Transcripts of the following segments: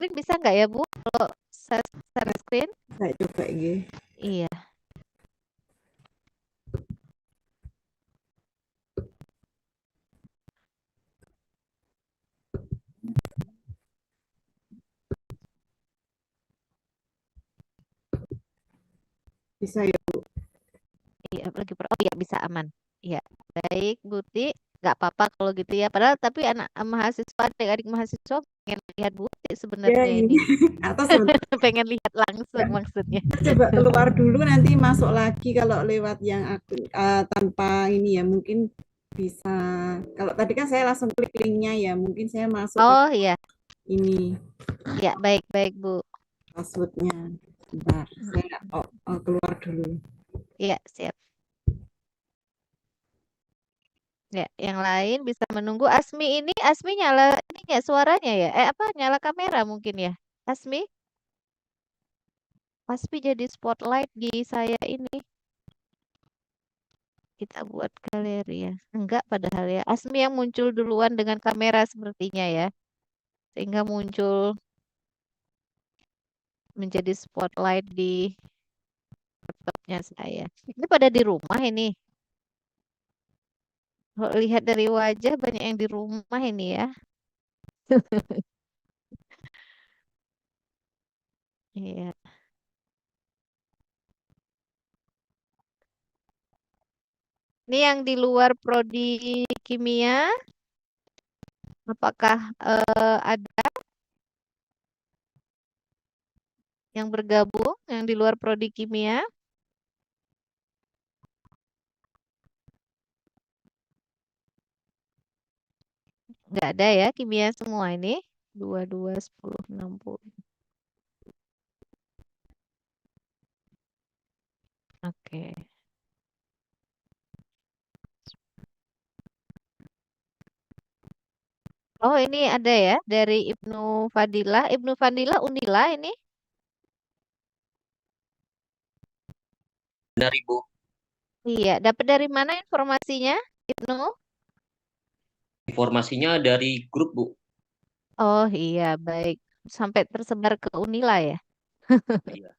screen bisa nggak ya Bu? Kalau share screen? Saya coba ini. Iya. Bisa ya Bu? Iya, oh ya bisa aman. Iya, baik Buti, nggak apa-apa kalau gitu ya. Padahal tapi anak mahasiswa, adik-adik mahasiswa pengen lihat Buti Ya sebenarnya ini. ini. Atau sebentar Pengen lihat langsung maksudnya. coba keluar dulu nanti masuk lagi kalau lewat yang tanpa ini ya mungkin bisa. Kalau tadi kan saya langsung klik linknya ya, mungkin saya masuk Oh iya, ini ya baik-baik Bu. passwordnya. Bentar, saya keluar dulu. Iya, siap. Ya, yang lain bisa menunggu. Asmi nyala ini ya suaranya ya. Apa nyala kamera mungkin ya? Asmi, Asmi jadi spotlight di saya ini. Kita buat galeri ya. Enggak padahal ya. Asmi yang muncul duluan dengan kamera sepertinya ya. Sehingga muncul menjadi spotlight di laptopnya saya. Ini pada di rumah ini. Kalau lihat dari wajah banyak yang di rumah ini ya. Iya. Ini yang di luar prodi kimia, apakah ada yang bergabung yang di luar prodi kimia? Nggak ada ya, kimia semua ini. 22, 10, 60. Oke. Oh, ini ada ya dari Ibnu Fadilah. Ibnu Fadilah Unila ini. Benar Ibu. Iya, dapat dari mana informasinya, Ibnu? Informasinya dari grup Bu. Oh iya, baik. Sampai tersebar ke Unila ya. Iya.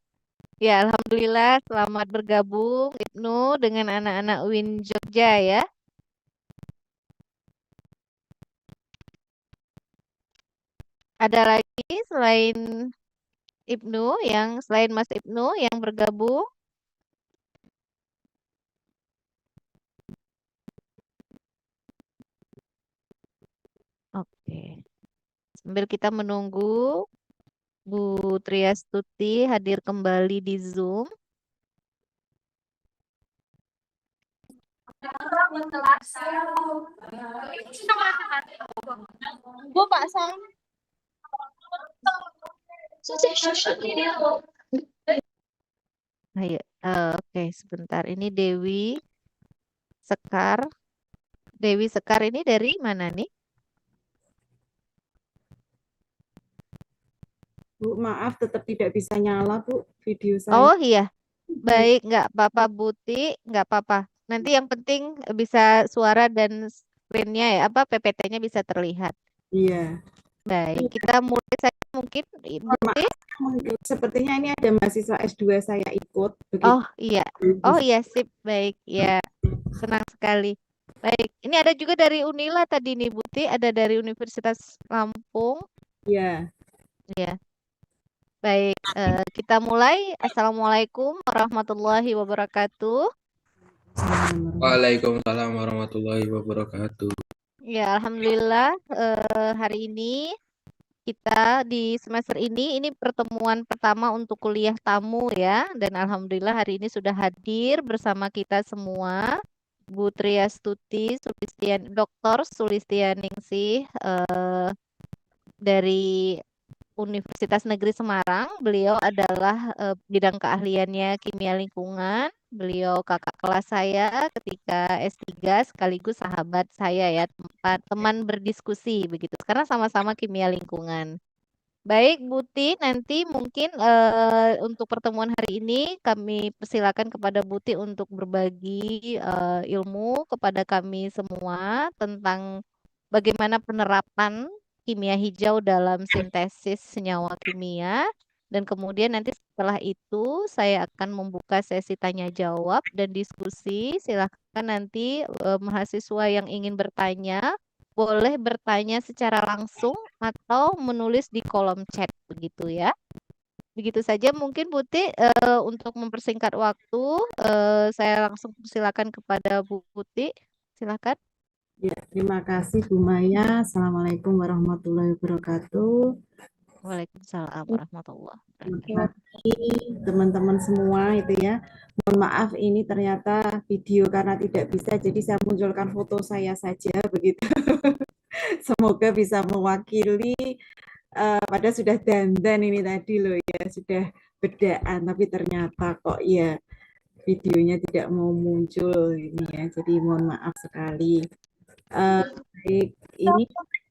Ya, Alhamdulillah selamat bergabung Ibnu dengan anak-anak UIN Jogja ya. Ada lagi selain Ibnu selain Mas Ibnu yang bergabung? Oke. Sambil kita menunggu Bu Triastuti hadir kembali di Zoom. Bu Pak Sam. Ayo, oke sebentar. Ini Dewi Sekar. Dewi Sekar ini dari mana nih? Bu, maaf tetap tidak bisa nyala Bu video saya. Oh iya, baik, nggak apa-apa Buti, nggak apa-apa. Nanti yang penting bisa suara dan screen-nya ya, apa PPT-nya bisa terlihat. Iya. Baik, kita mulai saja mungkin Buti. Sepertinya ini ada mahasiswa S2 saya ikut. Begitu. Oh iya, sip, baik, ya, senang sekali. Baik, ini ada juga dari Unila tadi nih Buti, ada dari Universitas Lampung. Iya. Ya, baik, kita mulai. Assalamualaikum warahmatullahi wabarakatuh. Waalaikumsalam warahmatullahi wabarakatuh. Ya, alhamdulillah hari ini kita di semester ini pertemuan pertama untuk kuliah tamu ya, dan alhamdulillah hari ini sudah hadir bersama kita semua Bu Triastuti Dr. Sulistianingsih dari Universitas Negeri Semarang. Beliau adalah bidang keahliannya kimia lingkungan. Beliau kakak kelas saya ketika S3 sekaligus sahabat saya ya, teman berdiskusi begitu. Karena sama-sama kimia lingkungan. Baik, Buti, nanti mungkin untuk pertemuan hari ini kami persilakan kepada Buti untuk berbagi ilmu kepada kami semua tentang bagaimana penerapan kimia hijau dalam sintesis senyawa kimia. Dan kemudian nanti setelah itu saya akan membuka sesi tanya jawab dan diskusi. Silahkan nanti mahasiswa yang ingin bertanya boleh bertanya secara langsung atau menulis di kolom chat begitu ya. Begitu saja mungkin Putih, untuk mempersingkat waktu saya langsung silakan kepada Bu Putih. Silakan. Ya, terima kasih Bu Maya. Assalamualaikum warahmatullahi wabarakatuh. Waalaikumsalam warahmatullahi Selamat wabarakatuh. pagi teman-teman semua itu ya. Mohon maaf ini ternyata video karena tidak bisa, jadi saya munculkan foto saya saja begitu. Semoga bisa mewakili. Padahal sudah dandan ini tadi loh ya, sudah bedaan, tapi ternyata kok ya videonya tidak mau muncul ini ya. Jadi mohon maaf sekali. Baik, ini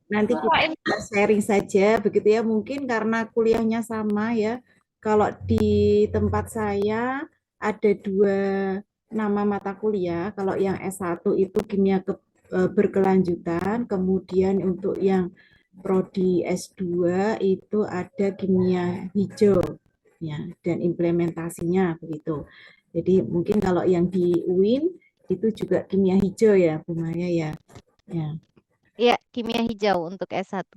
nanti kita sharing saja begitu ya. Mungkin karena kuliahnya sama ya. Kalau di tempat saya ada 2 nama mata kuliah. Kalau yang S1 itu kimia berkelanjutan, kemudian untuk yang prodi S2 itu ada kimia hijau ya, dan implementasinya begitu. Jadi mungkin kalau yang di UIN itu juga kimia hijau ya, Bu Maya ya. Ya. Iya, kimia hijau untuk S1.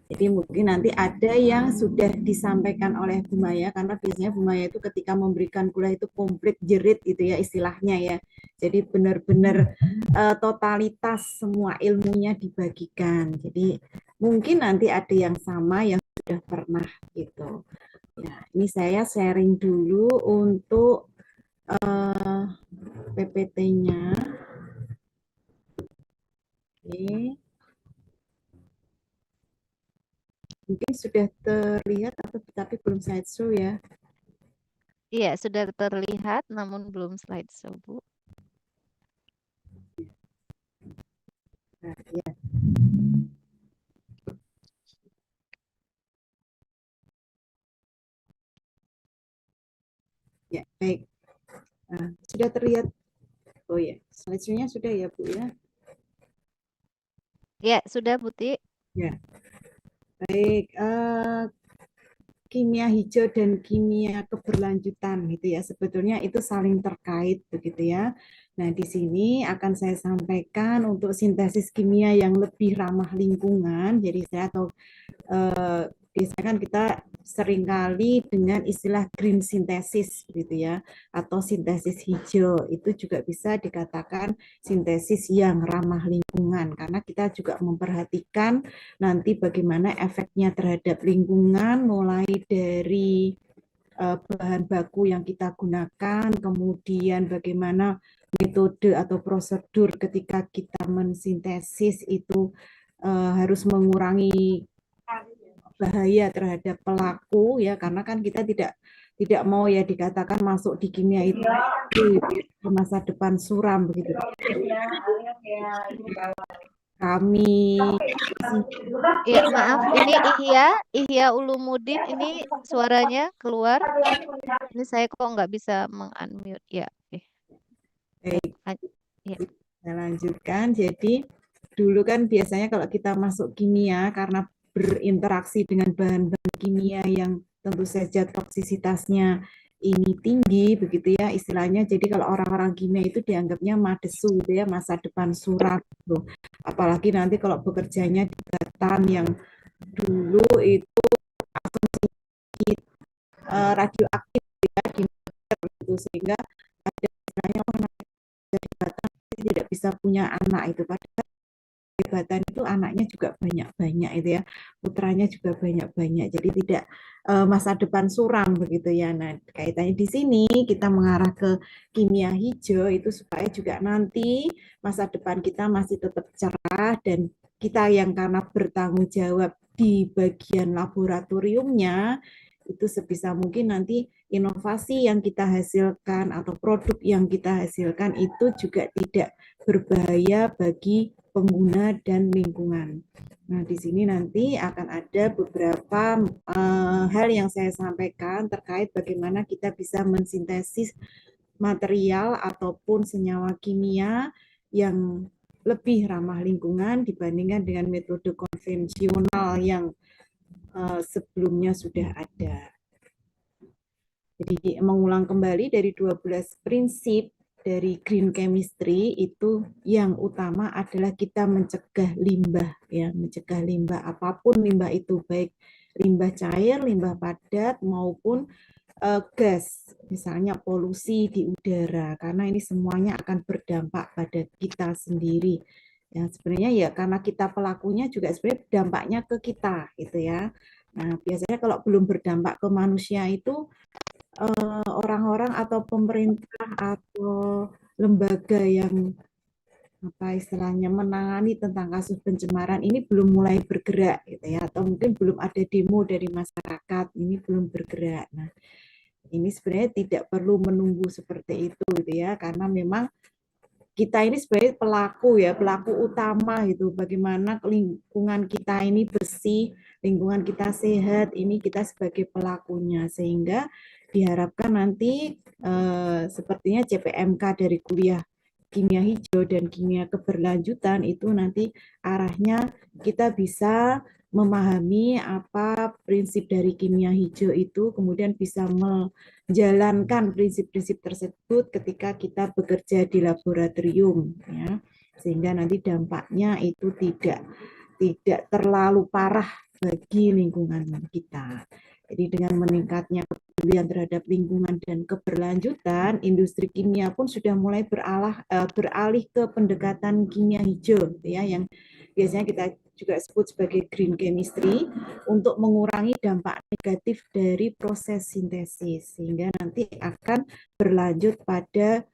Jadi mungkin nanti ada yang sudah disampaikan oleh Bu Maya, karena biasanya Bu Maya itu ketika memberikan kuliah itu komplit jerit itu ya istilahnya ya. Jadi benar-benar totalitas semua ilmunya dibagikan. Jadi mungkin nanti ada yang sama yang sudah pernah gitu. Ya, ini saya sharing dulu untuk PPT-nya. Oke. Mungkin sudah terlihat atau tapi belum slideshow ya. Iya, sudah terlihat namun belum slideshow, Bu. Nah, ya. Ya, baik. Nah, sudah terlihat. Oh ya, slideshow-nya sudah ya, Bu ya. Ya, sudah Putih. Ya. Baik, kimia hijau dan kimia keberlanjutan gitu ya. Sebetulnya itu saling terkait begitu ya. Nah, di sini akan saya sampaikan untuk sintesis kimia yang lebih ramah lingkungan. Jadi saya biasanya kan kita seringkali dengan istilah green synthesis gitu ya, atau sintesis hijau. Itu juga bisa dikatakan sintesis yang ramah lingkungan karena kita juga memperhatikan nanti bagaimana efeknya terhadap lingkungan mulai dari bahan baku yang kita gunakan, kemudian bagaimana metode atau prosedur ketika kita mensintesis itu harus mengurangi bahaya terhadap pelaku ya, karena kan kita tidak mau ya dikatakan masuk di kimia itu ke masa depan suram begitu. Kami Ya, maaf, ini Ihya Ulumuddin, ini suaranya keluar. Ini saya kok nggak bisa meng-unmute ya. baik, Ya. saya lanjutkan. Jadi dulu kan biasanya kalau kita masuk kimia karena berinteraksi dengan bahan-bahan kimia yang tentu saja toksisitasnya ini tinggi begitu ya istilahnya. Jadi kalau orang-orang kimia itu dianggapnya madesu gitu ya, masa depan suram gitu. Apalagi nanti kalau bekerjanya di batan yang dulu itu radioaktif ya di itu, sehingga ada istilahnya orang di batan tidak bisa punya anak itu, padahal jabatan itu anaknya juga banyak-banyak itu ya, putranya juga banyak-banyak, jadi tidak masa depan suram begitu ya. Nah, kaitannya di sini kita mengarah ke kimia hijau itu supaya juga nanti masa depan kita masih tetap cerah dan kita yang karena bertanggung jawab di bagian laboratoriumnya itu sebisa mungkin nanti inovasi yang kita hasilkan atau produk yang kita hasilkan itu juga tidak berbahaya bagi pengguna dan lingkungan. Nah, di sini nanti akan ada beberapa hal yang saya sampaikan terkait bagaimana kita bisa mensintesis material ataupun senyawa kimia yang lebih ramah lingkungan dibandingkan dengan metode konvensional yang sebelumnya sudah ada. Jadi mengulang kembali dari 12 prinsip dari green chemistry itu yang utama adalah kita mencegah limbah, ya, mencegah limbah apapun limbah itu, baik limbah cair, limbah padat maupun gas, misalnya polusi di udara, karena ini semuanya akan berdampak pada kita sendiri. Ya, sebenarnya ya karena kita pelakunya juga sebenarnya dampaknya ke kita, gitu ya. Nah, biasanya kalau belum berdampak ke manusia itu orang-orang atau pemerintah atau lembaga yang apa istilahnya menangani tentang kasus pencemaran ini belum mulai bergerak gitu ya, atau mungkin belum ada demo dari masyarakat, ini belum bergerak. Nah, ini sebenarnya tidak perlu menunggu seperti itu gitu ya, karena memang kita ini sebagai pelaku ya, pelaku utama gitu, bagaimana lingkungan kita ini bersih, lingkungan kita sehat, ini kita sebagai pelakunya, sehingga diharapkan nanti sepertinya CPMK dari kuliah kimia hijau dan kimia keberlanjutan itu nanti arahnya kita bisa memahami apa prinsip dari kimia hijau itu, kemudian bisa menjalankan prinsip-prinsip tersebut ketika kita bekerja di laboratorium, ya, sehingga nanti dampaknya itu tidak terlalu parah bagi lingkungan kita. Jadi dengan meningkatnya kepedulian terhadap lingkungan dan keberlanjutan, industri kimia pun sudah mulai beralih ke pendekatan kimia hijau, ya, yang biasanya kita juga sebut sebagai green chemistry, untuk mengurangi dampak negatif dari proses sintesis, sehingga nanti akan berlanjut pada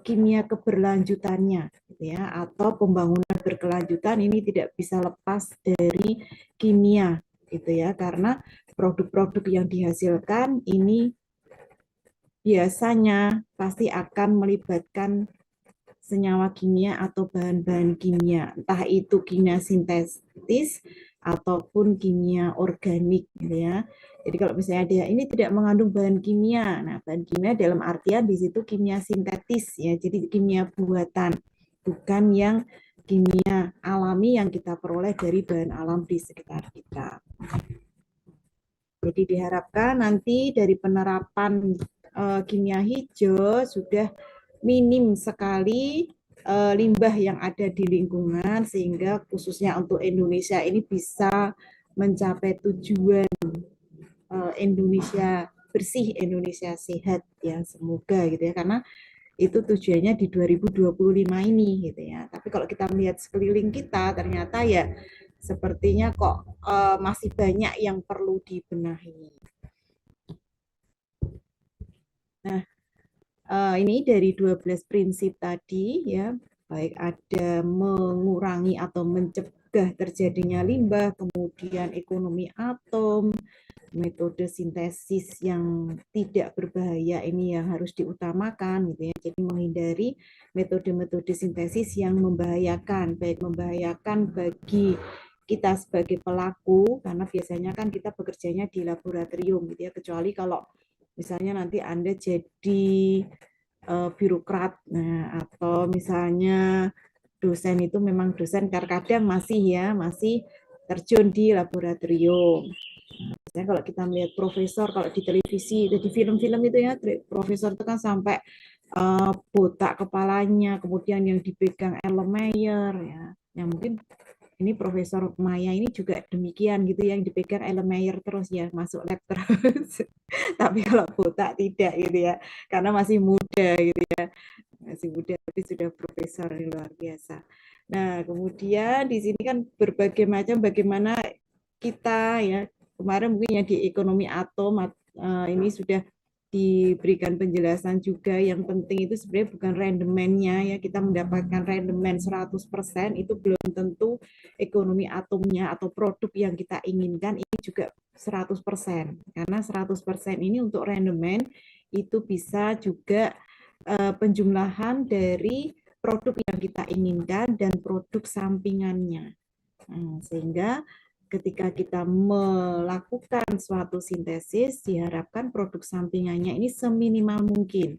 kimia keberlanjutannya, gitu ya, atau pembangunan berkelanjutan ini tidak bisa lepas dari kimia, gitu ya, karena produk-produk yang dihasilkan ini biasanya pasti akan melibatkan senyawa kimia atau bahan-bahan kimia, entah itu kimia sintetis ataupun kimia organik, gitu ya. Jadi kalau misalnya dia ini tidak mengandung bahan kimia, nah bahan kimia dalam artian di situ kimia sintetis, ya, jadi kimia buatan, bukan yang kimia alami yang kita peroleh dari bahan alam di sekitar kita. Jadi diharapkan nanti dari penerapan kimia hijau sudah minim sekali limbah yang ada di lingkungan, sehingga khususnya untuk Indonesia ini bisa mencapai tujuan Indonesia bersih, Indonesia sehat, ya, semoga gitu ya, karena itu tujuannya di 2025 ini gitu ya. Tapi kalau kita melihat sekeliling kita ternyata ya sepertinya kok masih banyak yang perlu dibenahi. Nah, ini dari 12 prinsip tadi ya, baik ada mengurangi atau mencegah terjadinya limbah, kemudian ekonomi atom, metode sintesis yang tidak berbahaya ini yang harus diutamakan gitu ya. Jadi menghindari metode-metode sintesis yang membahayakan, baik membahayakan bagi kita sebagai pelaku, karena biasanya kan kita bekerjanya di laboratorium gitu ya, kecuali kalau misalnya nanti Anda jadi birokrat, nah, atau misalnya dosen itu memang dosen kadang masih terjun di laboratorium. Nah, kalau kita melihat profesor, kalau di televisi, di film-film itu ya, profesor itu kan sampai botak kepalanya, kemudian yang dipegang Erlenmeyer, ya, yang mungkin ini Profesor Maya ini juga demikian gitu, yang dipegang Erlenmeyer terus ya, masuk lab terus. Tapi kalau botak tidak gitu ya, karena masih muda gitu ya, masih muda tapi sudah profesor, ini luar biasa. Nah, kemudian di sini kan berbagai macam bagaimana kita ya, kemarin mungkin ya di ekonomi atom ini sudah diberikan penjelasan juga, yang penting itu sebenarnya bukan randomnya ya, kita mendapatkan randoman 100% itu belum tentu ekonomi atomnya atau produk yang kita inginkan ini juga 100%, karena 100% ini untuk randoman itu bisa juga penjumlahan dari produk yang kita inginkan dan produk sampingannya. Sehingga ketika kita melakukan suatu sintesis, diharapkan produk sampingannya ini seminimal mungkin.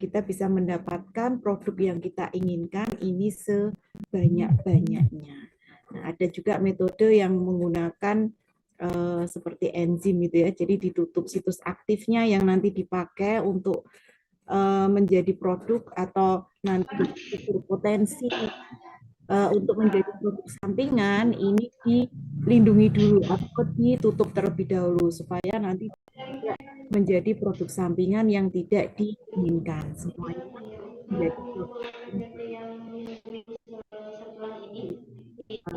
kita bisa mendapatkan produk yang kita inginkan ini sebanyak-banyaknya. Nah, ada juga metode yang menggunakan seperti enzim gitu ya, jadi ditutup situs aktifnya yang nanti dipakai untuk menjadi produk atau nanti berpotensi untuk menjadi produk sampingan ini dilindungi dulu atau ditutup terlebih dahulu supaya nanti tidak menjadi produk sampingan yang tidak diinginkan. Semuanya menjadi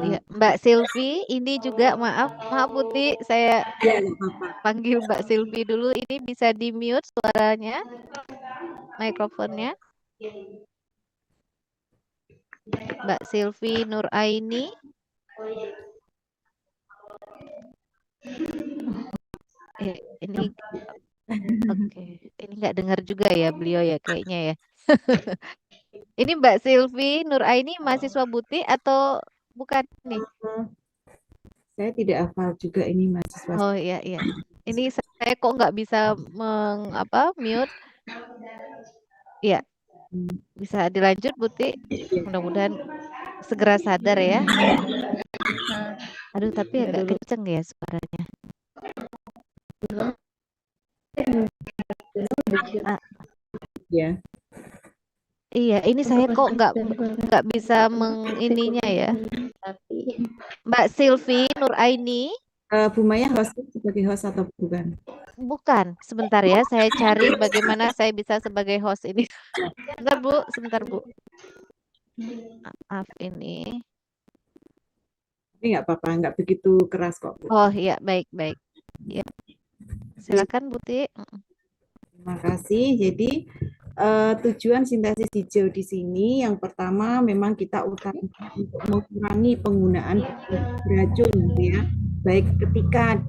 Ya, Mbak Silvi, ini juga maaf Putih, saya panggil Mbak Silvi dulu. Ini bisa di mute suaranya, mikrofonnya. Mbak Silvi Nuraini. Ini oke, ini nggak dengar juga ya beliau ya kayaknya ya. Ini Mbak Silvi Nuraini mahasiswa Buti atau bukan nih? Saya tidak hafal juga ini mahasiswa. Oh iya iya. Ini saya kok nggak bisa mute. Iya. Bisa dilanjut Buti. Mudah-mudahan segera sadar ya. Aduh tapi agak kenceng ya suaranya. Ya. Iya, ini saya kok nggak bisa mengininya ya. Mbak Silvi Nuraini. Bu Maya host sebagai host atau bukan? Bukan, sebentar ya, saya cari bagaimana saya bisa sebagai host ini. Sebentar Bu. Maaf ini. Ini nggak apa-apa, nggak begitu keras kok. Bu. Oh iya, baik. Ya. Silakan Buti. Terima kasih. Jadi tujuan sintesis hijau di sini yang pertama memang kita utamakan untuk mengurangi penggunaan beracun ya, baik ketika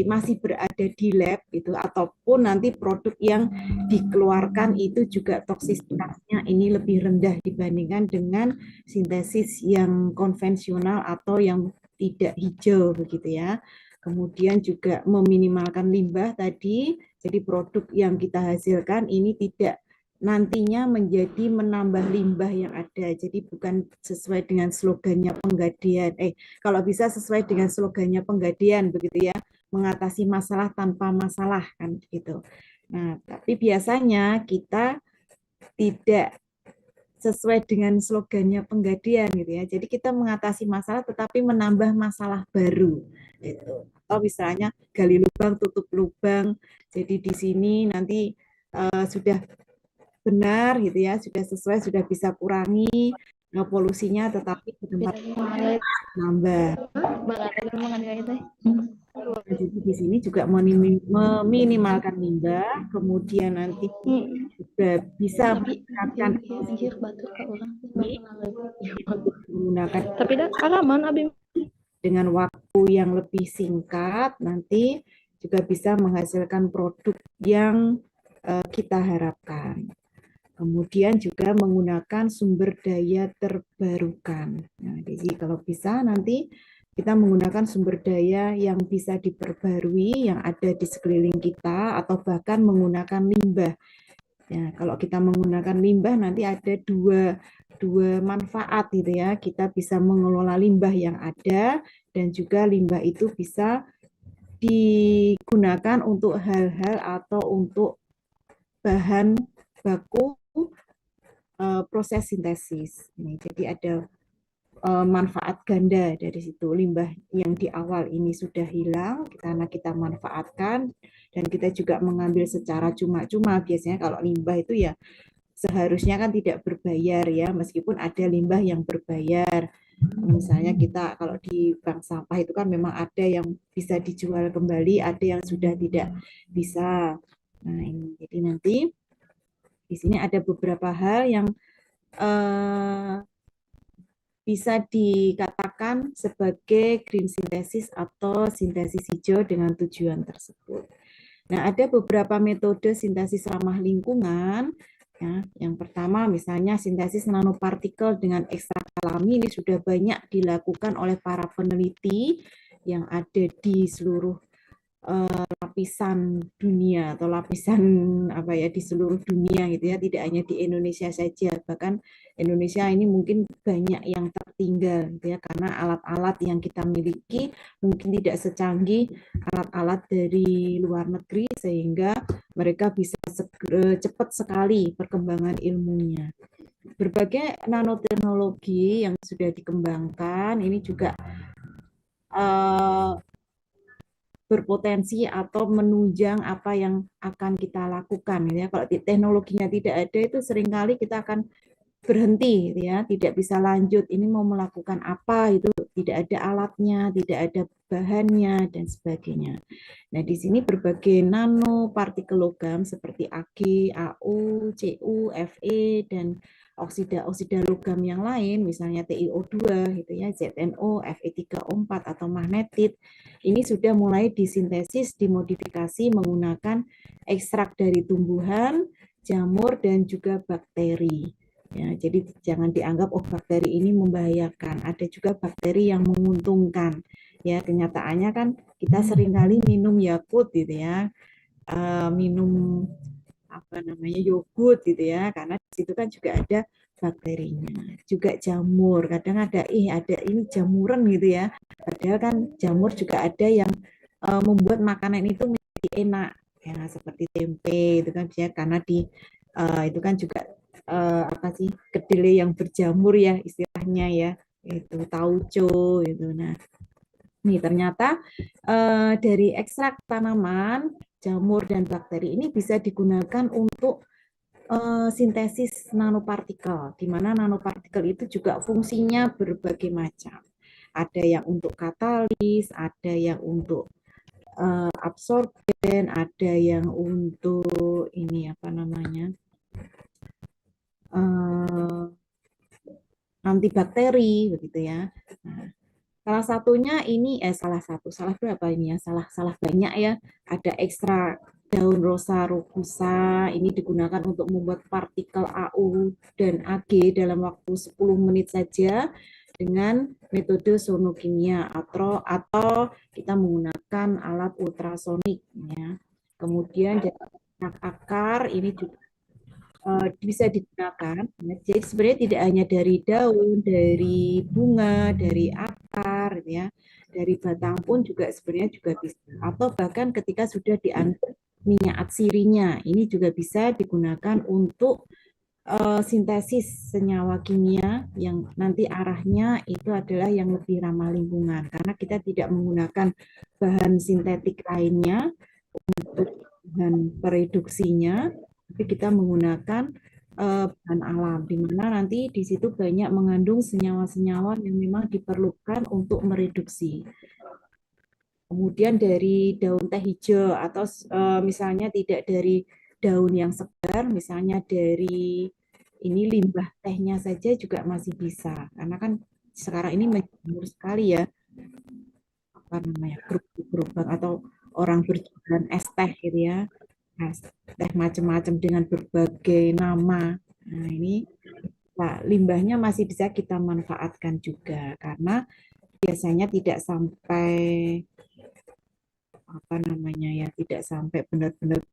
masih berada di lab itu ataupun nanti produk yang dikeluarkan itu juga toksisitasnya ini lebih rendah dibandingkan dengan sintesis yang konvensional atau yang tidak hijau begitu ya. Kemudian juga meminimalkan limbah tadi, jadi produk yang kita hasilkan ini tidak nantinya menjadi menambah limbah yang ada. Jadi bukan sesuai dengan slogannya Penggadian. Kalau bisa sesuai dengan slogannya Penggadian begitu ya, mengatasi masalah tanpa masalah kan gitu. Nah, tapi biasanya kita tidak sesuai dengan slogannya Penggadian gitu ya. Jadi kita mengatasi masalah tetapi menambah masalah baru gitu. Atau misalnya gali lubang tutup lubang. Jadi di sini nanti sudah benar gitu ya, sudah sesuai, sudah bisa kurangi polusinya tetapi ke tempat nambah. Jadi di sini juga meminimalkan limbah, kemudian nanti juga bisa meningkatkan menggunakan dengan waktu yang lebih singkat, nanti juga bisa menghasilkan produk yang kita harapkan. Kemudian juga menggunakan sumber daya terbarukan. Nah, jadi kalau bisa nanti kita menggunakan sumber daya yang bisa diperbarui, yang ada di sekeliling kita, atau bahkan menggunakan limbah. Ya, kalau kita menggunakan limbah nanti ada dua manfaat gitu ya. Kita bisa mengelola limbah yang ada dan juga limbah itu bisa digunakan untuk hal-hal atau untuk bahan baku proses sintesis. Jadi ada manfaat ganda dari situ. Limbah yang di awal ini sudah hilang karena kita manfaatkan dan kita juga mengambil secara cuma-cuma. Biasanya kalau limbah itu ya seharusnya kan tidak berbayar ya, meskipun ada limbah yang berbayar. Misalnya kita kalau di bank sampah itu kan memang ada yang bisa dijual kembali, ada yang sudah tidak bisa. Nah, ini jadi nanti di sini ada beberapa hal yang bisa dikatakan sebagai green synthesis atau sintesis hijau dengan tujuan tersebut. Nah, ada beberapa metode sintesis ramah lingkungan. Ya, yang pertama misalnya sintesis nanopartikel dengan ekstrak alami ini sudah banyak dilakukan oleh para peneliti yang ada di seluruh lapisan dunia atau lapisan apa ya di seluruh dunia gitu ya, tidak hanya di Indonesia saja, bahkan Indonesia ini mungkin banyak yang tertinggal gitu ya, karena alat-alat yang kita miliki mungkin tidak secanggih alat-alat dari luar negeri sehingga mereka bisa cepat sekali perkembangan ilmunya. Berbagai nanoteknologi yang sudah dikembangkan ini juga berpotensi atau menunjang apa yang akan kita lakukan ya. Kalau teknologinya tidak ada itu seringkali kita akan berhenti ya, tidak bisa lanjut. Ini mau melakukan apa itu tidak ada alatnya, tidak ada bahannya dan sebagainya. Nah, di sini berbagai nanopartikel logam seperti Ag, Au, Cu, Fe dan oksida-oksida logam yang lain, misalnya TiO2 gitu ya, ZnO, Fe3O4 atau magnetit, ini sudah mulai disintesis, dimodifikasi menggunakan ekstrak dari tumbuhan, jamur dan juga bakteri. Ya, jadi jangan dianggap oh bakteri ini membahayakan. Ada juga bakteri yang menguntungkan. Ya, kenyataannya kan kita seringkali minum Yakult gitu ya, minum apa namanya yogurt gitu ya, karena di situ kan juga ada bakterinya. Juga jamur, kadang ada ada ini jamuran gitu ya. Padahal kan jamur juga ada yang membuat makanan itu menjadi enak ya, seperti tempe itu kan ya, karena di itu kan juga apa sih kedelai yang berjamur ya istilahnya ya, itu tauco itu. Nah, nih ternyata dari ekstrak tanaman, jamur dan bakteri ini bisa digunakan untuk sintesis nanopartikel, di mana nanopartikel itu juga fungsinya berbagai macam. Ada yang untuk katalis, ada yang untuk absorben, ada yang untuk ini apa namanya antibakteri begitu ya. Nah, salah satunya ini salah berapa ini ya? Salah banyak ya. Ada ekstra daun rosa rugosa, ini digunakan untuk membuat partikel Au dan Ag dalam waktu 10 menit saja dengan metode sonokimia atau kita menggunakan alat ultrasonik ya. Kemudian dari akar ini juga bisa digunakan. Jadi sebenarnya tidak hanya dari daun, dari bunga, dari akar, ya, dari batang pun juga sebenarnya juga bisa. Atau bahkan ketika sudah diambil minyak atsirinya, ini juga bisa digunakan untuk sintesis senyawa kimia yang nanti arahnya itu adalah yang lebih ramah lingkungan, karena kita tidak menggunakan bahan sintetik lainnya untuk bahan pereduksinya, tapi kita menggunakan bahan alam, di mana nanti di situ banyak mengandung senyawa-senyawa yang memang diperlukan untuk mereduksi. Kemudian dari daun teh hijau atau misalnya tidak dari daun yang segar, misalnya dari ini limbah tehnya saja juga masih bisa, karena kan sekarang ini menjamur sekali ya, apa namanya, gerobak atau orang berjualan es teh gitu ya, teh macam-macam dengan berbagai nama. Nah, ini limbahnya masih bisa kita manfaatkan juga, karena biasanya tidak sampai apa namanya ya, tidak sampai benar-benar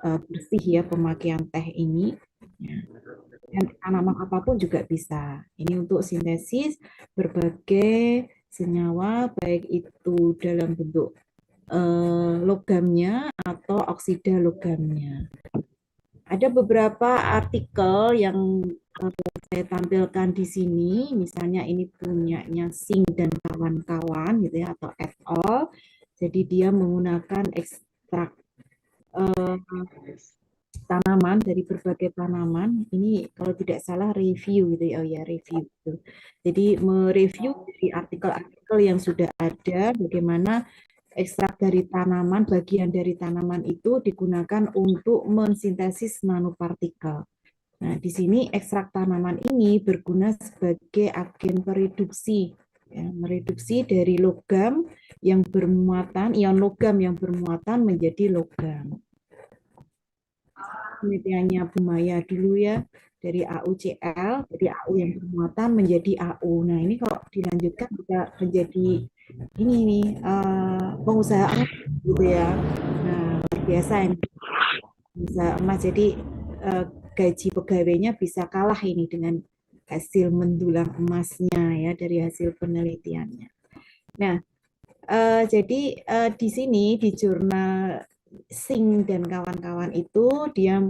bersih ya pemakaian teh ini. Ya. Dan tanaman apapun juga bisa. Ini untuk sintesis berbagai senyawa, baik itu dalam bentuk logamnya atau oksida logamnya. Ada beberapa artikel yang saya tampilkan di sini, misalnya ini punyanya Singh dan kawan-kawan gitu ya, atau et al. Jadi dia menggunakan ekstrak tanaman dari berbagai tanaman. Ini kalau tidak salah review gitu ya, oh ya review. Jadi mereview dari artikel-artikel yang sudah ada bagaimana ekstrak dari tanaman, bagian dari tanaman itu digunakan untuk mensintesis nanopartikel. Nah, di sini ekstrak tanaman ini berguna sebagai agen pereduksi, ya, mereduksi dari logam yang bermuatan, ion logam yang bermuatan menjadi logam. Penelitiannya Bu Maya dulu ya, dari AuCl, jadi Au yang bermuatan menjadi Au. Nah, ini kalau dilanjutkan bisa menjadi ini nih pengusaha emas gitu ya. Nah, luar biasa ini pengusaha emas. Jadi gaji pegawainya bisa kalah ini dengan hasil mendulang emasnya ya dari hasil penelitiannya. Nah, jadi di sini di jurnal Sing dan kawan-kawan itu dia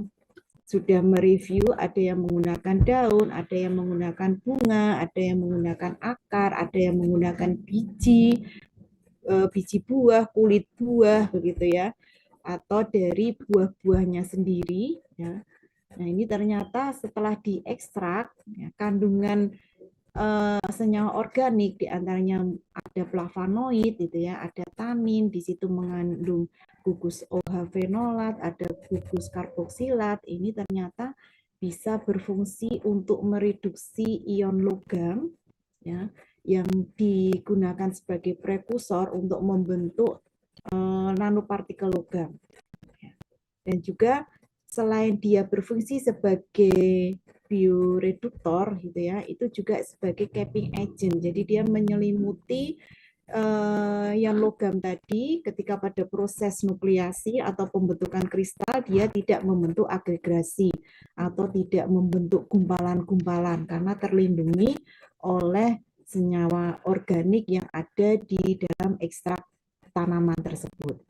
sudah mereview, ada yang menggunakan daun, ada yang menggunakan bunga, ada yang menggunakan akar, ada yang menggunakan biji buah, kulit buah begitu ya, atau dari buah-buahnya sendiri ya. Nah, ini ternyata setelah diekstrak ya, kandungan senyawa organik diantaranya ada flavonoid gitu ya, ada tanin, di situ mengandung gugus OH fenolat, ada gugus karboksilat. Ini ternyata bisa berfungsi untuk mereduksi ion logam ya, yang digunakan sebagai prekursor untuk membentuk nanopartikel logam. Dan juga selain dia berfungsi sebagai bioreduktor gitu ya, itu juga sebagai capping agent. Jadi dia menyelimuti yang logam tadi ketika pada proses nukleasi atau pembentukan kristal dia tidak membentuk agregasi atau tidak membentuk gumpalan-gumpalan karena terlindungi oleh senyawa organik yang ada di dalam ekstrak tanaman tersebut.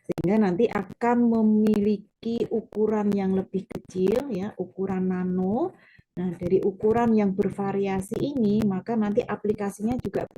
Sehingga nanti akan memiliki ukuran yang lebih kecil ya, ukuran nano. Nah, dari ukuran yang bervariasi ini, maka nanti aplikasinya juga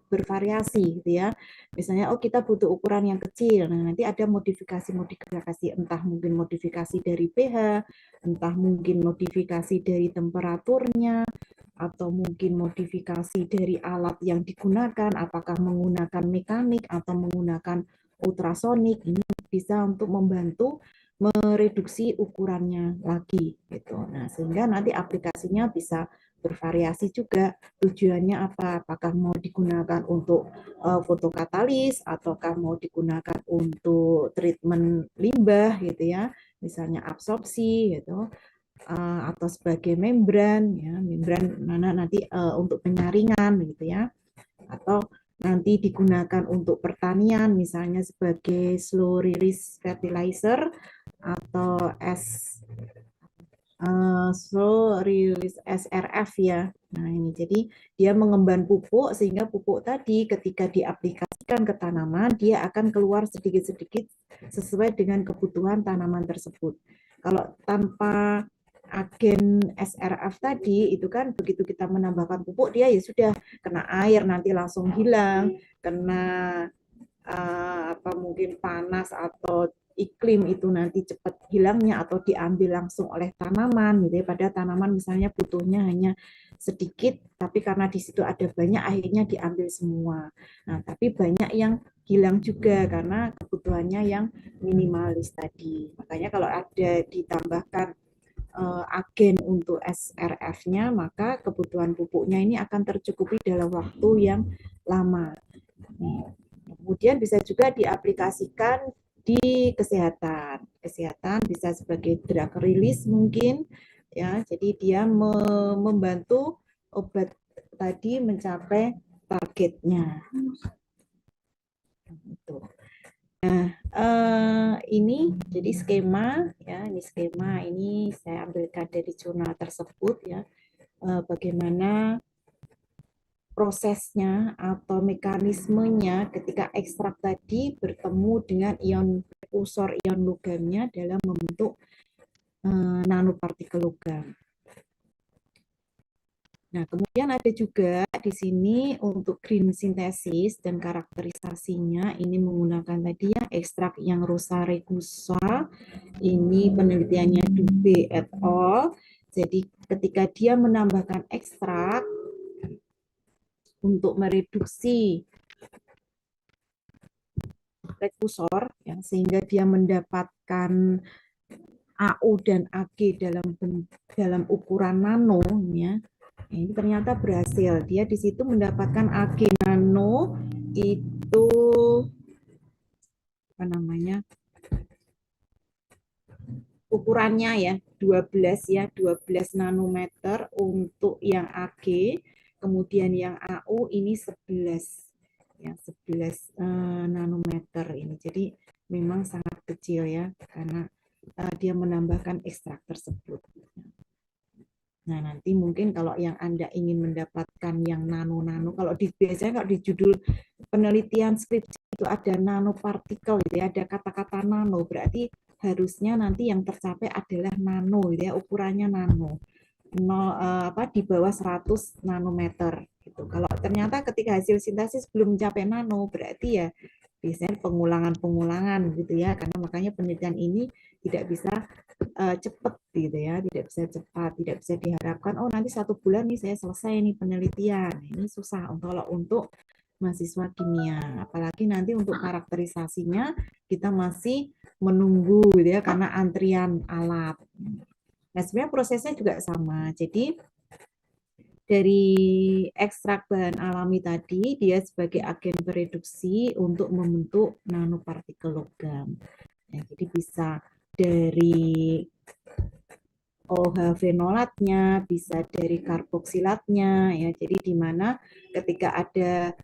bervariasi gitu ya. Misalnya, oh kita butuh ukuran yang kecil. Nah, nanti ada modifikasi-modifikasi, entah mungkin modifikasi dari pH, entah mungkin modifikasi dari temperaturnya, atau mungkin modifikasi dari alat yang digunakan, apakah menggunakan mekanik atau menggunakan ultrasonik. Ini bisa untuk membantu mereduksi ukurannya lagi gitu. Nah, sehingga nanti aplikasinya bisa bervariasi juga. Tujuannya apa? Apakah mau digunakan untuk fotokatalis ataukah mau digunakan untuk treatment limbah gitu ya. Misalnya absorpsi gitu. Atau sebagai membran ya, membran mana nanti untuk penyaringan gitu ya. Atau nanti digunakan untuk pertanian misalnya sebagai slow release fertilizer atau slow release SRF ya. Nah, ini jadi dia mengemban pupuk sehingga pupuk tadi ketika diaplikasikan ke tanaman dia akan keluar sedikit-sedikit sesuai dengan kebutuhan tanaman tersebut. Kalau tanpa agen SRF tadi itu kan begitu kita menambahkan pupuk dia ya sudah kena air nanti langsung hilang, kena apa mungkin panas atau iklim itu nanti cepat hilangnya atau diambil langsung oleh tanaman gitu ya. Pada tanaman misalnya butuhnya hanya sedikit tapi karena di situ ada banyak akhirnya diambil semua. Nah, tapi banyak yang hilang juga karena kebutuhannya yang minimalis tadi. Makanya kalau ada ditambahkan agen untuk SRF-nya maka kebutuhan pupuknya ini akan tercukupi dalam waktu yang lama. Kemudian bisa juga diaplikasikan di kesehatan. Kesehatan bisa sebagai drug release mungkin ya. Jadi dia membantu obat tadi mencapai targetnya. Nah, ini jadi skema ya, ini skema ini saya ambilkan dari jurnal tersebut ya. Bagaimana prosesnya atau mekanismenya ketika ekstrak tadi bertemu dengan ion prekursor ion logamnya dalam membentuk nanopartikel logam. Nah, kemudian ada juga di sini untuk green synthesis dan karakterisasinya ini menggunakan tadi ya ekstrak yang Rosa-Regusa. Ini penelitiannya Dubé et al. Jadi ketika dia menambahkan ekstrak untuk mereduksi prekursor ya, sehingga dia mendapatkan AU dan AG dalam ukuran nano ya. Ini ternyata berhasil. Dia di situ mendapatkan AG nano itu apa namanya? Ukurannya ya 12 nanometer untuk yang AG Kemudian yang AU ini 11 ya, 11 nanometer ini. Jadi memang sangat kecil ya, karena dia menambahkan ekstrak tersebut. Nah, nanti mungkin kalau yang Anda ingin mendapatkan yang nano-nano, biasanya kalau di judul penelitian skripsi itu ada nanopartikel gitu ya, ada kata-kata nano, berarti harusnya nanti yang tercapai adalah nano gitu ya, ukurannya nano. Di bawah 100 nanometer gitu. Kalau ternyata ketika hasil sintesis belum mencapai nano, berarti ya biasanya pengulangan gitu ya, karena makanya penelitian ini tidak bisa cepat gitu ya, tidak bisa cepat, tidak bisa diharapkan nanti 1 bulan nih saya selesai nih penelitian. Ini susah untuk mahasiswa kimia, apalagi nanti untuk karakterisasinya kita masih menunggu gitu ya, karena antrian alat. Nah, sebenarnya prosesnya juga sama. Jadi dari ekstrak bahan alami tadi, dia sebagai agen bereduksi untuk membentuk nanopartikel logam. Ya, jadi bisa dari OH fenolatnya, bisa dari karboksilatnya, ya. Jadi di mana ketika ada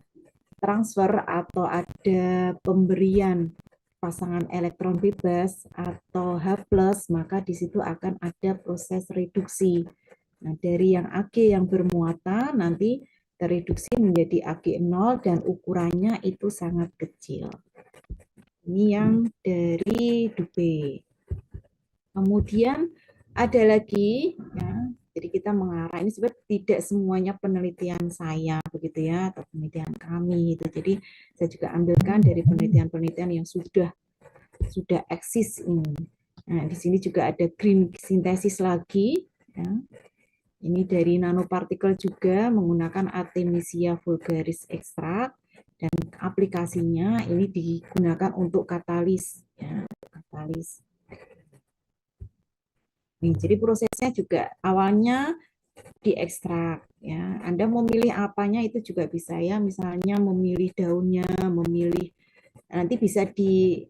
transfer atau ada pemberian pasangan elektron bebas atau H+, maka di situ akan ada proses reduksi. Nah, dari yang Ag yang bermuatan nanti tereduksi menjadi Ag0 dan ukurannya itu sangat kecil. Ini yang dari Dubé. Kemudian ada lagi, ya, jadi kita mengarah, ini sebenarnya tidak semuanya penelitian saya begitu ya, atau penelitian kami itu. Jadi saya juga ambilkan dari penelitian-penelitian yang sudah eksis ini. Nah, di sini juga ada green sintesis lagi, ya. Ini dari nanopartikel juga menggunakan Artemisia vulgaris ekstrak, dan aplikasinya ini digunakan untuk katalis, ya, katalis. Nih, jadi prosesnya juga awalnya diekstrak, ya. Anda memilih apanya itu juga bisa ya, misalnya memilih daunnya, memilih, nanti bisa di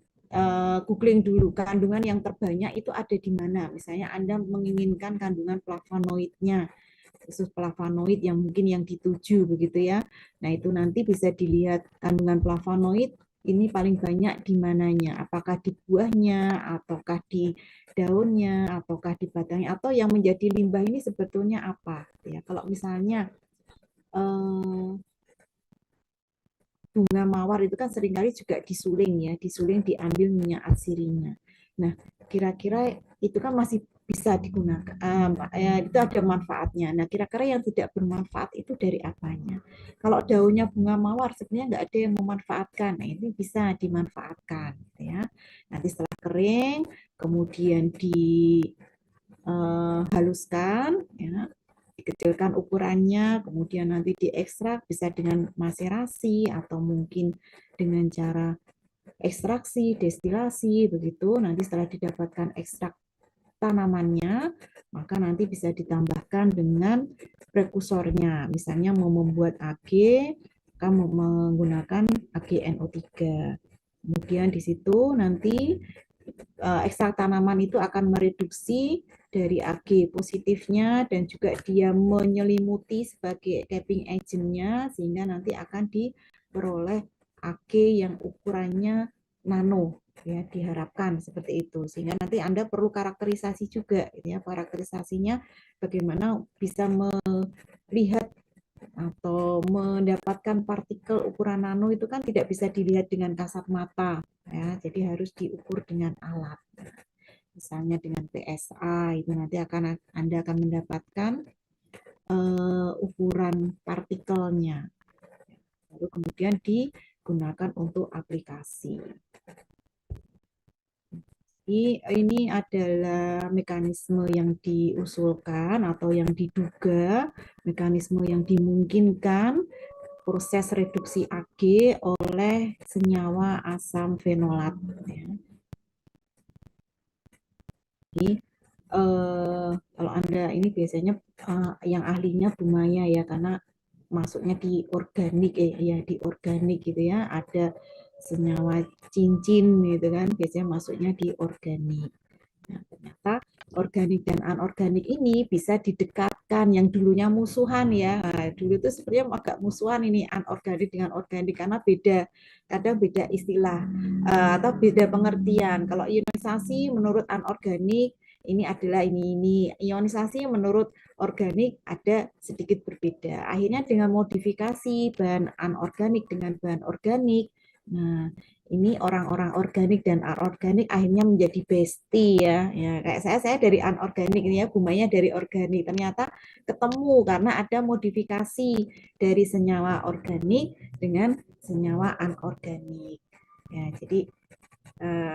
googling dulu kandungan yang terbanyak itu ada di mana. Misalnya Anda menginginkan kandungan flavonoidnya, khusus flavonoid yang mungkin yang dituju begitu ya. Nah, itu nanti bisa dilihat kandungan flavonoid ini paling banyak di mananya, apakah di buahnya, ataukah di daunnya, ataukah di batangnya, atau yang menjadi limbah ini sebetulnya apa ya. Kalau misalnya bunga mawar itu kan seringkali juga disuling ya, disuling diambil minyak asirinya. Nah, kira-kira itu kan masih bisa digunakan, itu ada manfaatnya. Nah, kira-kira yang tidak bermanfaat itu dari apanya? Kalau daunnya bunga mawar sebenarnya nggak ada yang memanfaatkan, nah ini bisa dimanfaatkan, ya. Nanti setelah kering, kemudian dihaluskan, ya, dikecilkan ukurannya, kemudian nanti diekstrak, bisa dengan maserasi atau mungkin dengan cara ekstraksi, destilasi, begitu. Nanti setelah didapatkan ekstrak tanamannya, maka nanti bisa ditambahkan dengan prekursornya. Misalnya mau membuat Ag, akan menggunakan AgNO3. Kemudian di situ nanti ekstrak tanaman itu akan mereduksi dari Ag positifnya dan juga dia menyelimuti sebagai capping agentnya, sehingga nanti akan diperoleh Ag yang ukurannya nano, ya, diharapkan seperti itu. Sehingga nanti Anda perlu karakterisasi juga, ya, karakterisasinya bagaimana bisa melihat atau mendapatkan partikel ukuran nano itu kan tidak bisa dilihat dengan kasat mata, ya, jadi harus diukur dengan alat. Misalnya dengan PSA itu nanti Anda akan mendapatkan ukuran partikelnya. Lalu kemudian digunakan untuk aplikasi. Ini adalah mekanisme yang diusulkan atau yang diduga, mekanisme yang dimungkinkan proses reduksi Ag oleh senyawa asam fenolat. Jadi, kalau Anda ini biasanya yang ahlinya Bu Maya ya, karena masuknya di organik di organik gitu ya, ada senyawa cincin gitu kan, biasanya masuknya di organik. Nah, ternyata organik dan anorganik ini bisa didekatkan, yang dulunya musuhan ya. Nah, dulu itu sebenarnya agak musuhan ini anorganik dengan organik karena kadang beda istilah atau beda pengertian. Kalau ionisasi menurut anorganik ini adalah ini. Ionisasi menurut organik ada sedikit berbeda. Akhirnya dengan modifikasi bahan anorganik dengan bahan organik, nah ini orang-orang organik dan anorganik akhirnya menjadi bestie ya. Kayak saya dari anorganik ini ya, Bu Maya dari organik. Ternyata ketemu karena ada modifikasi dari senyawa organik dengan senyawa anorganik. Ya, jadi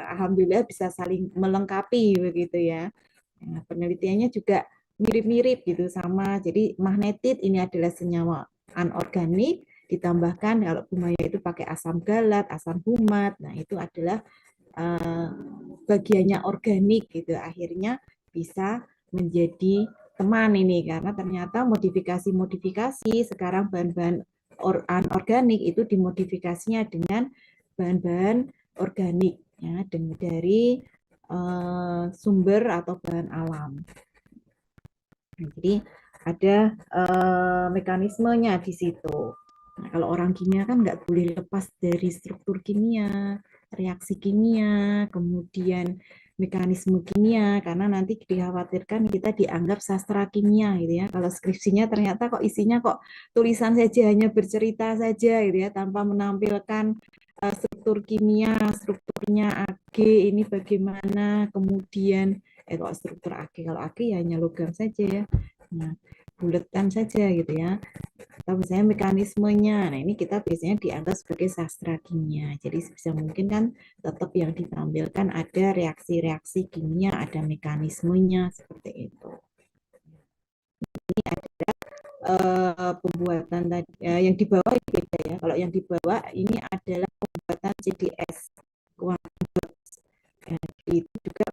alhamdulillah bisa saling melengkapi begitu ya. Nah, penelitiannya juga mirip-mirip gitu sama. Jadi magnetit ini adalah senyawa anorganik, ditambahkan kalau Bu Maya itu pakai asam galat, asam humat. Nah, itu adalah bagiannya organik gitu. Akhirnya bisa menjadi teman ini karena ternyata modifikasi sekarang bahan-bahan anorganik itu dimodifikasinya dengan bahan-bahan organik ya, dari sumber atau bahan alam. Jadi ada mekanismenya di situ. Nah, kalau orang kimia kan nggak boleh lepas dari struktur kimia, reaksi kimia, kemudian mekanisme kimia, karena nanti dikhawatirkan kita dianggap sastra kimia gitu ya. Kalau skripsinya ternyata kok isinya kok tulisan saja, hanya bercerita saja gitu ya, tanpa menampilkan struktur kimia, strukturnya Ag ini bagaimana, kemudian kok struktur Ag, kalau Ag ya hanya logam saja ya. Nah, buletan saja gitu ya. Atau misalnya mekanismenya. Nah, ini kita biasanya dianggap sebagai sastra kimia. Jadi sebisa mungkin kan tetap yang ditampilkan ada reaksi-reaksi kimia, ada mekanismenya seperti itu. Ini ada pembuatan tadi yang di bawah beda ya. Kalau yang di bawah ini adalah pembuatan CDS quantum dots. Itu juga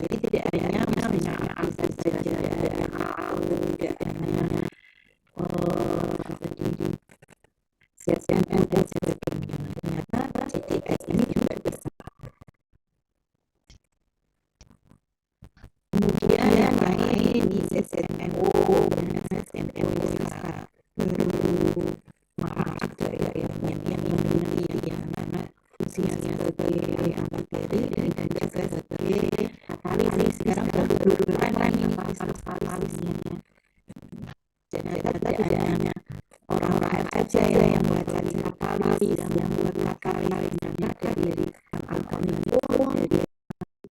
jadi tidak hanya misalnya bisa saja atau tidak hanya CSNO dan sebagainya. Ternyata CDS ini juga bisa. Kemudian yang lain di CSNO dan CSNO bisa baru maaf juga ya yang meneliti yang mana fungsinya sebagai antibodi dan juga sebagai katalisis. Sekarang baru keren yang katalisisnya. Jadi tidak hanya orang-orang saja yang buat katalis, yang buat katalis, ternyata dari alkohol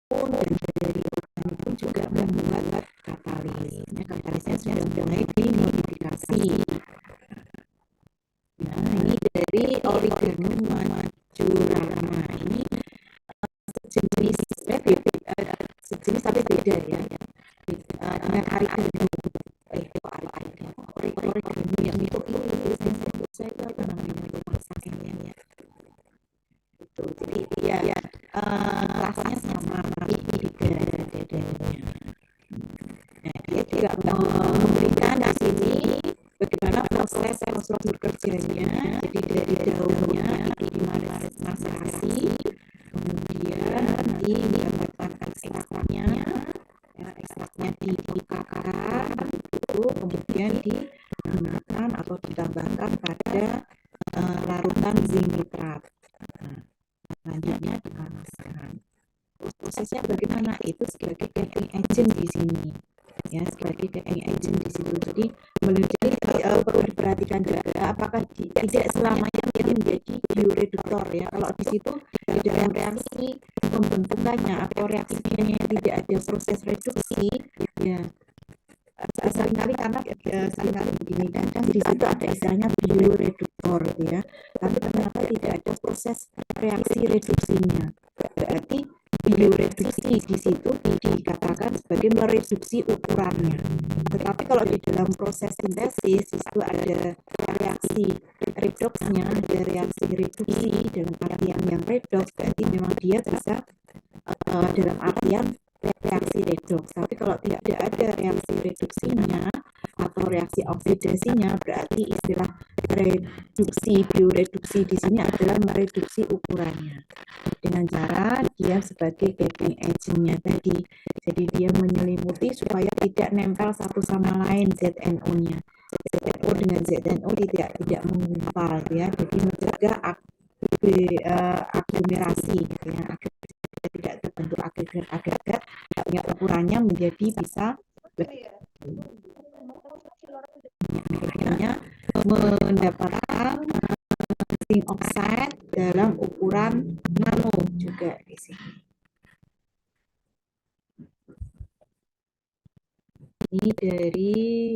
pun, dan dari organik pun juga membuat katalis. Katalisnya sudah mulai dimodifikasi. Nah, ini dari Origanum majorana. Ini sejenis tapi beda ya. Dengan Origanum. Origanum yang itu saya apa namanya itu masaknya ya. Itu jadi ya rasanya sama tapi beda. Nah, dia tidak memberikan di sini bagaimana proses prosedur kerjanya. Jadi dari daunnya itu dimarinasi, kemudian nanti didapatkan ekstraknya, ekstraknya dibakar, itu kemudian digunakan atau ditambahkan pada larutan zinc nitrat. Selanjutnya dipanaskan. Prosesnya bagaimana? Itu sebagai caking agent di sini. Ya, sebagai caking agent di situ. Jadi perlu diperhatikan juga apakah tidak selamanya dia menjadi bioreduktor ya. Kalau di situ di dalam reaksi pembentukannya atau reaksinya tidak ada proses reduksi ya. Seringkali karena seringkali begini kan di situ ada istilahnya bioreduktor ya. Tapi ternyata tidak ada proses reaksi reduksinya. Berarti bioreduksi di situ dikatakan sebagai mereduksi ukurannya. Tetapi kalau di dalam proses sintesis itu ada reaksi redoksnya, ada reaksi reduksi dalam artian yang redoks, berarti memang dia bisa dalam artian reaksi redoks. Tapi kalau tidak ada reaksi reduksinya atau reaksi oksidasinya, berarti istilah reduksi, bioreduksi di sini adalah mereduksi ukurannya dengan cara dia sebagai gapping agent-nya tadi. Jadi dia menyelimuti supaya tidak nempel satu sama lain ZNO-nya. ZNO dengan ZNO tidak menggumpal ya. Jadi mencegah aglomerasi gitu ya. Tidak terbentuk agregat-agregat yang ukurannya menjadi bisa akhirnya mendapatkan zinc oxide dalam ukuran nano juga di sini. Ini dari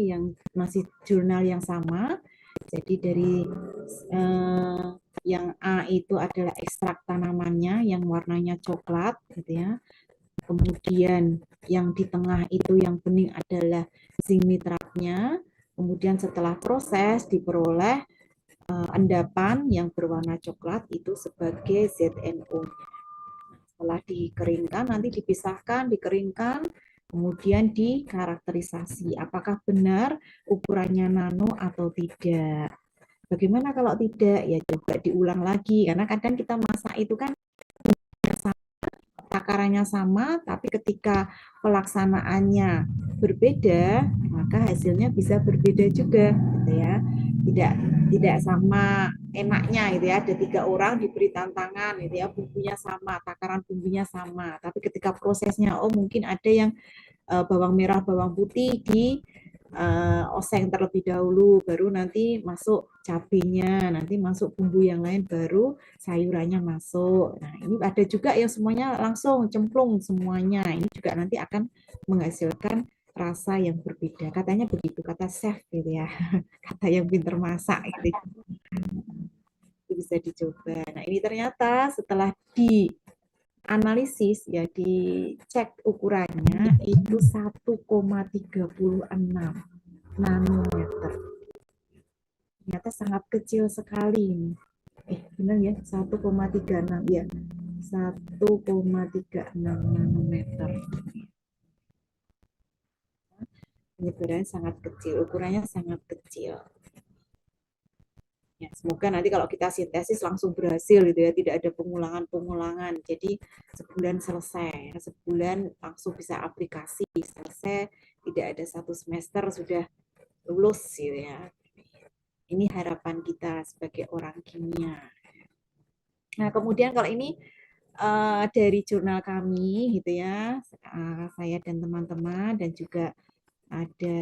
yang masih jurnal yang sama. Jadi dari yang A itu adalah ekstrak tanamannya yang warnanya coklat gitu ya. Kemudian yang di tengah itu yang bening adalah zinc nitratnya. Kemudian setelah proses diperoleh endapan yang berwarna coklat itu sebagai ZNO. Setelah dikeringkan, nanti dipisahkan, dikeringkan, kemudian dikarakterisasi. Apakah benar ukurannya nano atau tidak? Bagaimana kalau tidak? Ya coba diulang lagi. Karena kadang kita masak itu kan takarannya sama, tapi ketika pelaksanaannya berbeda, maka hasilnya bisa berbeda juga, gitu ya. Tidak sama enaknya, gitu ya. Ada 3 orang diberi tantangan, gitu ya, bumbunya sama, takaran bumbunya sama, tapi ketika prosesnya, mungkin ada yang bawang merah, bawang putih di oseng terlebih dahulu, baru nanti masuk cabenya, nanti masuk bumbu yang lain, baru sayurannya masuk. Nah, ini ada juga yang semuanya langsung cemplung semuanya. Ini juga nanti akan menghasilkan rasa yang berbeda. Katanya begitu, kata chef gitu ya. Kata yang pinter masak gitu. Itu bisa dicoba. Nah, ini ternyata setelah dianalisis ya, dicek ukurannya itu 1,36 nanometer. Ternyata sangat kecil sekali. Benar ya, 1,36 ya. 1,36 nanometer. Penyebarannya sangat kecil, ukurannya sangat kecil. Ya, semoga nanti kalau kita sintesis langsung berhasil gitu ya, tidak ada pengulangan-pengulangan. Jadi sebulan selesai, sebulan langsung bisa aplikasi, selesai, tidak ada 1 semester sudah lulus gitu ya. Ini harapan kita sebagai orang kimia. Nah, kemudian kalau ini dari jurnal kami gitu ya, saya dan teman-teman dan juga ada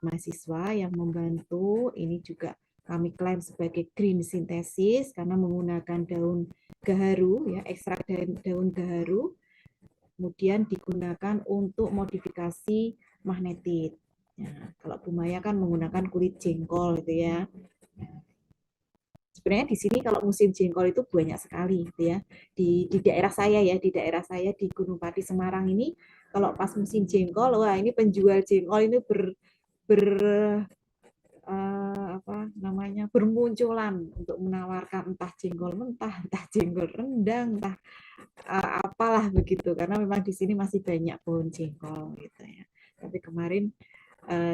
mahasiswa yang membantu. Ini juga kami klaim sebagai green synthesis karena menggunakan daun gaharu ya, ekstrak daun gaharu, kemudian digunakan untuk modifikasi magnetit. Ya, kalau Bu Maya kan menggunakan kulit jengkol gitu ya. Sebenarnya di sini kalau musim jengkol itu banyak sekali gitu ya. Di daerah saya ya, di daerah saya di Gunung Pati Semarang ini kalau pas musim jengkol, wah ini penjual jengkol ini bermunculan untuk menawarkan entah jengkol mentah, entah jengkol rendang, entah apalah begitu, karena memang di sini masih banyak pohon jengkol gitu ya. Tapi kemarin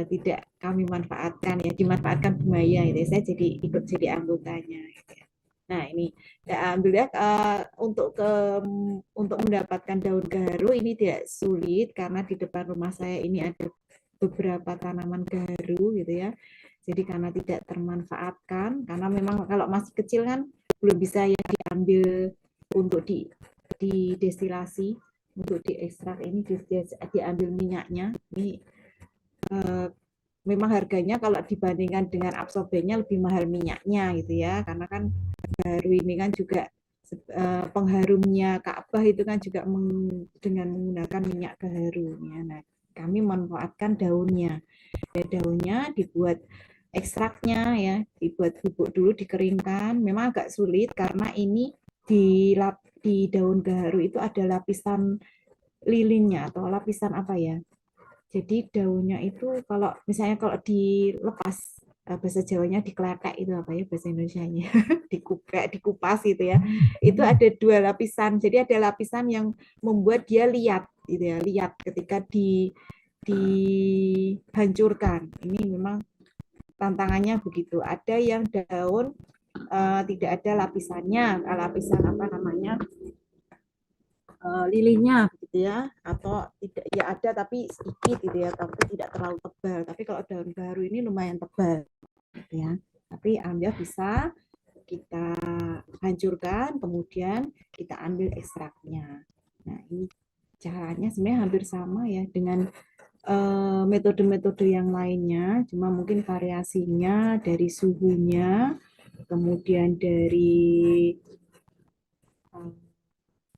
tidak kami manfaatkan ya, dimanfaatkan Bu Maya gitu. Saya ikut jadi anggotanya gitu ya. Nah, ini alhamdulillah untuk mendapatkan daun gaharu ini tidak sulit karena di depan rumah saya ini ada beberapa tanaman gaharu gitu ya. Jadi karena tidak termanfaatkan, karena memang kalau masih kecil kan belum bisa ya diambil untuk didestilasi, untuk diekstrak ini diambil minyaknya. Ini memang harganya kalau dibandingkan dengan absorbennya lebih mahal minyaknya gitu ya, karena kan gaharu ini kan juga pengharumnya Ka'bah itu kan juga dengan menggunakan minyak gaharu ya. Nah, kami memanfaatkan daunnya. Ya, daunnya dibuat ekstraknya ya, dibuat bubuk dulu, dikeringkan. Memang agak sulit karena ini di daun gaharu itu ada lapisan lilinnya atau lapisan apa ya. Jadi daunnya itu kalau misalnya kalau dilepas, bahasa Jawanya dikletek itu apa ya bahasa Indonesianya, dikupas gitu ya. Itu ada 2 lapisan. Jadi ada lapisan yang membuat dia liat gitu ya, liat ketika dihancurkan. Ini memang tantangannya begitu. Ada yang daun tidak ada lapisannya, lapisan apa namanya, lilihnya gitu ya, atau tidak ya ada tapi sedikit gitu ya, tapi tidak terlalu tebal. Tapi kalau daun baru ini lumayan tebal gitu ya. Tapi Anda bisa kita hancurkan, kemudian kita ambil ekstraknya. Nah, ini caranya sebenarnya hampir sama ya dengan metode-metode yang lainnya, cuma mungkin variasinya dari suhunya, kemudian dari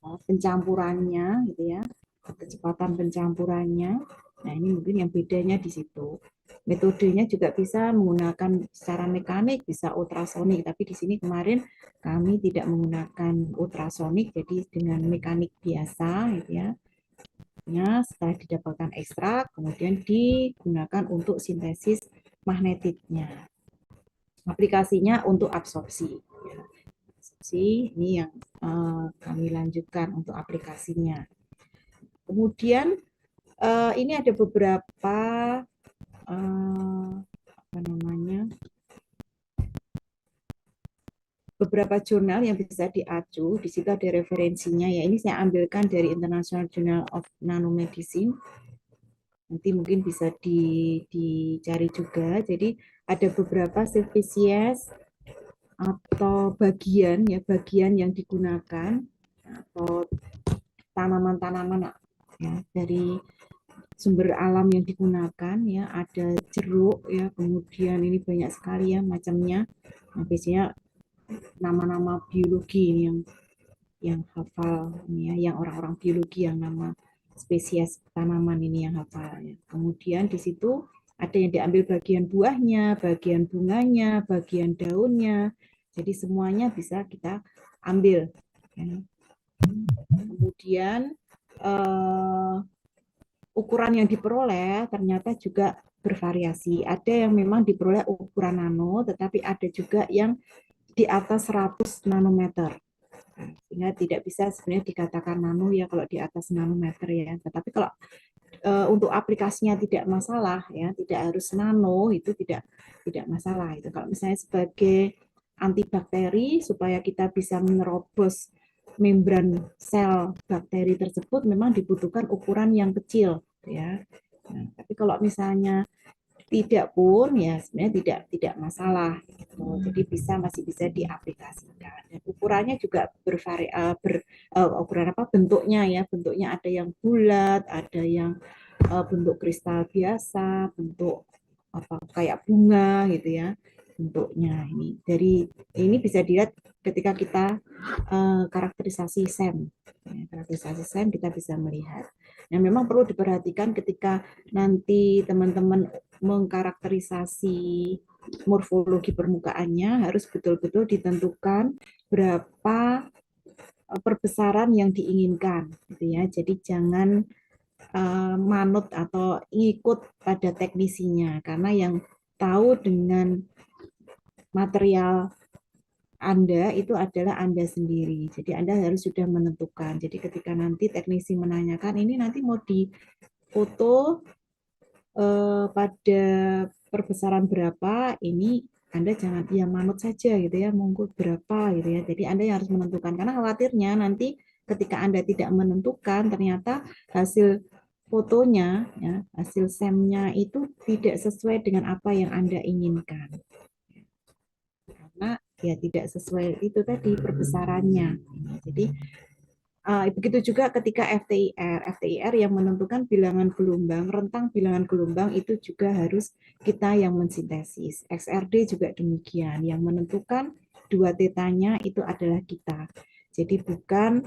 pencampurannya gitu ya, kecepatan pencampurannya. Nah, ini mungkin yang bedanya di situ. Metodenya juga bisa menggunakan secara mekanik, bisa ultrasonik, tapi di sini kemarin kami tidak menggunakan ultrasonik, jadi dengan mekanik biasa gitu ya. Setelah didapatkan ekstrak, kemudian digunakan untuk sintesis magnetiknya. Aplikasinya untuk absorpsi. Absorpsi ini yang kami lanjutkan untuk aplikasinya. Kemudian ini ada beberapa apa namanya, beberapa jurnal yang bisa diacu. Di situ ada referensinya ya. Ini saya ambilkan dari International Journal of Nanomedicine. Nanti mungkin bisa dicari juga. Jadi ada beberapa spesies atau bagian ya, bagian yang digunakan atau tanaman-tanaman ya dari sumber alam yang digunakan ya. Ada jeruk ya, kemudian ini banyak sekali ya macamnya. Nah, biasanya nama-nama biologi ini yang hafal ini ya, yang orang-orang biologi yang nama spesies tanaman ini yang hafal ya. Kemudian di situ ada yang diambil bagian buahnya, bagian bunganya, bagian daunnya. Jadi semuanya bisa kita ambil. Ya. Kemudian ukuran yang diperoleh ternyata juga bervariasi. Ada yang memang diperoleh ukuran nano, tetapi ada juga yang di atas 100 nanometer. Sehingga tidak bisa sebenarnya dikatakan nano ya kalau di atas nanometer ya. Tetapi kalau untuk aplikasinya tidak masalah ya, tidak harus nano, itu tidak masalah itu. Kalau misalnya sebagai antibakteri supaya kita bisa menerobos membran sel bakteri tersebut memang dibutuhkan ukuran yang kecil ya. Nah, tapi kalau misalnya tidak pun ya sebenarnya tidak masalah gitu. Jadi masih bisa diaplikasikan. Dan ukurannya juga ukuran apa bentuknya ya, bentuknya ada yang bulat, ada yang bentuk kristal biasa, bentuk apa kayak bunga gitu ya bentuknya. Ini bisa dilihat ketika kita karakterisasi SEM. Karakterisasi SEM kita bisa melihat. Nah, memang perlu diperhatikan ketika nanti teman-teman mengkarakterisasi morfologi permukaannya, harus betul-betul ditentukan berapa perbesaran yang diinginkan gitu ya. Jadi jangan manut atau ikut pada teknisinya, karena yang tahu dengan material Anda itu adalah Anda sendiri. Jadi Anda harus sudah menentukan. Jadi ketika nanti teknisi menanyakan ini nanti mau difoto pada perbesaran berapa, ini Anda jangan ya manut saja gitu ya, monggo berapa gitu ya. Jadi Anda yang harus menentukan, karena khawatirnya nanti ketika Anda tidak menentukan ternyata hasil fotonya ya, hasil SEM-nya itu tidak sesuai dengan apa yang Anda inginkan. Karena ya tidak sesuai itu tadi perbesarannya. Jadi begitu juga ketika FTIR yang menentukan bilangan gelombang, rentang bilangan gelombang itu juga harus kita yang mensintesis. XRD juga demikian, yang menentukan 2 tetanya itu adalah kita. Jadi bukan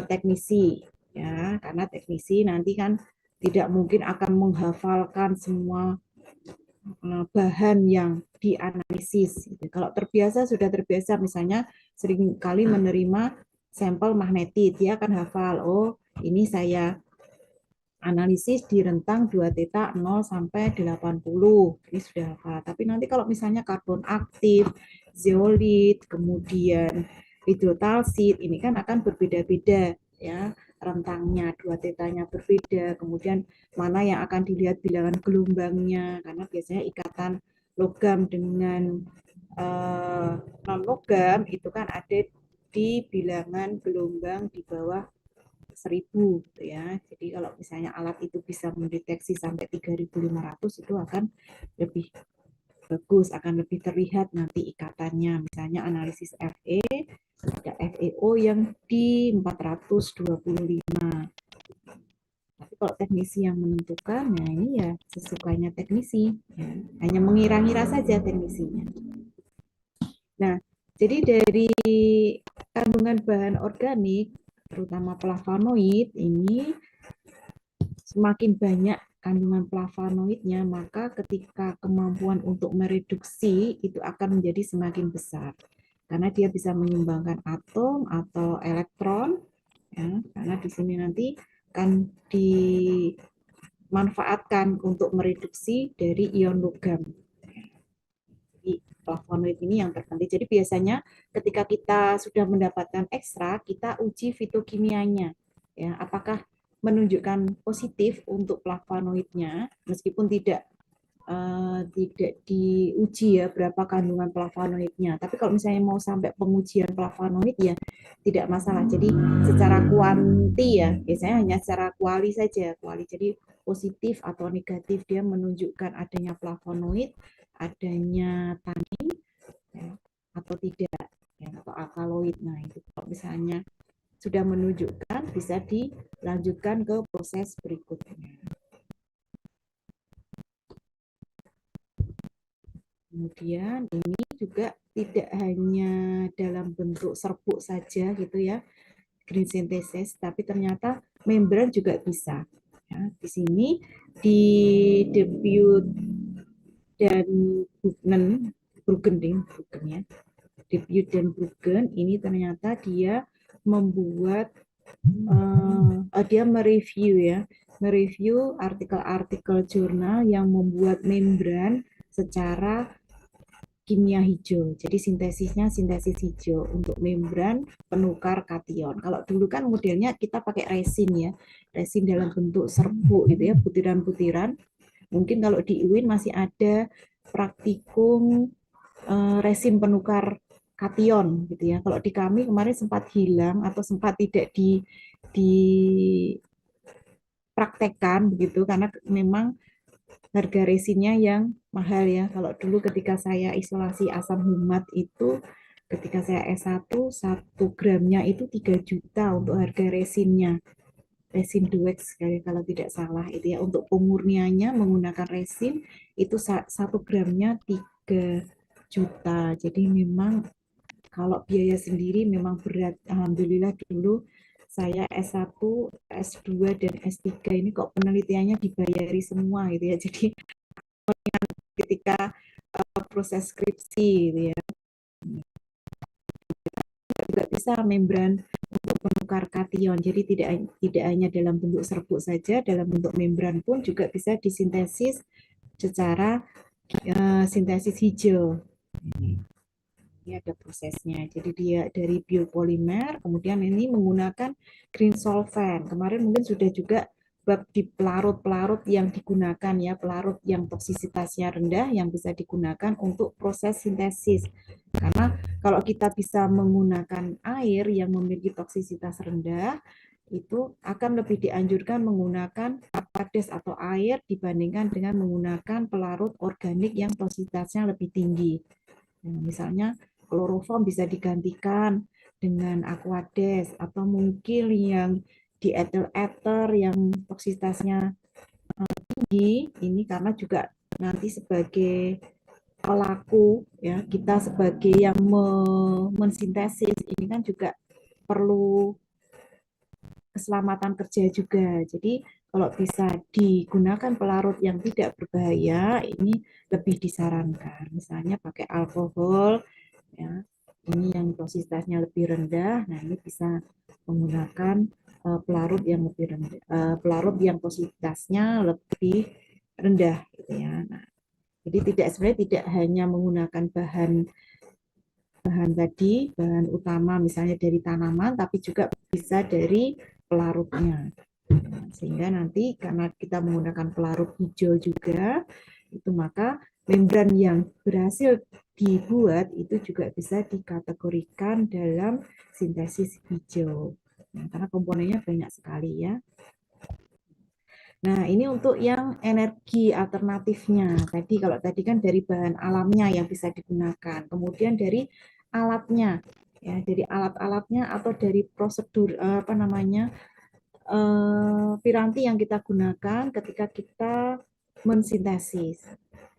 teknisi ya, karena teknisi nanti kan tidak mungkin akan menghafalkan semua bahan yang dianalisis. Kalau sudah terbiasa misalnya sering kali menerima sampel magnetit, dia akan hafal, oh ini saya analisis di rentang 2 theta 0 sampai 80, ini sudah hafal. Tapi nanti kalau misalnya karbon aktif, zeolit, kemudian hidrotalsit, ini kan akan berbeda-beda ya rentangnya, 2 tetanya berbeda, kemudian mana yang akan dilihat bilangan gelombangnya, karena biasanya ikatan logam dengan non logam itu kan ada di bilangan gelombang di bawah 1000 gitu ya. Jadi kalau misalnya alat itu bisa mendeteksi sampai 3500 itu akan lebih bagus, akan lebih terlihat nanti ikatannya. Misalnya analisis FE, ada FEO yang di 425. Tapi kalau teknisi yang menentukan, nah ini ya sesukanya teknisi. Ya. Hanya mengira-ngira saja teknisinya. Nah, jadi dari kandungan bahan organik, terutama flavonoid ini, semakin banyak kandungan flavonoidnya, maka ketika kemampuan untuk mereduksi itu akan menjadi semakin besar. Karena dia bisa menyumbangkan atom atau elektron, ya, karena di sini nanti akan dimanfaatkan untuk mereduksi dari ion logam. Jadi flavonoid ini yang terpenting. Jadi biasanya ketika kita sudah mendapatkan ekstrak, kita uji fitokimianya. Ya, apakah menunjukkan positif untuk flavonoidnya, meskipun tidak diuji ya berapa kandungan flavonoidnya. Tapi kalau misalnya mau sampai pengujian flavonoid ya tidak masalah. Jadi secara kuanti ya, biasanya hanya secara kuali saja. Kuali jadi positif atau negatif dia menunjukkan adanya flavonoid, adanya tanin ya, atau tidak ya, atau alkaloid. Nah, itu kalau misalnya sudah menunjukkan bisa dilanjutkan ke proses berikutnya. Kemudian ini juga tidak hanya dalam bentuk serbuk saja gitu ya, green synthesis, tapi ternyata membran juga bisa. Ya, di sini di Debuth dan Bruggen ya. Debuth dan Bruggen ini ternyata dia membuat dia mereview artikel-artikel jurnal yang membuat membran secara kimia hijau. Jadi sintesisnya sintesis hijau untuk membran penukar kation. Kalau dulu kan modelnya kita pakai resin ya, resin dalam bentuk serbuk gitu ya, butiran-butiran. Mungkin kalau di UIN masih ada praktikum resin penukar kation gitu ya. Kalau di kami kemarin sempat hilang atau sempat tidak dipraktekkan begitu karena memang harga resinnya yang mahal ya. Kalau dulu ketika saya isolasi asam humat itu ketika saya S1 1 gramnya itu 3 juta untuk harga resinnya. Resin Duex kalau tidak salah itu ya. Untuk pemurniannya menggunakan resin itu 1 gramnya 3 juta. Jadi memang kalau biaya sendiri memang berat. Alhamdulillah dulu saya S1, S2 dan S3 ini kok penelitiannya dibayari semua gitu ya. Jadi ketika proses skripsi gitu ya juga bisa membran untuk penukar kation. Jadi tidak hanya dalam bentuk serbuk saja, dalam bentuk membran pun juga bisa disintesis secara sintesis hijau. Ini ada prosesnya. Jadi dia dari biopolimer, kemudian ini menggunakan green solvent. Kemarin mungkin sudah juga bab di pelarut-pelarut yang digunakan ya, pelarut yang toksisitasnya rendah yang bisa digunakan untuk proses sintesis. Karena kalau kita bisa menggunakan air yang memiliki toksisitas rendah, itu akan lebih dianjurkan menggunakan aquades atau air dibandingkan dengan menggunakan pelarut organik yang toksisitasnya lebih tinggi. Nah, misalnya kloroform bisa digantikan dengan aquades atau mungkin yang di ether yang toksisitasnya tinggi ini karena juga nanti sebagai pelaku ya kita sebagai yang mensintesis ini kan juga perlu keselamatan kerja juga. Jadi kalau bisa digunakan pelarut yang tidak berbahaya ini lebih disarankan. Misalnya pakai alkohol ya. Ini yang toksisitasnya lebih rendah. Nah, ini bisa menggunakan pelarut yang lebih rendah, pelarut yang toksisitasnya lebih rendah gitu ya. Nah, jadi sebenarnya tidak hanya menggunakan bahan tadi, bahan utama misalnya dari tanaman, tapi juga bisa dari pelarutnya. Sehingga nanti karena kita menggunakan pelarut hijau juga, Itu maka membran yang berhasil dibuat itu juga bisa dikategorikan dalam sintesis hijau. Nah, karena komponennya banyak sekali ya. Nah, ini untuk yang energi alternatifnya. Kalau tadi kan dari bahan alamnya yang bisa digunakan. Kemudian dari alatnya, ya, dari alat-alatnya atau dari prosedur piranti yang kita gunakan ketika kita mensintesis.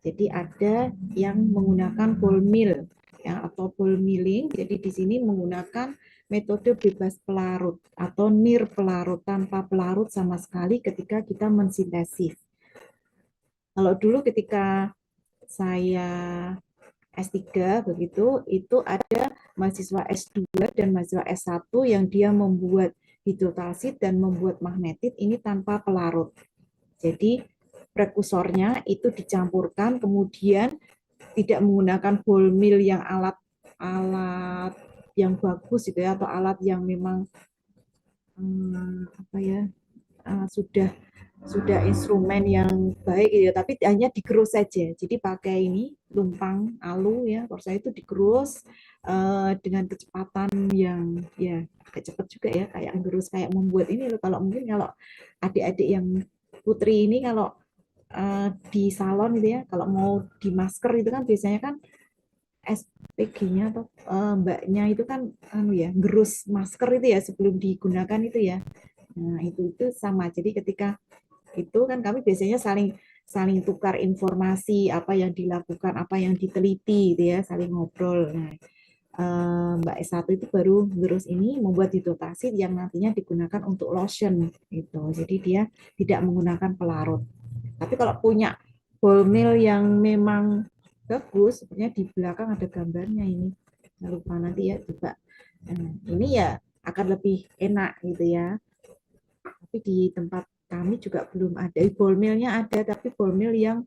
Jadi ada yang menggunakan ball mill ya atau ball milling. Jadi di sini menggunakan metode bebas pelarut atau nir pelarut tanpa pelarut sama sekali ketika kita mensintesis. Kalau dulu ketika saya S3 begitu, itu ada mahasiswa S2 dan mahasiswa S1 yang dia membuat hidrotalsit dan membuat magnetit ini tanpa pelarut. Jadi prekursornya itu dicampurkan, kemudian tidak menggunakan ball mill yang alat yang bagus gitu ya, atau alat yang memang sudah instrumen yang baik gitu ya, tapi hanya digerus saja. Jadi pakai ini lumpang alu ya, kalau saya itu digerus dengan kecepatan yang ya agak cepat juga ya, kayak gerus kayak membuat ini loh. Kalau mungkin kalau adik-adik yang putri ini kalau di salon gitu ya, kalau mau di masker itu kan biasanya kan SPG-nya atau mbaknya itu kan gerus masker itu ya sebelum digunakan itu ya. Nah, itu sama. Jadi ketika itu kan kami biasanya saling tukar informasi apa yang dilakukan, apa yang diteliti gitu ya, saling ngobrol. Nah, Mbak S1 itu baru gerus ini membuat hidrotalsit yang nantinya digunakan untuk lotion gitu. Jadi dia tidak menggunakan pelarut. Tapi kalau punya ball mill yang memang bagus, sebenarnya di belakang ada gambarnya ini. Nggak lupa nanti ya coba. Ini ya akan lebih enak gitu ya. Tapi di tempat kami juga belum ada. Ball mill-nya ada, tapi ball mill yang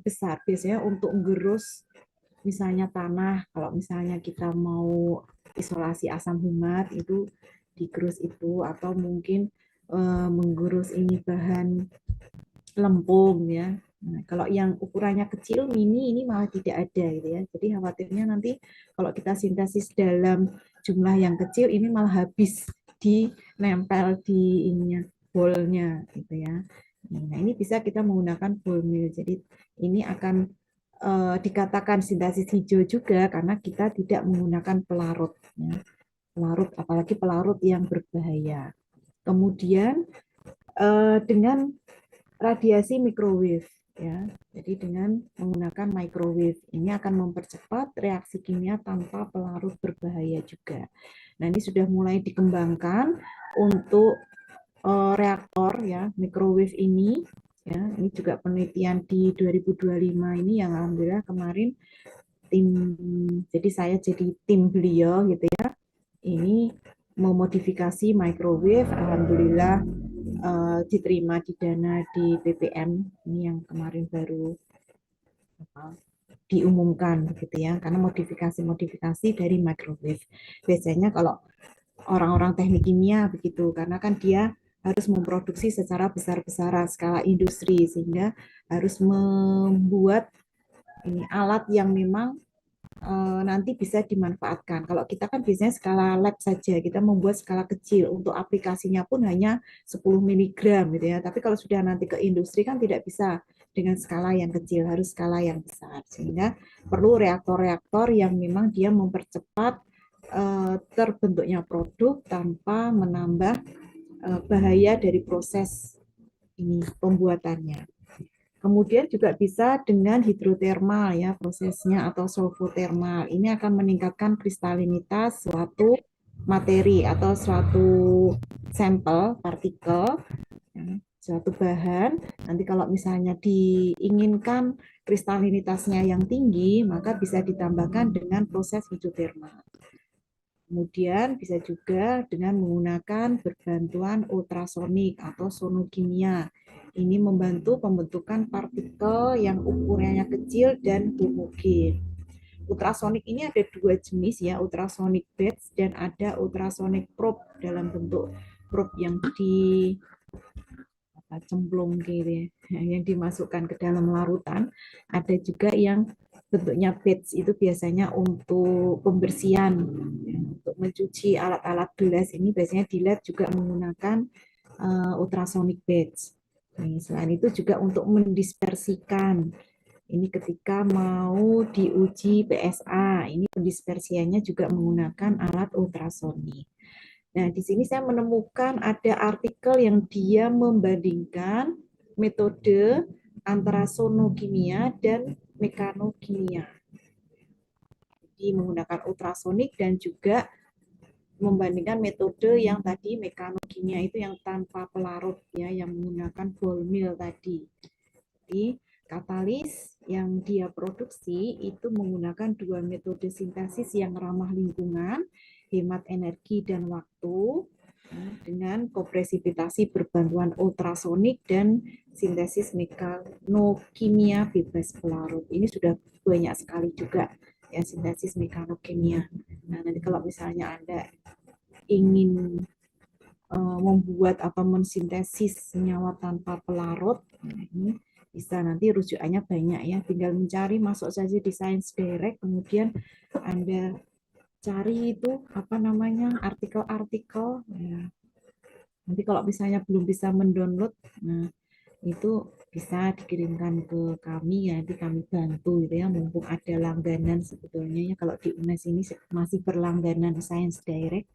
besar. Biasanya untuk gerus misalnya tanah, kalau misalnya kita mau isolasi asam humat itu digerus itu, atau mungkin menggerus ini bahan lempung ya. Nah, kalau yang ukurannya kecil mini ini malah tidak ada gitu ya. Jadi khawatirnya nanti kalau kita sintesis dalam jumlah yang kecil ini malah habis nempel di ininya bolnya gitu ya. Nah, ini bisa kita menggunakan ball mill. Jadi ini akan dikatakan sintesis hijau juga karena kita tidak menggunakan pelarut ya. Pelarut apalagi pelarut yang berbahaya. Kemudian dengan radiasi microwave ya. Jadi dengan menggunakan microwave ini akan mempercepat reaksi kimia tanpa pelarut berbahaya juga. Nah, ini sudah mulai dikembangkan untuk reaktor ya, microwave ini ya. Ini juga penelitian di 2025 ini yang alhamdulillah kemarin jadi saya jadi tim beliau gitu ya. Ini memodifikasi microwave, alhamdulillah diterima di dana di BPM ini yang kemarin baru diumumkan gitu ya, karena modifikasi dari microwave. Biasanya kalau orang-orang teknik kimia begitu, karena kan dia harus memproduksi secara besar-besaran skala industri sehingga harus membuat ini alat yang memang nanti bisa dimanfaatkan. Kalau kita kan biasanya skala lab saja, kita membuat skala kecil, untuk aplikasinya pun hanya 10 mg gitu ya. Tapi kalau sudah nanti ke industri kan tidak bisa dengan skala yang kecil, harus skala yang besar. Sehingga perlu reaktor-reaktor yang memang dia mempercepat terbentuknya produk tanpa menambah bahaya dari proses ini pembuatannya. Kemudian juga bisa dengan hidrotermal ya prosesnya atau solvotermal. Ini akan meningkatkan kristalinitas suatu materi atau suatu sampel partikel, ya, suatu bahan. Nanti kalau misalnya diinginkan kristalinitasnya yang tinggi, maka bisa ditambahkan dengan proses hidrotermal. Kemudian bisa juga dengan menggunakan berbantuan ultrasonik atau sonokimia. Ini membantu pembentukan partikel yang ukurannya kecil dan homogen. Ultrasonik ini ada dua jenis ya, ultrasonic batch dan ada ultrasonic probe dalam bentuk probe yang cemplung gitu ya, yang dimasukkan ke dalam larutan. Ada juga yang bentuknya batch, itu biasanya untuk pembersihan, ya, untuk mencuci alat-alat gelas ini biasanya di lab juga menggunakan ultrasonic batch. Selain itu juga untuk mendispersikan. Ini ketika mau diuji PSA, ini pendispersiannya juga menggunakan alat ultrasonik. Nah, di sini saya menemukan ada artikel yang dia membandingkan metode antara sonokimia dan mekanokimia. Jadi menggunakan ultrasonik dan juga membandingkan metode yang tadi mekanokimia itu yang tanpa pelarut ya, yang menggunakan ball mill tadi. Jadi katalis yang dia produksi itu menggunakan dua metode sintesis yang ramah lingkungan, hemat energi dan waktu, dengan kompresivitasi berbantuan ultrasonik dan sintesis mekanokimia bebas pelarut. Ini sudah banyak sekali juga ya sintesis mekanokimia. Nah, nanti kalau misalnya Anda ingin membuat atau mensintesis senyawa tanpa pelarut, nah ini bisa nanti rujukannya banyak ya, tinggal mencari, masuk saja di Science Direct, kemudian Anda cari itu apa namanya artikel-artikel ya. Nanti kalau misalnya belum bisa mendownload, nah itu bisa dikirimkan ke kami ya, nanti kami bantu gitu ya, mumpung ada langganan sebetulnya ya, kalau di UNES ini masih berlangganan Science Direct,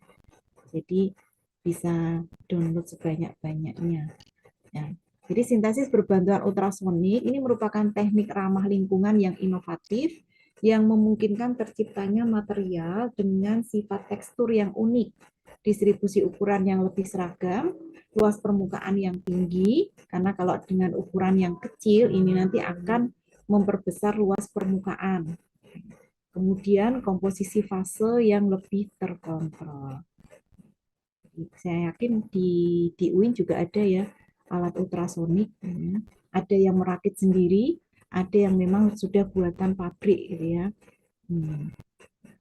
jadi bisa download sebanyak-banyaknya ya. Jadi sintesis berbantuan ultrasonik ini merupakan teknik ramah lingkungan yang inovatif yang memungkinkan terciptanya material dengan sifat tekstur yang unik, distribusi ukuran yang lebih seragam, luas permukaan yang tinggi, karena kalau dengan ukuran yang kecil ini nanti akan memperbesar luas permukaan. Kemudian komposisi fase yang lebih terkontrol. Saya yakin di UIN juga ada ya alat ultrasonik, ya. Ada yang merakit sendiri, ada yang memang sudah buatan pabrik gitu ya.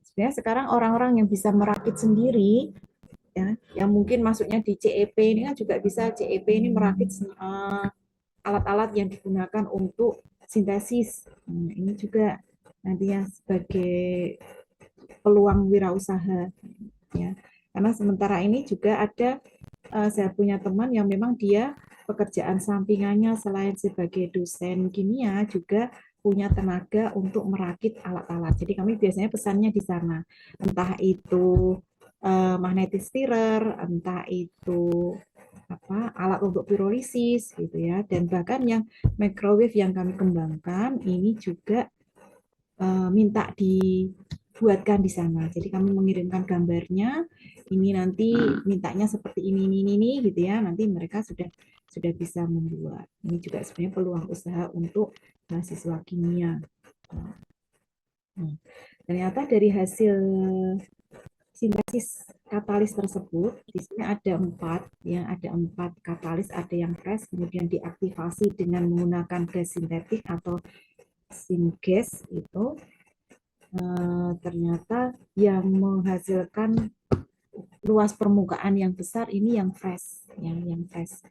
Sebenarnya sekarang orang-orang yang bisa merakit sendiri ya, yang mungkin masuknya di CEP ini kan juga bisa, CEP ini merakit alat-alat yang digunakan untuk sintesis. Ini juga nantinya sebagai peluang wirausaha ya. Karena sementara ini juga ada saya punya teman yang memang dia pekerjaan sampingannya selain sebagai dosen kimia juga punya tenaga untuk merakit alat-alat. Jadi kami biasanya pesannya di sana, entah itu magnetic stirrer, entah itu alat untuk pirolisis gitu ya, dan bahkan yang microwave yang kami kembangkan ini juga minta dibuatkan di sana. Jadi kami mengirimkan gambarnya, ini nanti mintanya seperti ini gitu ya. Nanti mereka sudah bisa membuat. Ini juga sebenarnya peluang usaha untuk mahasiswa kimia. Ternyata dari hasil sintesis katalis tersebut, di sini ada 4, ya, ada 4 katalis, ada yang fresh, kemudian diaktifasi dengan menggunakan gas sintetik atau syngas itu. Ternyata yang menghasilkan luas permukaan yang besar ini yang fresh, yang fresh.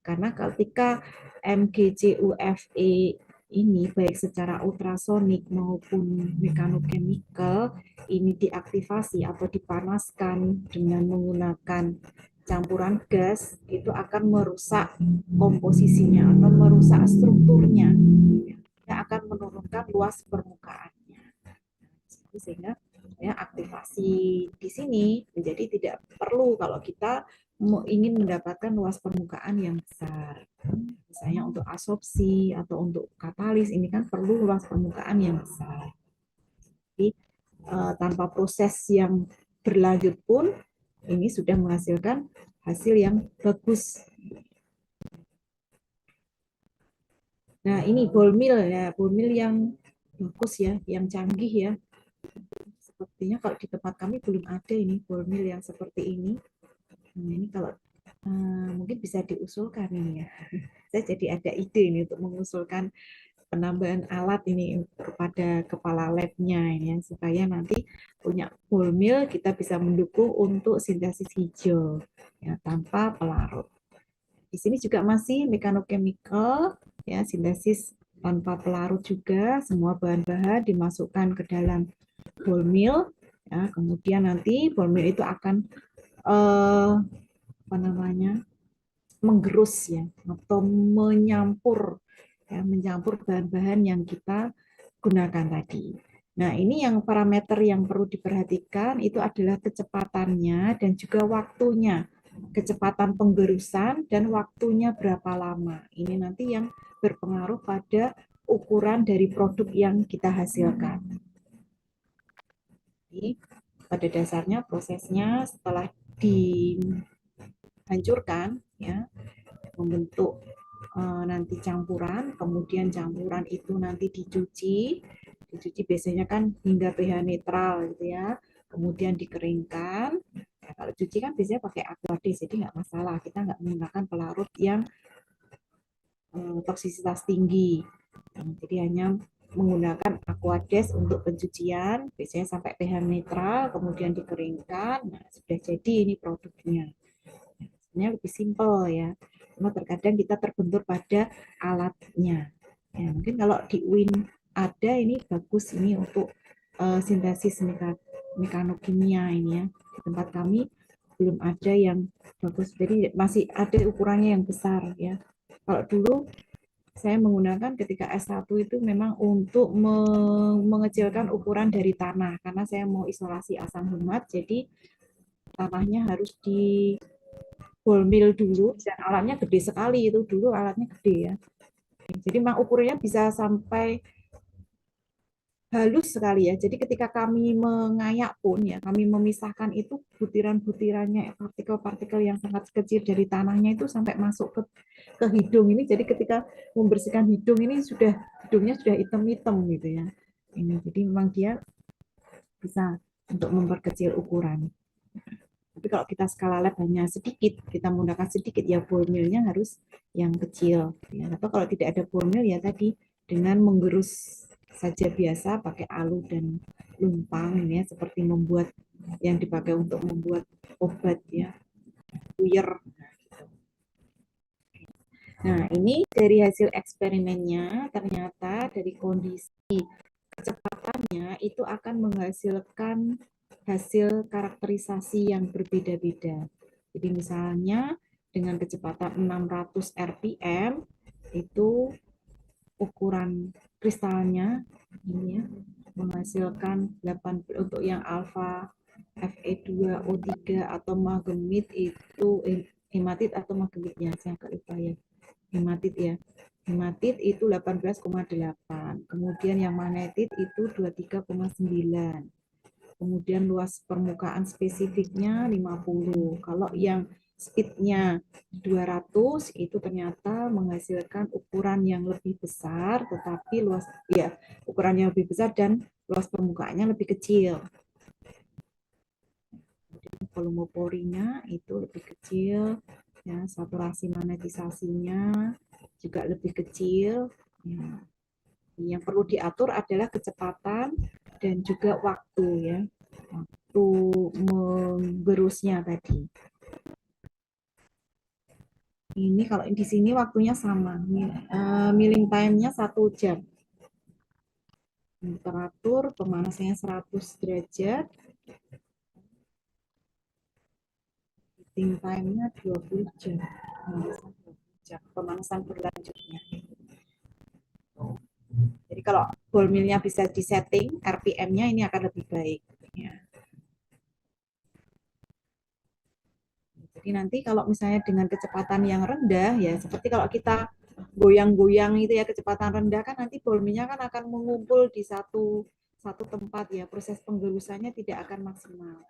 Karena ketika MgCuFe ini baik secara ultrasonik maupun mekanochemical ini diaktifasi atau dipanaskan dengan menggunakan campuran gas, itu akan merusak komposisinya atau merusak strukturnya, yang akan menurunkan luas permukaannya. Sehingga ya, aktivasi di sini menjadi tidak perlu kalau kita ingin mendapatkan luas permukaan yang besar. Misalnya untuk absorpsi atau untuk katalis ini kan perlu luas permukaan yang besar. Jadi tanpa proses yang berlanjut pun ini sudah menghasilkan hasil yang bagus. Nah, ini ball mill ya, ball mill yang bagus ya, yang canggih ya. Sepertinya kalau di tempat kami belum ada ini ball mill yang seperti ini. Nah, ini kalau mungkin bisa diusulkan ini ya. Saya jadi ada ide ini untuk mengusulkan penambahan alat ini kepada kepala labnya ini ya, supaya nanti punya ball mill kita bisa mendukung untuk sintesis hijau ya, tanpa pelarut. Di sini juga masih mechanical ya, sintesis tanpa pelarut juga, semua bahan-bahan dimasukkan ke dalam ball mill ya, kemudian nanti ball mill itu akan menggerus ya atau menyampur bahan-bahan yang kita gunakan tadi. Nah, ini yang parameter yang perlu diperhatikan itu adalah kecepatannya dan juga waktunya. Kecepatan penggerusan dan waktunya berapa lama. Ini nanti yang berpengaruh pada ukuran dari produk yang kita hasilkan. Jadi, pada dasarnya prosesnya setelah dihancurkan ya, membentuk nanti campuran, kemudian campuran itu nanti dicuci biasanya kan hingga pH netral gitu ya, kemudian dikeringkan. Ya, kalau cuci kan biasanya pakai aquades, jadi nggak masalah, kita nggak menggunakan pelarut yang toksisitas tinggi. Jadi hanya menggunakan aquades untuk pencucian, biasanya sampai pH netral, kemudian dikeringkan. Nah, sudah jadi ini produknya. Sebenarnya lebih simpel ya. Cuma terkadang kita terbentur pada alatnya. Ya, mungkin kalau di UIN ada ini bagus ini untuk sintesis mekanokimia ini ya. Di tempat kami belum ada yang bagus. Jadi masih ada ukurannya yang besar ya. Kalau dulu saya menggunakan ketika S1 itu memang untuk mengecilkan ukuran dari tanah karena saya mau isolasi asam lemak, jadi tanahnya harus di ball mill dulu dan alatnya gede sekali, itu dulu alatnya gede ya. Jadi memang ukurannya bisa sampai halus sekali ya. Jadi ketika kami mengayak pun ya, kami memisahkan itu butiran-butirannya, partikel-partikel yang sangat kecil dari tanahnya itu sampai masuk ke hidung ini. Jadi ketika membersihkan hidung ini hidungnya sudah hitam-hitam gitu ya. Ini jadi memang dia bisa untuk memperkecil ukuran. Tapi kalau kita skala lab hanya sedikit, kita menggunakan sedikit ya ball mill-nya harus yang kecil. Ya. Atau kalau tidak ada ball mill ya tadi dengan menggerus saja biasa pakai alu dan lumpang ini ya, seperti membuat yang dipakai untuk membuat obat ya, puyer. Nah ini dari hasil eksperimennya ternyata dari kondisi kecepatannya itu akan menghasilkan hasil karakterisasi yang berbeda-beda. Jadi misalnya dengan kecepatan 600 rpm itu ukuran kristalnya ini ya menghasilkan 8 untuk yang alfa Fe2O3 atau magnetite itu hematit atau magnetitnya saya agak lupa ya. Hematit ya. Hematit itu 18,8. Kemudian yang magnetit itu 23,9. Kemudian luas permukaan spesifiknya 50. Kalau yang speednya 200 itu ternyata menghasilkan ukuran yang lebih besar, tetapi luas ya ukuran yang lebih besar dan luas permukaannya lebih kecil. Volume porinya itu lebih kecil, ya saturasi magnetisasinya juga lebih kecil. Ya. Yang perlu diatur adalah kecepatan dan juga waktu ya, waktu menggerusnya tadi. Ini kalau di sini waktunya sama, milling time-nya 1 jam. Temperatur pemanasannya 100 derajat. Heating time-nya 20 jam. Pemanasan berlanjutnya. Jadi kalau ball mill-nya bisa disetting, RPM-nya ini akan lebih baik. Ya. Jadi nanti kalau misalnya dengan kecepatan yang rendah, ya seperti kalau kita goyang-goyang itu ya kecepatan rendah kan nanti ball mill-nya kan akan mengumpul di satu tempat ya, proses penggerusannya tidak akan maksimal.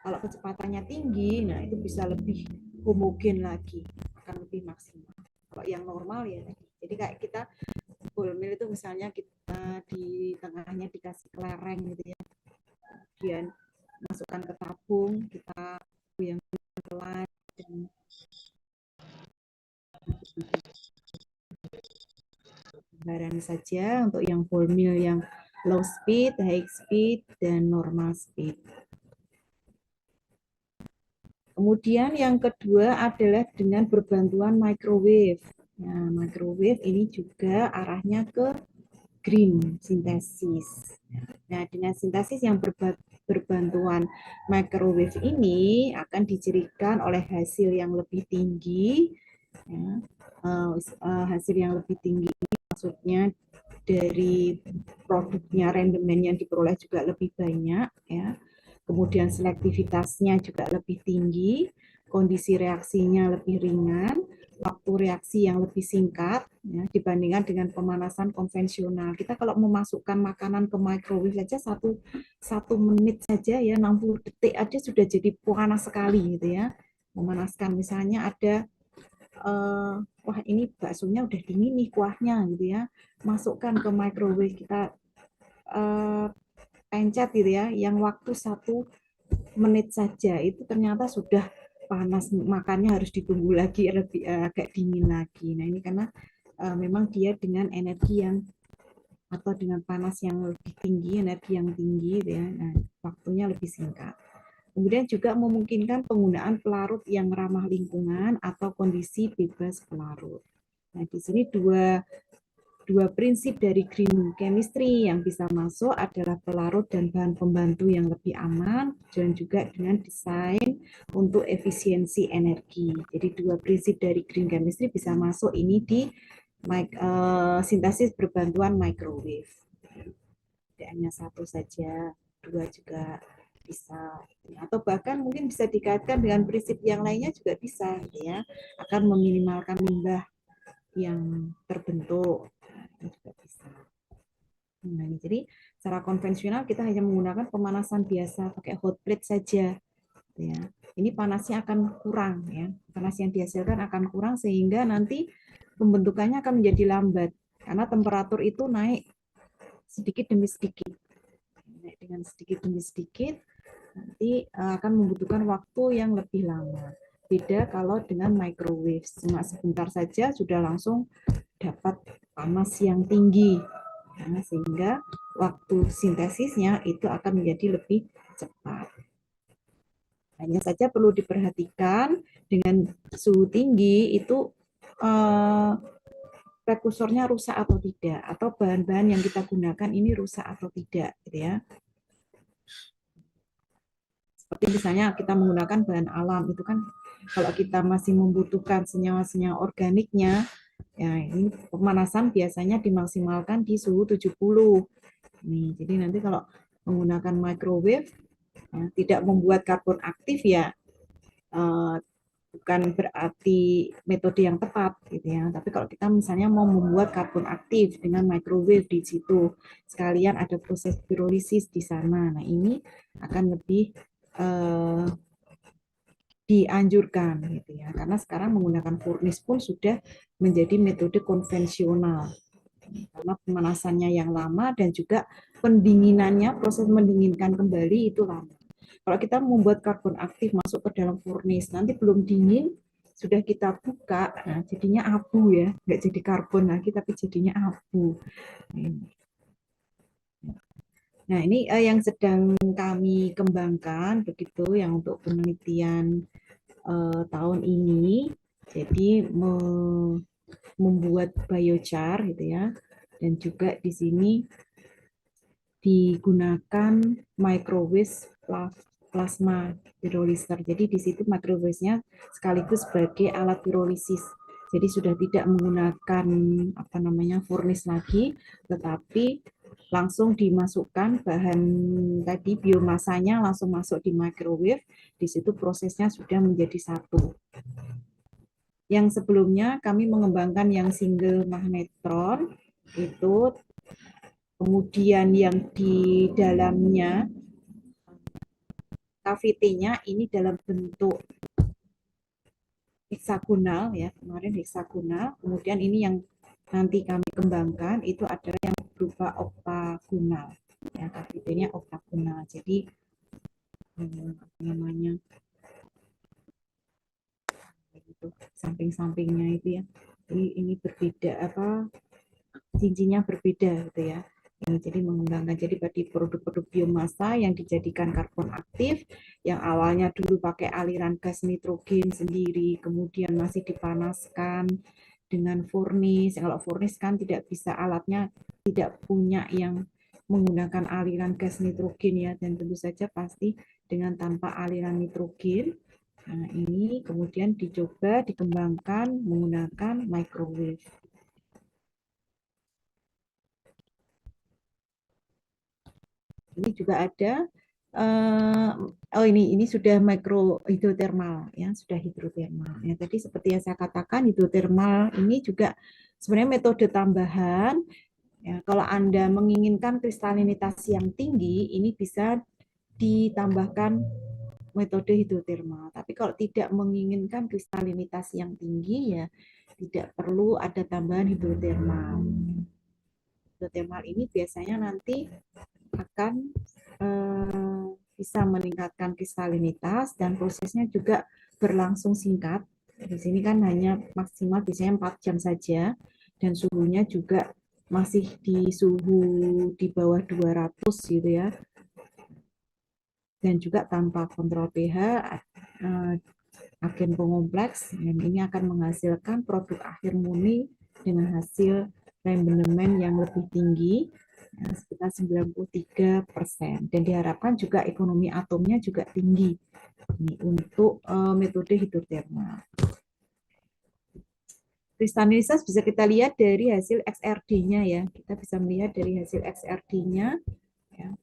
Kalau kecepatannya tinggi, nah itu bisa lebih homogen lagi, akan lebih maksimal. Kalau yang normal ya, jadi kayak kita ball mill itu misalnya kita di tengahnya dikasih kelereng gitu ya, kemudian masukkan ke tabung, kita goyang pelan dan gambaran saja untuk yang ball mill yang low speed, high speed, dan normal speed. Kemudian yang kedua adalah dengan berbantuan microwave. Nah, microwave ini juga arahnya ke green sintesis. Nah, dengan sintesis yang berbantuan microwave ini akan dicirikan oleh hasil yang lebih tinggi. Ya, hasil yang lebih tinggi maksudnya dari produknya rendemen yang diperoleh juga lebih banyak, ya. Kemudian selektivitasnya juga lebih tinggi, kondisi reaksinya lebih ringan, waktu reaksi yang lebih singkat, ya, dibandingkan dengan pemanasan konvensional. Kita kalau memasukkan makanan ke microwave saja satu menit saja ya 60 detik aja sudah jadi panas sekali gitu ya. Memanaskan misalnya ada wah ini baksonya udah dingin nih kuahnya gitu ya, masukkan ke microwave, kita pencet gitu ya, yang waktu 1 menit saja itu ternyata sudah panas, makannya harus ditunggu lagi lebih agak dingin lagi. Nah ini karena memang dia dengan energi yang atau dengan panas yang lebih tinggi, energi yang tinggi gitu ya, nah, waktunya lebih singkat. Kemudian juga memungkinkan penggunaan pelarut yang ramah lingkungan atau kondisi bebas pelarut. Nah, di sini dua prinsip dari green chemistry yang bisa masuk adalah pelarut dan bahan pembantu yang lebih aman, dan juga dengan desain untuk efisiensi energi. Jadi dua prinsip dari green chemistry bisa masuk ini di sintesis berbantuan microwave. Tidak hanya satu saja, dua juga bisa, atau bahkan mungkin bisa dikaitkan dengan prinsip yang lainnya juga bisa, ya, akan meminimalkan limbah yang terbentuk, juga bisa. Nah, jadi secara konvensional kita hanya menggunakan pemanasan biasa pakai hot plate saja, ya. Ini panasnya akan kurang, ya, panas yang dihasilkan akan kurang sehingga nanti pembentukannya akan menjadi lambat karena temperatur itu naik sedikit demi sedikit. Dengan sedikit demi sedikit nanti akan membutuhkan waktu yang lebih lama. Beda kalau dengan microwave, cuma sebentar saja sudah langsung dapat panas yang tinggi, nah, sehingga waktu sintesisnya itu akan menjadi lebih cepat. Hanya saja perlu diperhatikan dengan suhu tinggi itu prekursornya rusak atau tidak, atau bahan-bahan yang kita gunakan ini rusak atau tidak, gitu ya. Seperti misalnya kita menggunakan bahan alam, itu kan kalau kita masih membutuhkan senyawa-senyawa organiknya, ya ini pemanasan biasanya dimaksimalkan di suhu 70. Nih, jadi nanti kalau menggunakan microwave, ya, tidak membuat karbon aktif ya, bukan berarti metode yang tepat gitu ya. Tapi kalau kita misalnya mau membuat karbon aktif dengan microwave di situ, sekalian ada proses pirolisis di sana. Nah, ini akan lebih dianjurkan gitu ya. Karena sekarang menggunakan furnace pun sudah menjadi metode konvensional. Karena pemanasannya yang lama dan juga pendinginannya, proses mendinginkan kembali itu lama. Kalau kita membuat karbon aktif masuk ke dalam furnace, nanti belum dingin, sudah kita buka, nah jadinya abu ya, nggak jadi karbon lagi, tapi jadinya abu. Nah ini yang sedang kami kembangkan, begitu, yang untuk penelitian tahun ini, jadi membuat biochar gitu ya, dan juga di sini digunakan microwave plasma pyrolyser. Jadi di situ microwave-nya sekaligus sebagai alat pirolisis. Jadi sudah tidak menggunakan furnace lagi, tetapi langsung dimasukkan bahan tadi, biomasanya langsung masuk di microwave. Di situ prosesnya sudah menjadi satu. Yang sebelumnya kami mengembangkan yang single magnetron itu, kemudian yang di dalamnya kavitinya ini dalam bentuk heksagonal ya, kemarin heksagonal. Kemudian ini yang nanti kami kembangkan itu adalah yang berupa oktagonal. Ya, kavitinya oktagonal. Jadi namanya itu samping-sampingnya itu ya. Jadi ini berbeda, cincinnya berbeda gitu ya. Ya, jadi mengembangkan jadi produk-produk biomasa yang dijadikan karbon aktif yang awalnya dulu pakai aliran gas nitrogen sendiri, kemudian masih dipanaskan dengan furnace. Kalau furnace kan tidak bisa, alatnya tidak punya yang menggunakan aliran gas nitrogen ya, dan tentu saja pasti dengan tanpa aliran nitrogen. Nah, ini kemudian dicoba dikembangkan menggunakan microwave. Ini juga ada oh ini sudah mikro hidrotermal ya, sudah hidrotermal. Ya, tadi seperti yang saya katakan hidrotermal ini juga sebenarnya metode tambahan. Ya, kalau Anda menginginkan kristalinitas yang tinggi, ini bisa ditambahkan metode hidrotermal. Tapi kalau tidak menginginkan kristalinitas yang tinggi, ya tidak perlu ada tambahan hidrotermal. Hidrotermal ini biasanya nanti akan bisa meningkatkan kristalinitas dan prosesnya juga berlangsung singkat. Di sini kan hanya maksimal biasanya 4 jam saja dan suhunya juga masih di suhu di bawah 200 gitu ya. Dan juga tanpa kontrol pH, agen pengompleks, dan ini akan menghasilkan produk akhir murni dengan hasil rembenemen yang lebih tinggi, sekitar 93%. Dan diharapkan juga ekonomi atomnya juga tinggi ini untuk metode hidrotermal. Kristalinitas bisa kita lihat dari hasil XRD-nya ya. Kita bisa melihat dari hasil XRD-nya. Ya,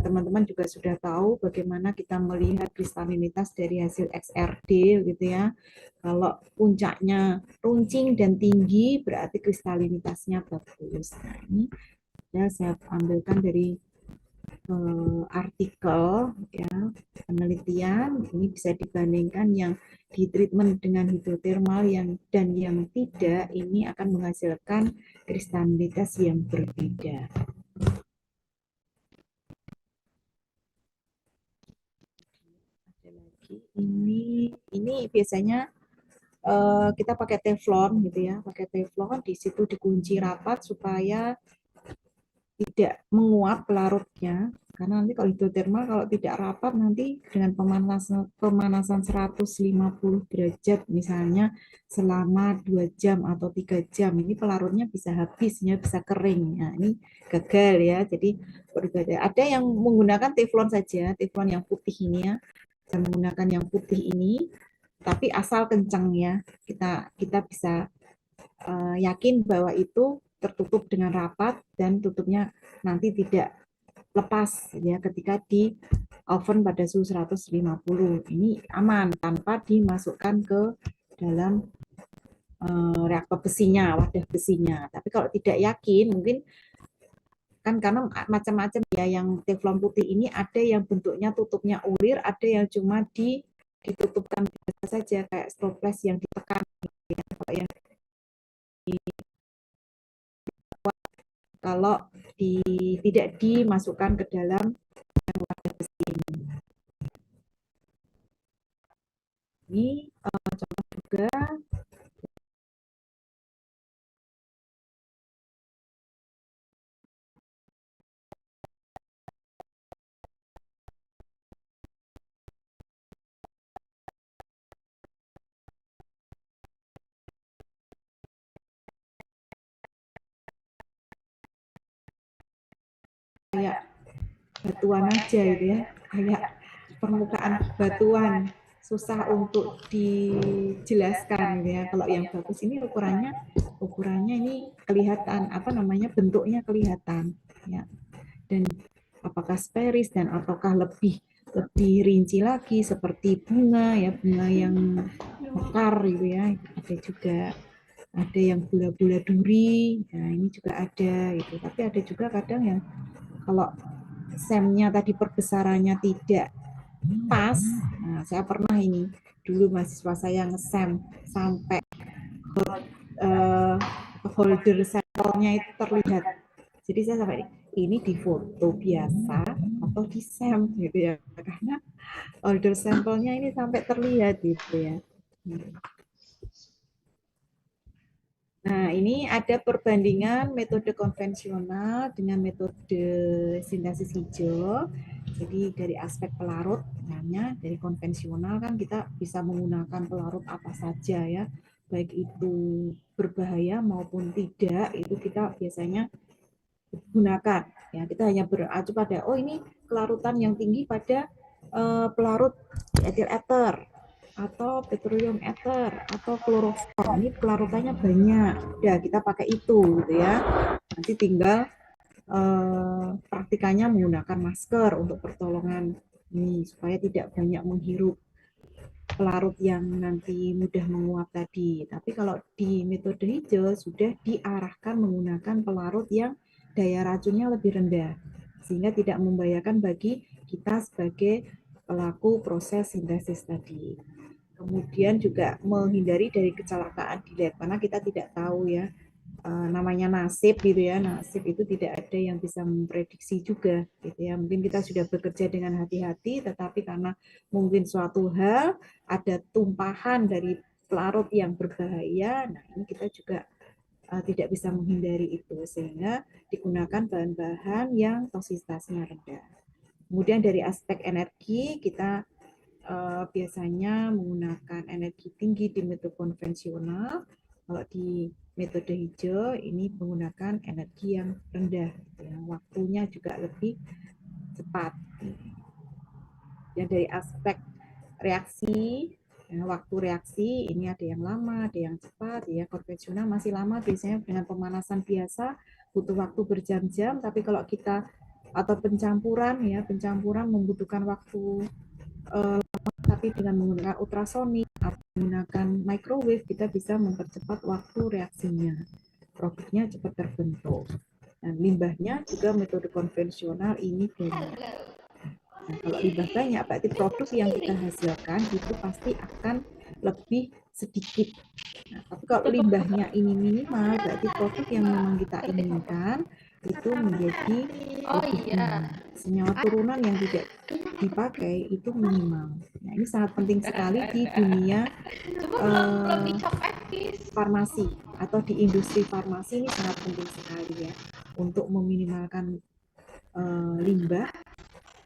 teman-teman juga sudah tahu bagaimana kita melihat kristalinitas dari hasil XRD gitu ya. Kalau puncaknya runcing dan tinggi berarti kristalinitasnya bagus. Nah, ini ya saya ambilkan dari artikel ya, penelitian. Ini bisa dibandingkan yang di treatment dengan hidrotermal dan yang tidak, ini akan menghasilkan kristalinitas yang berbeda. Ini biasanya kita pakai teflon gitu ya, pakai teflon, di situ dikunci rapat supaya tidak menguap pelarutnya, karena nanti kalau hidrotermal kalau tidak rapat nanti dengan pemanasan 150 derajat misalnya selama 2 jam atau 3 jam, ini pelarutnya bisa habis, bisa kering. Nah, ini gagal ya. Jadi ada yang menggunakan teflon saja, teflon yang putih ini ya, saya menggunakan yang putih ini, tapi asal kencang ya, kita bisa yakin bahwa itu tertutup dengan rapat dan tutupnya nanti tidak lepas ya ketika di oven pada suhu 150. Ini aman tanpa dimasukkan ke dalam reaktor besinya, wadah besinya. Tapi kalau tidak yakin, mungkin kan karena macam-macam ya, yang teflon putih ini ada yang bentuknya tutupnya ulir, ada yang cuma ditutupkan biasa saja kayak stoples yang ditekan. Kalau tidak dimasukkan ke dalam wadah besi ini. Ini contoh juga kayak batuan aja gitu ya, kayak permukaan batuan, susah untuk dijelaskan gitu ya. Kalau yang bagus ini ukurannya ini kelihatan, apa namanya, bentuknya kelihatan ya. Dan apakah sferis dan ataukah lebih rinci lagi seperti bunga ya, bunga yang mekar gitu ya, ada juga. Ada yang bola-bola duri, nah ini juga ada gitu. Tapi ada juga kadang yang kalau semnya tadi perbesarannya tidak pas, nah saya pernah ini dulu mahasiswa saya ngesem sampai holder sampelnya itu terlihat. Jadi saya sampai ini di foto biasa atau di sem gitu ya, karena holder sampelnya ini sampai terlihat gitu ya. Nah, ini ada perbandingan metode konvensional dengan metode sintesis hijau. Jadi dari aspek pelarut, misalnya dari konvensional kan kita bisa menggunakan pelarut apa saja ya, baik itu berbahaya maupun tidak, itu kita biasanya gunakan. Ya, kita hanya beracu pada, oh ini kelarutan yang tinggi pada pelarut etil ether atau petroleum ether atau kloroform, ini pelarutannya banyak, udah kita pakai itu gitu ya. Nanti tinggal praktikannya menggunakan masker untuk pertolongan ini supaya tidak banyak menghirup pelarut yang nanti mudah menguap tadi. Tapi kalau di metode hijau sudah diarahkan menggunakan pelarut yang daya racunnya lebih rendah sehingga tidak membahayakan bagi kita sebagai pelaku proses sintesis tadi. Kemudian juga menghindari dari kecelakaan di lab karena kita tidak tahu ya, namanya nasib gitu ya, nasib itu tidak ada yang bisa memprediksi juga gitu ya. Mungkin kita sudah bekerja dengan hati-hati tetapi karena mungkin suatu hal ada tumpahan dari pelarut yang berbahaya, nah ini kita juga tidak bisa menghindari itu sehingga digunakan bahan-bahan yang toksisitasnya rendah. Kemudian dari aspek energi kita biasanya menggunakan energi tinggi di metode konvensional. Kalau di metode hijau ini menggunakan energi yang rendah, yang waktunya juga lebih cepat. Dan dari aspek reaksi, waktu reaksi ini ada yang lama, ada yang cepat. Ya, konvensional masih lama biasanya dengan pemanasan biasa butuh waktu berjam-jam. Tapi kalau kita atau pencampuran ya, pencampuran membutuhkan waktu tapi dengan menggunakan ultrasonik atau menggunakan microwave kita bisa mempercepat waktu reaksinya, produknya cepat terbentuk. Dan limbahnya juga metode konvensional ini banyak. Nah, kalau limbah banyak berarti produk yang kita hasilkan itu pasti akan lebih sedikit. Nah, tapi kalau limbahnya ini minimal berarti produk yang memang kita inginkan itu menjadi lebih tinggi. Senyawa turunan yang tidak dipakai itu minimal. Nah, ini sangat penting sekali di dunia farmasi atau di industri farmasi, ini sangat penting sekali ya untuk meminimalkan limbah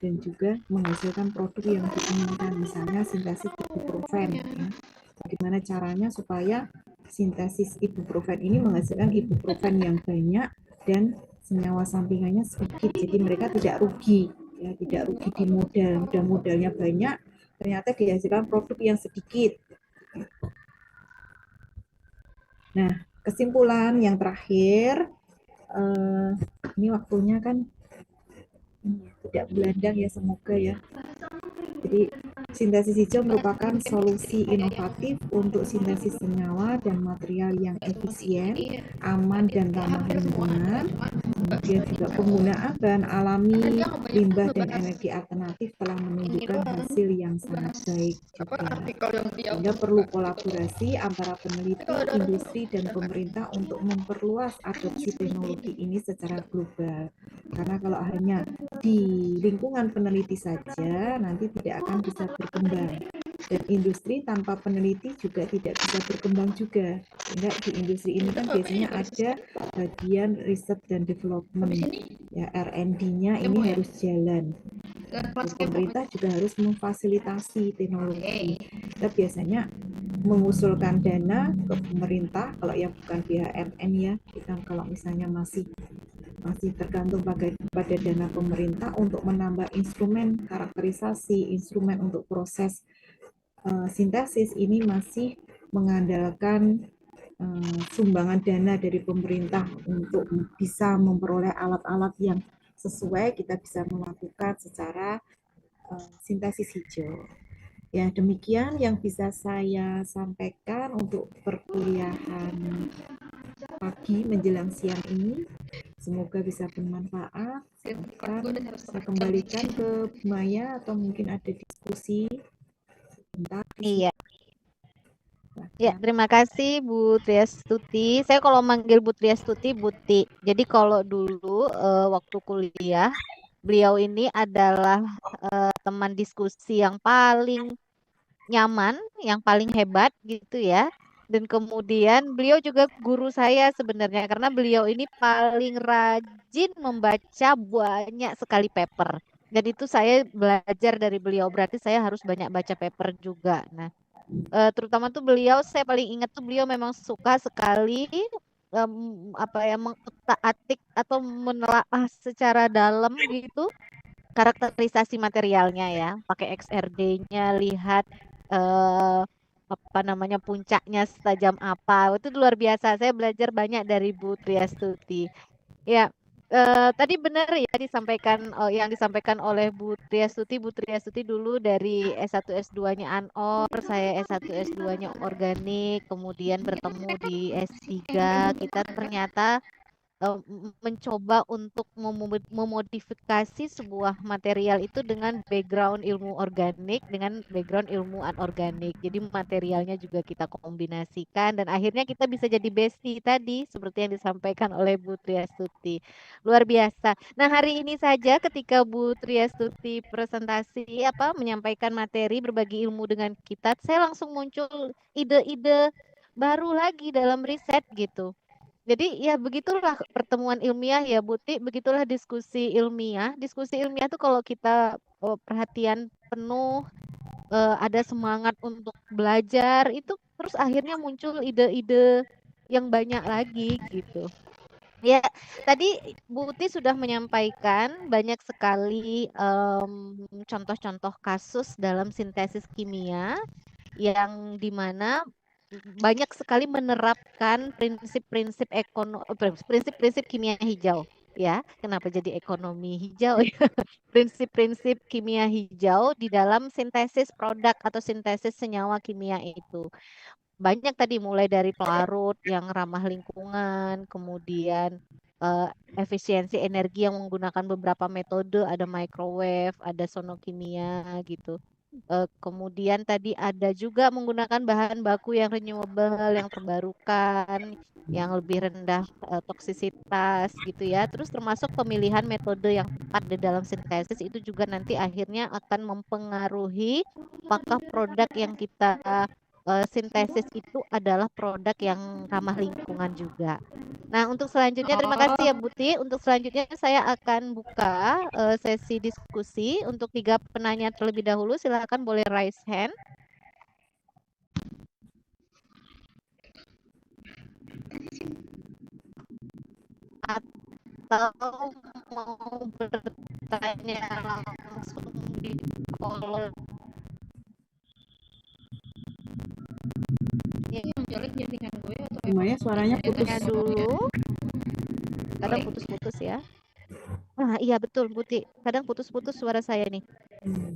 dan juga menghasilkan produk yang diinginkan, misalnya sintesis ibuprofen. Ya. Bagaimana caranya supaya sintesis ibuprofen ini menghasilkan ibuprofen yang banyak dan senyawa sampingannya sedikit, jadi mereka tidak rugi, ya tidak rugi di modal. Udah modalnya banyak, ternyata dihasilkan produk yang sedikit. Nah, kesimpulan yang terakhir, ini waktunya kan tidak belandang ya, semoga ya. Jadi sintesis hijau merupakan solusi inovatif untuk sintesis senyawa dan material yang efisien, aman dan ramah lingkungan. Kemudian juga penggunaan bahan alami, limbah dan energi alternatif telah menunjukkan hasil yang sangat baik juga. Sehingga perlu kolaborasi antara peneliti, industri dan pemerintah untuk memperluas adopsi teknologi ini secara global. Karena kalau hanya di lingkungan peneliti saja nanti tidak akan bisa berkembang, dan industri tanpa peneliti juga tidak bisa berkembang juga. Sehingga di industri ini kan biasanya ada bagian riset dan development ya, R&D-nya ini harus jalan. Terus pemerintah juga harus memfasilitasi teknologi. Kita biasanya mengusulkan dana ke pemerintah kalau yang bukan BUMN ya, kita kalau misalnya masih tergantung pada dana pemerintah untuk menambah instrumen karakterisasi, instrumen untuk proses sintesis ini masih mengandalkan sumbangan dana dari pemerintah untuk bisa memperoleh alat-alat yang sesuai kita bisa melakukan secara sintesis hijau. Ya, demikian yang bisa saya sampaikan untuk perkuliahan pagi menjelang siang ini. Semoga bisa bermanfaat. Saya kembalikan ke Maya atau mungkin ada diskusi sebentar. Iya. Ya, terima kasih Bu Triastuti. Saya kalau manggil Bu Triastuti, Buti. Jadi kalau dulu waktu kuliah, beliau ini adalah teman diskusi yang paling nyaman, yang paling hebat gitu ya. Dan kemudian beliau juga guru saya sebenarnya karena beliau ini paling rajin membaca banyak sekali paper. Dan itu saya belajar dari beliau, berarti saya harus banyak baca paper juga. Nah, terutama tuh beliau, saya paling ingat tuh beliau memang suka sekali apa ya, mengutak-atik atau menelaah secara dalam gitu karakterisasi materialnya ya, pakai XRD-nya, lihat eh, apa namanya puncaknya setajam apa. Itu luar biasa. Saya belajar banyak dari Bu Triastuti. Ya, tadi benar ya disampaikan yang disampaikan oleh Bu Triastuti. Bu Triastuti dulu dari S1 S2-nya Anor, saya S1 S2-nya organik, kemudian bertemu di S3. Kita ternyata mencoba untuk memodifikasi sebuah material itu dengan background ilmu organik dengan background ilmu anorganik. Jadi materialnya juga kita kombinasikan dan akhirnya kita bisa jadi bestie tadi seperti yang disampaikan oleh Bu Triastuti. Luar biasa. Nah, hari ini saja ketika Bu Triastuti presentasi menyampaikan materi berbagi ilmu dengan kita, saya langsung muncul ide-ide baru lagi dalam riset gitu. Jadi ya begitulah pertemuan ilmiah ya Buti, begitulah diskusi ilmiah. Diskusi ilmiah tuh kalau kita perhatian penuh, ada semangat untuk belajar, itu terus akhirnya muncul ide-ide yang banyak lagi gitu. Ya, tadi Buti sudah menyampaikan banyak sekali contoh-contoh kasus dalam sintesis kimia yang dimana banyak sekali menerapkan prinsip-prinsip prinsip-prinsip kimia hijau ya. Kenapa jadi ekonomi hijau ya? Prinsip-prinsip kimia hijau di dalam sintesis produk atau sintesis senyawa kimia itu. Banyak tadi mulai dari pelarut yang ramah lingkungan, kemudian eh, efisiensi energi yang menggunakan beberapa metode, ada microwave, ada sonokimia gitu. Kemudian tadi ada juga menggunakan bahan baku yang renewable, yang terbarukan, yang lebih rendah toksisitas gitu ya. Terus termasuk pemilihan metode yang tepat di dalam sintesis itu juga nanti akhirnya akan mempengaruhi apakah produk yang kita sintesis itu adalah produk yang ramah lingkungan juga. Nah, untuk selanjutnya terima kasih ya Buti. Untuk selanjutnya saya akan buka sesi diskusi untuk 3 penanya terlebih dahulu. Silakan boleh raise hand atau mau bertanya langsung di kolom Semuanya suaranya putus. dulu. Kadang putus-putus ya. Ah, iya betul Buti. Kadang putus-putus suara saya nih.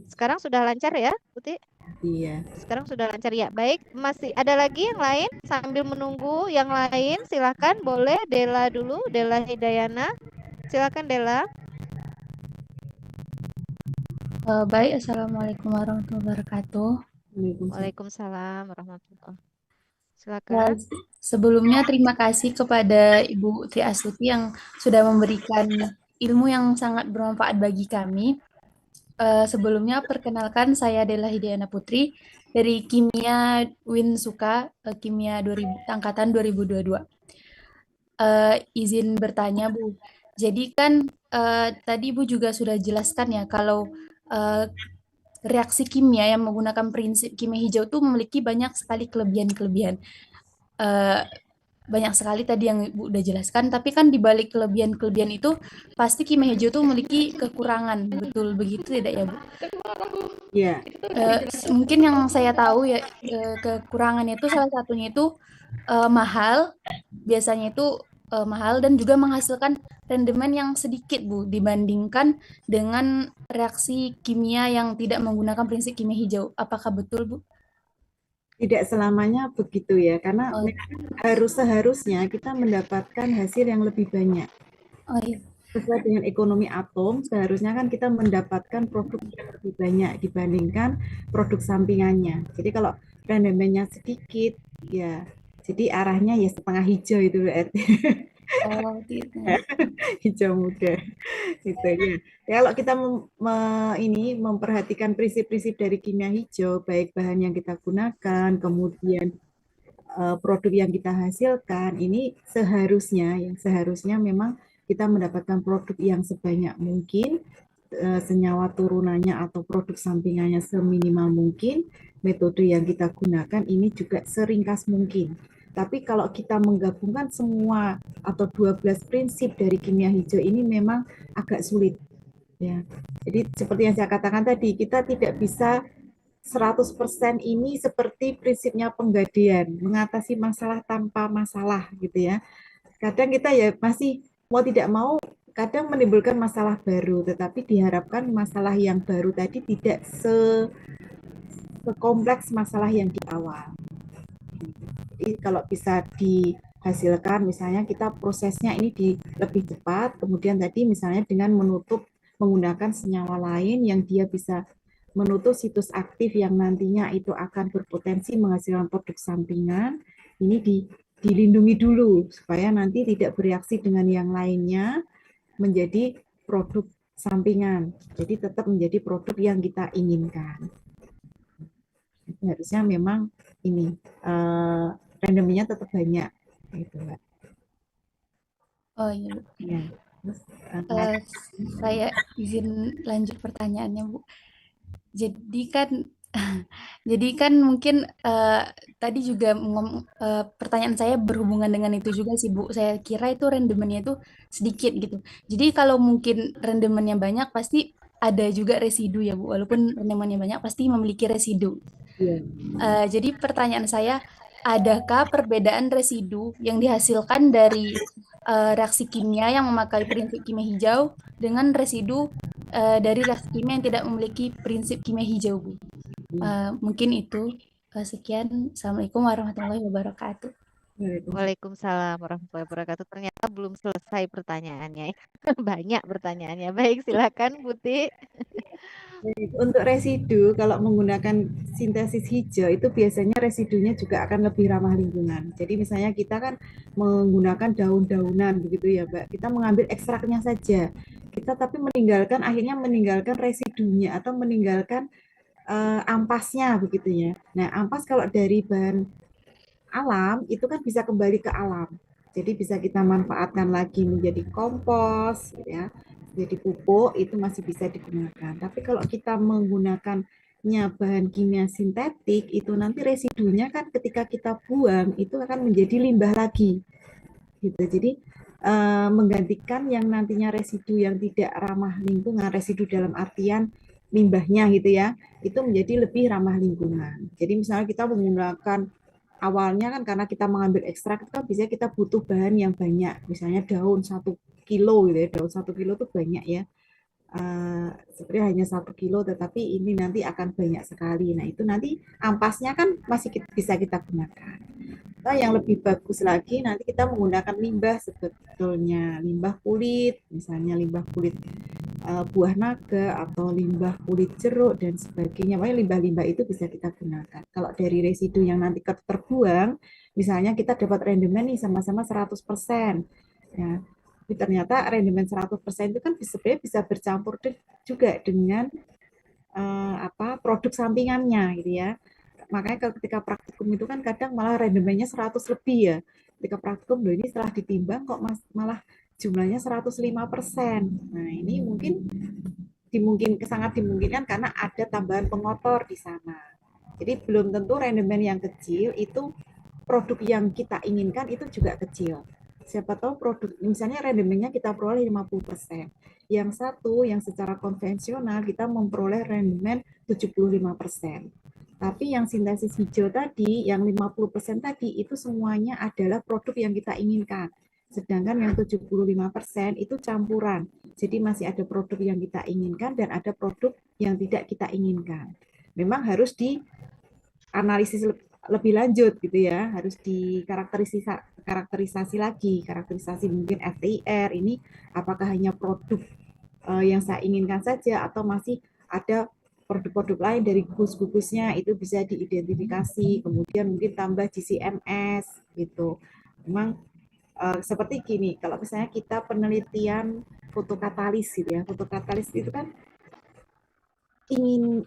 Sekarang sudah lancar ya, Buti? Iya. Sekarang sudah lancar ya. Baik, masih ada lagi yang lain sambil menunggu yang lain. Silakan boleh Dela dulu, Dela Hidayana. Silakan Dela. Baik, Assalamualaikum warahmatullahi wabarakatuh. Waalaikumsalam warahmatullahi. Ya, Silakan. sebelumnya terima kasih kepada Ibu Triastuti yang sudah memberikan ilmu yang sangat bermanfaat bagi kami. Sebelumnya perkenalkan saya Dela Hidayana Putri dari Kimia Winsuka, Kimia angkatan 2022. Izin bertanya Bu, jadi kan tadi Ibu juga sudah jelaskan ya kalau reaksi kimia yang menggunakan prinsip kimia hijau itu memiliki banyak sekali kelebihan-kelebihan. Banyak sekali tadi yang Ibu udah jelaskan, tapi kan di balik kelebihan-kelebihan itu pasti kimia hijau itu memiliki kekurangan. Betul begitu tidak ya, Bu? Iya. Mungkin yang saya tahu ya kekurangannya itu salah satunya itu mahal. Biasanya itu mahal dan juga menghasilkan rendemen yang sedikit, Bu, dibandingkan dengan reaksi kimia yang tidak menggunakan prinsip kimia hijau. Apakah betul, Bu? Tidak selamanya begitu ya, karena seharusnya kita mendapatkan hasil yang lebih banyak. Oh iya. Sesuai dengan ekonomi atom, seharusnya kan kita mendapatkan produk yang lebih banyak dibandingkan produk sampingannya. Jadi kalau rendemennya sedikit, ya jadi arahnya ya setengah hijau itu berarti. Oh, gitu. Hijau muda gitu ya. Kalau kita memperhatikan prinsip-prinsip dari kimia hijau, baik bahan yang kita gunakan, kemudian produk yang kita hasilkan ini seharusnya memang kita mendapatkan produk yang sebanyak mungkin, senyawa turunannya atau produk sampingannya seminimal mungkin, metode yang kita gunakan ini juga seringkas mungkin. Tapi kalau kita menggabungkan semua atau 12 prinsip dari kimia hijau ini memang agak sulit. Ya. Jadi seperti yang saya katakan tadi, kita tidak bisa 100% ini seperti prinsipnya penggadaian, mengatasi masalah tanpa masalah gitu ya. Kadang kita ya masih mau tidak mau kadang menimbulkan masalah baru, tetapi diharapkan masalah yang baru tadi tidak sekompleks masalah yang di awal. Jadi kalau bisa dihasilkan, misalnya kita prosesnya ini lebih cepat, kemudian tadi misalnya dengan menggunakan senyawa lain yang dia bisa menutup situs aktif yang nantinya itu akan berpotensi menghasilkan produk sampingan, ini dilindungi dulu supaya nanti tidak bereaksi dengan yang lainnya menjadi produk sampingan. Jadi tetap menjadi produk yang kita inginkan. Harusnya memang ini randomnya tetap banyak gitu, Mbak. Oh iya, Bu. Ya. Terus, Saya izin lanjut pertanyaannya, Bu. Jadi kan mungkin tadi juga pertanyaan saya berhubungan dengan itu juga sih, Bu. Saya kira itu rendemennya itu sedikit gitu. Jadi kalau mungkin rendemennya banyak pasti ada juga residu ya, Bu. Walaupun rendemennya banyak pasti memiliki residu. ya. Jadi pertanyaan saya, adakah perbedaan residu yang dihasilkan dari reaksi kimia yang memakai prinsip kimia hijau dengan residu dari reaksi kimia yang tidak memiliki prinsip kimia hijau, Bu? Mungkin itu. Sekian. Assalamualaikum warahmatullahi wabarakatuh. Waalaikumsalam warahmatullahi wabarakatuh. Ternyata belum selesai pertanyaannya. Banyak pertanyaannya. Baik, silakan Putih. Untuk residu, kalau menggunakan sintesis hijau, itu biasanya residunya juga akan lebih ramah lingkungan. Jadi misalnya kita kan menggunakan daun-daunan begitu ya, Mbak. Kita mengambil ekstraknya saja. Kita tapi akhirnya meninggalkan residunya atau meninggalkan ampasnya begitu ya. Nah, ampas kalau dari bahan alam itu kan bisa kembali ke alam. Jadi bisa kita manfaatkan lagi menjadi kompos gitu ya. Jadi pupuk itu masih bisa digunakan. Tapi kalau kita menggunakannya bahan kimia sintetik itu nanti residunya kan ketika kita buang itu akan menjadi limbah lagi. Gitu. Jadi menggantikan yang nantinya residu yang tidak ramah lingkungan, residu dalam artian limbahnya gitu ya, itu menjadi lebih ramah lingkungan. Jadi misalnya kita menggunakan awalnya kan karena kita mengambil ekstrak itu kan bisa kita butuh bahan yang banyak, misalnya daun 1 kilo gitu ya, daun 1 kilo itu banyak ya. Sebenarnya hanya 1 kilo tetapi ini nanti akan banyak sekali. Nah itu nanti ampasnya kan masih bisa kita gunakan. Nah, yang lebih bagus lagi nanti kita menggunakan limbah sebetulnya, limbah kulit, misalnya limbah kulit buah naga atau limbah kulit jeruk dan sebagainya. Makanya limbah-limbah itu bisa kita gunakan. Kalau dari residu yang nanti terbuang, misalnya kita dapat rendemen nih sama-sama 100%. Ya, tapi ternyata rendemen 100% itu kan sebenarnya bisa bercampur juga dengan produk sampingannya gitu ya. Makanya ketika praktikum itu kan kadang malah rendemennya 100 lebih ya. Ketika praktikum loh ini setelah ditimbang kok malah jumlahnya 105%. Nah, ini sangat dimungkinkan karena ada tambahan pengotor di sana. Jadi belum tentu rendemen yang kecil itu produk yang kita inginkan itu juga kecil. Siapa tahu produk misalnya rendemennya kita peroleh 50%. Yang satu yang secara konvensional kita memperoleh rendemen 75%. Tapi yang sintesis hijau tadi, yang 50% tadi, itu semuanya adalah produk yang kita inginkan. Sedangkan yang 75% itu campuran. Jadi masih ada produk yang kita inginkan dan ada produk yang tidak kita inginkan. Memang harus dianalisis lebih lanjut gitu ya, harus dikarakterisasi lagi, karakterisasi mungkin FTIR, ini apakah hanya produk yang saya inginkan saja atau masih ada produk-produk lain dari gugus-gugusnya itu bisa diidentifikasi, kemudian mungkin tambah GCMS gitu. Memang seperti gini, kalau misalnya kita penelitian fotokatalis gitu ya, fotokatalis itu kan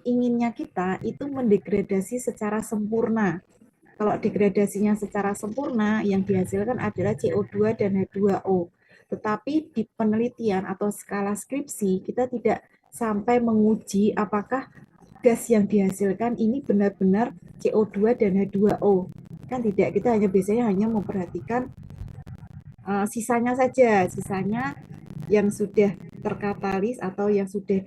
inginnya kita itu mendegradasi secara sempurna. kalau degradasinya secara sempurna, yang dihasilkan adalah CO2 dan H2O. Tetapi di penelitian atau skala skripsi, kita tidak sampai menguji apakah gas yang dihasilkan ini benar-benar CO2 dan H2O. Kan tidak, kita biasanya hanya memperhatikan sisanya saja, sisanya yang sudah terkatalis atau yang sudah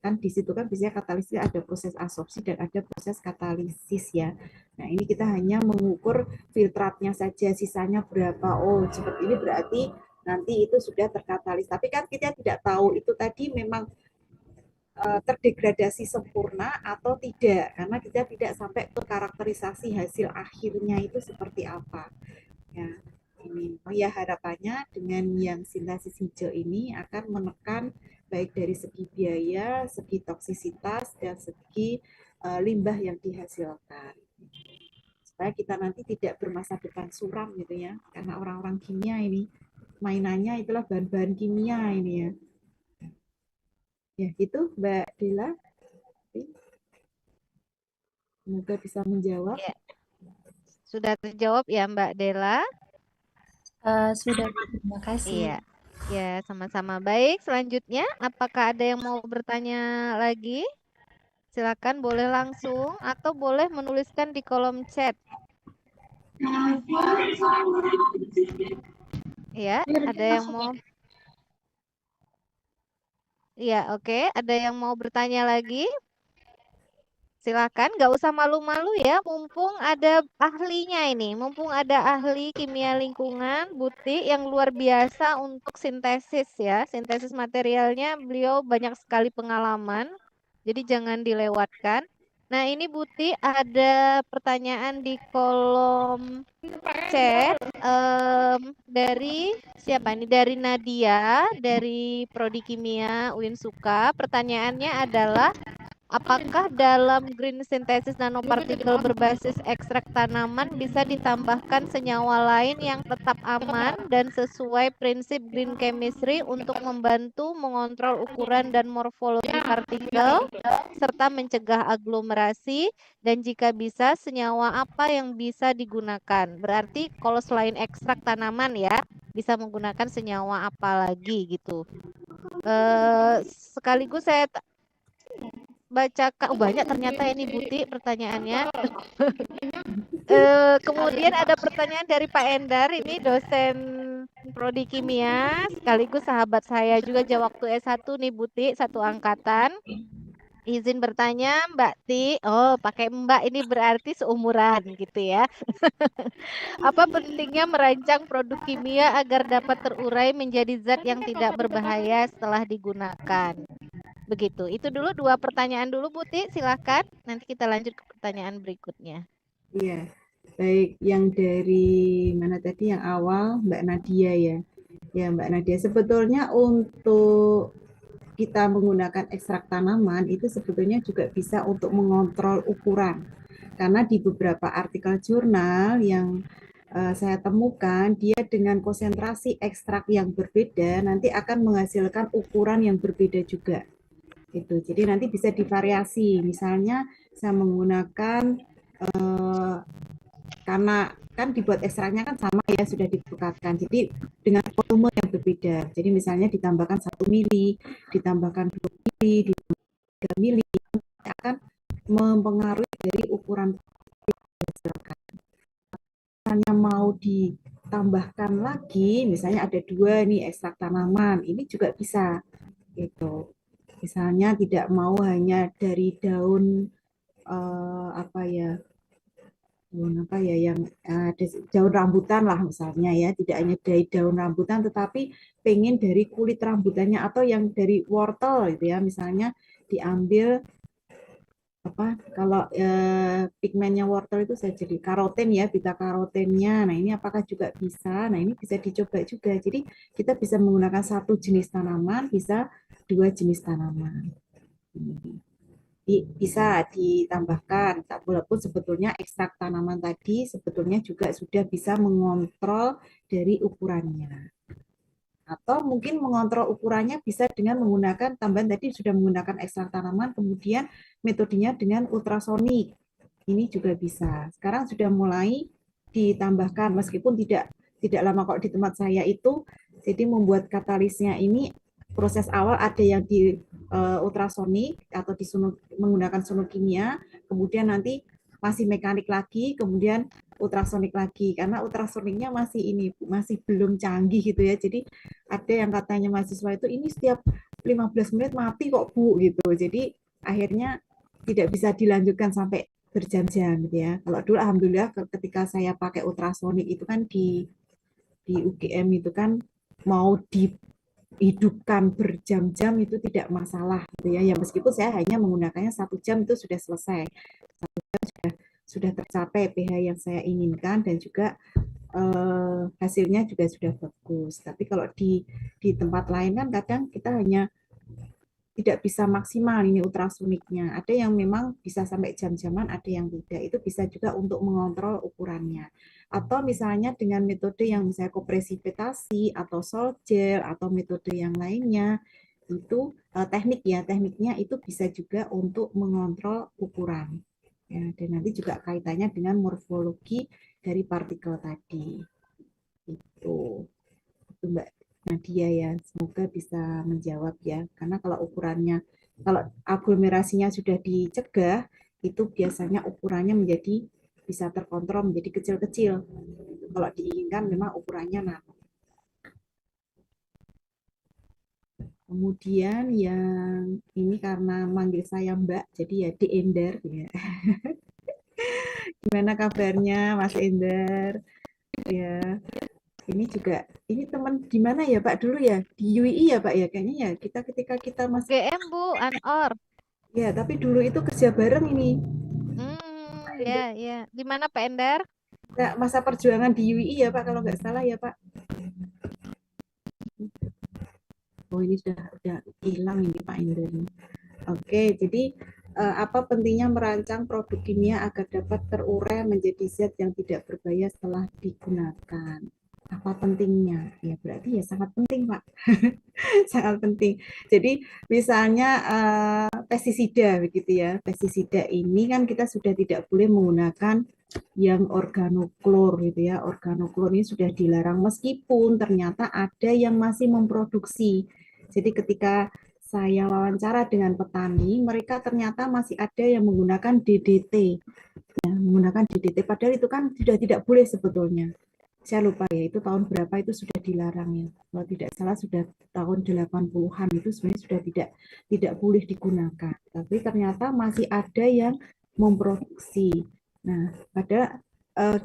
kan di situ kan biasanya katalisnya ada proses absorpsi dan ada proses katalisis ya. Nah ini kita hanya mengukur filtratnya saja, sisanya berapa. Oh seperti ini berarti nanti itu sudah terkatalis. Tapi kan kita tidak tahu itu tadi memang terdegradasi sempurna atau tidak, karena kita tidak sampai ke karakterisasi hasil akhirnya itu seperti apa. Ya, ini. Oh ya harapannya dengan yang sintesis hijau ini akan menekan baik dari segi biaya, segi toksisitas, dan segi limbah yang dihasilkan. Supaya kita nanti tidak bermasa depan suram gitu ya, karena orang-orang kimia ini mainannya itulah bahan-bahan kimia ini ya. Ya gitu Mbak Dela. Semoga bisa menjawab. Ya. Sudah terjawab ya Mbak Dela? Sudah, terima kasih. Iya. Ya, sama-sama. Baik, selanjutnya apakah ada yang mau bertanya lagi? Silakan boleh langsung atau boleh menuliskan di kolom chat. Ya, ada yang mau? Iya, oke. Ada yang mau bertanya lagi? Silakan, nggak usah malu-malu ya, mumpung ada ahlinya ini, mumpung ada ahli kimia lingkungan, Buti, yang luar biasa untuk sintesis ya, sintesis materialnya beliau banyak sekali pengalaman, jadi jangan dilewatkan. Nah ini Buti ada pertanyaan di kolom chat dari siapa ini? Dari Nadia, dari Prodi Kimia Uinsuka. Pertanyaannya adalah, apakah dalam green synthesis nanopartikel berbasis ekstrak tanaman bisa ditambahkan senyawa lain yang tetap aman dan sesuai prinsip green chemistry untuk membantu mengontrol ukuran dan morfologi partikel serta mencegah aglomerasi, dan jika bisa senyawa apa yang bisa digunakan? Berarti kalau selain ekstrak tanaman ya, bisa menggunakan senyawa apa lagi gitu. Sekaligus saya bacakan, banyak ternyata ini Buti pertanyaannya. Kemudian ada pertanyaan dari Pak Endar, ini dosen Prodi Kimia, sekaligus sahabat saya juga waktu S1 nih Buti, satu angkatan. Izin bertanya Mbak Ti, oh pakai Mbak ini berarti seumuran gitu ya. Apa pentingnya merancang produk kimia agar dapat terurai menjadi zat yang tidak berbahaya setelah digunakan? Begitu. Itu dulu dua pertanyaan dulu, Buti. Silahkan. Nanti kita lanjut ke pertanyaan berikutnya. Iya, baik. Yang dari mana tadi yang awal, Mbak Nadia ya. Ya, Mbak Nadia. Sebetulnya untuk kita menggunakan ekstrak tanaman itu sebetulnya juga bisa untuk mengontrol ukuran. Karena di beberapa artikel jurnal yang saya temukan, dia dengan konsentrasi ekstrak yang berbeda nanti akan menghasilkan ukuran yang berbeda juga. Gitu. Jadi nanti bisa divariasi. Misalnya saya menggunakan karena kan dibuat ekstraknya kan sama ya, sudah dibekatkan. Jadi dengan volume yang berbeda. Jadi misalnya ditambahkan 1 mili, ditambahkan 2 mili, ditambahkan 3 mili, akan mempengaruhi dari ukuran yang dihasilkan. Misalnya mau ditambahkan lagi, misalnya ada 2 nih ekstrak tanaman, ini juga bisa. Gitu. Misalnya tidak mau hanya dari daun yang daun rambutan lah misalnya ya, tidak hanya dari daun rambutan tetapi pengen dari kulit rambutannya atau yang dari wortel gitu ya, misalnya diambil kalau pigmennya wortel itu saya jadi karoten ya, beta karotennya. Nah ini apakah juga bisa? Nah ini bisa dicoba juga. Jadi kita bisa menggunakan 1 jenis tanaman, bisa 2 jenis tanaman. Bisa ditambahkan, walaupun sebetulnya ekstrak tanaman tadi sebetulnya juga sudah bisa mengontrol dari ukurannya. Atau mungkin mengontrol ukurannya bisa dengan menggunakan tambahan tadi sudah menggunakan ekstrak tanaman, kemudian metodenya dengan ultrasonik. ini juga bisa. Sekarang sudah mulai ditambahkan meskipun tidak lama kok di tempat saya itu. Jadi membuat katalisnya ini proses awal ada yang di ultrasonik atau menggunakan sono kimia, kemudian nanti masih mekanik lagi, kemudian ultrasonik lagi karena ultrasoniknya masih belum canggih gitu ya. Jadi ada yang katanya mahasiswa itu ini setiap 15 menit mati kok Bu gitu. Jadi akhirnya tidak bisa dilanjutkan sampai berjam-jam gitu ya. Kalau dulu alhamdulillah ketika saya pakai ultrasonik itu kan di UGM itu kan mau dihidupkan berjam-jam itu tidak masalah gitu ya. Ya meskipun saya hanya menggunakannya 1 jam itu sudah selesai. 1 jam sudah tercapai pH yang saya inginkan dan juga hasilnya juga sudah bagus. Tapi kalau di tempat lain kan kadang kita hanya tidak bisa maksimal ini ultrasoniknya. Ada yang memang bisa sampai jam-jaman, ada yang tidak. Itu bisa juga untuk mengontrol ukurannya. Atau misalnya dengan metode yang misalnya kopresipitasi atau sol gel atau metode yang lainnya, itu tekniknya itu bisa juga untuk mengontrol ukuran. Ya, dan nanti juga kaitannya dengan morfologi dari partikel tadi. Itu Mbak Nadia ya, semoga bisa menjawab ya. Karena kalau aglomerasinya sudah dicegah, itu biasanya ukurannya bisa terkontrol menjadi kecil-kecil. Kalau diinginkan memang ukurannya nano. Kemudian yang ini karena manggil saya Mbak, jadi ya Di Ender ya. Gimana kabarnya Mas Ender? Ya. Ini teman di mana ya Pak dulu ya? Di UI ya Pak ya kayaknya ya. Ketika kita masih UGM Bu, Anor. ya, tapi dulu itu kerja bareng ini. Ya. Di mana Pak Ender? Nah, masa perjuangan di UI ya Pak kalau nggak salah ya Pak. Oh ini sudah hilang ini Pak Ender. Oke, jadi apa pentingnya merancang produk kimia agar dapat terurai menjadi zat yang tidak berbahaya setelah digunakan? Apa pentingnya? Ya berarti ya sangat penting Pak. Sangat penting. Jadi misalnya pestisida begitu ya. Pestisida ini kan kita sudah tidak boleh menggunakan yang organoklor gitu ya. Organoklor ini sudah dilarang meskipun ternyata ada yang masih memproduksi. Jadi ketika saya wawancara dengan petani, mereka ternyata masih ada yang menggunakan DDT. Ya, menggunakan DDT padahal itu kan sudah tidak boleh sebetulnya. Saya lupa ya, itu tahun berapa itu sudah dilarang ya. Kalau tidak salah sudah tahun 80-an itu sebenarnya sudah tidak boleh digunakan. Tapi ternyata masih ada yang memproduksi. Nah, padahal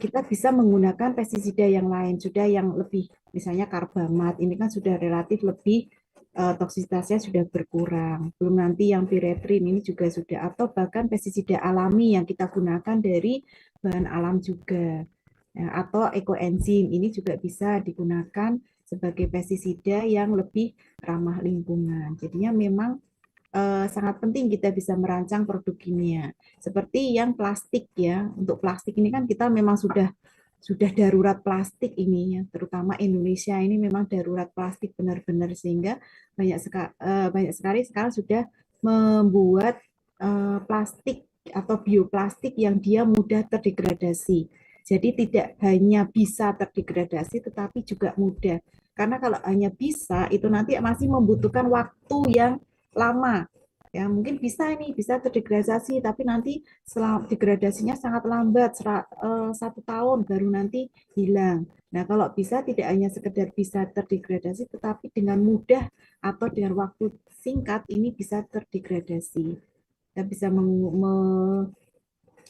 kita bisa menggunakan pestisida yang lain, sudah yang lebih, misalnya karbamat, ini kan sudah relatif lebih toksisitasnya sudah berkurang. Belum nanti yang piretrin ini juga sudah, atau bahkan pestisida alami yang kita gunakan dari bahan alam juga. Ya, atau ekoenzim ini juga bisa digunakan sebagai pestisida yang lebih ramah lingkungan. Jadinya memang sangat penting kita bisa merancang produk kimia. Seperti yang plastik ya. Untuk plastik ini kan kita memang sudah darurat plastik ini ya, terutama Indonesia ini memang darurat plastik benar-benar sehingga banyak sekali sekarang sudah membuat plastik atau bioplastik yang dia mudah terdegradasi. Jadi tidak hanya bisa terdegradasi tetapi juga mudah. Karena kalau hanya bisa itu nanti masih membutuhkan waktu yang lama. Ya, mungkin bisa terdegradasi tapi nanti setelah degradasinya sangat lambat 1 tahun baru nanti hilang. Nah, kalau bisa tidak hanya sekedar bisa terdegradasi tetapi dengan mudah atau dengan waktu singkat ini bisa terdegradasi. Kita bisa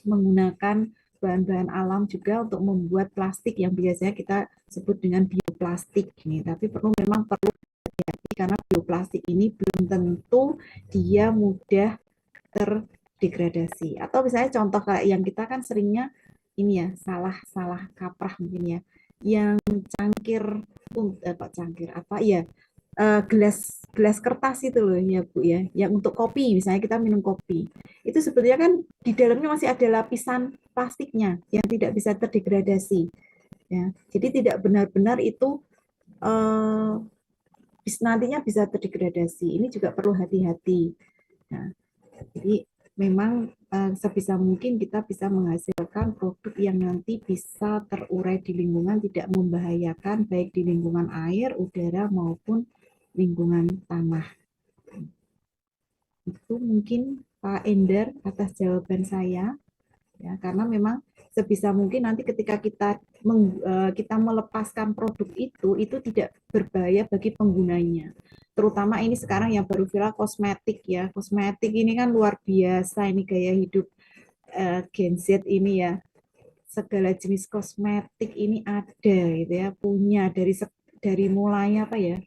menggunakan bahan-bahan alam juga untuk membuat plastik yang biasanya kita sebut dengan bioplastik ini. Tapi memang perlu hati-hati karena bioplastik ini belum tentu dia mudah terdegradasi. Atau misalnya contoh kayak yang kita kan seringnya ini ya, salah kaprah mungkin ya. Yang gelas kertas itu loh ya Bu ya, yang untuk kopi misalnya kita minum kopi itu sebetulnya kan di dalamnya masih ada lapisan plastiknya yang tidak bisa terdegradasi ya, jadi tidak benar-benar itu nantinya bisa terdegradasi. Ini juga perlu hati-hati. Nah, jadi memang sebisa mungkin kita bisa menghasilkan produk yang nanti bisa terurai di lingkungan, tidak membahayakan baik di lingkungan air, udara maupun lingkungan tanah. Itu mungkin Pak Ender atas jawaban saya, ya, karena memang sebisa mungkin nanti ketika kita melepaskan produk itu tidak berbahaya bagi penggunanya. Terutama ini sekarang yang baru viral kosmetik ya. Kosmetik ini kan luar biasa, ini gaya hidup Gen Z ini ya. Segala jenis kosmetik ini ada gitu ya, punya dari mulai apa ya?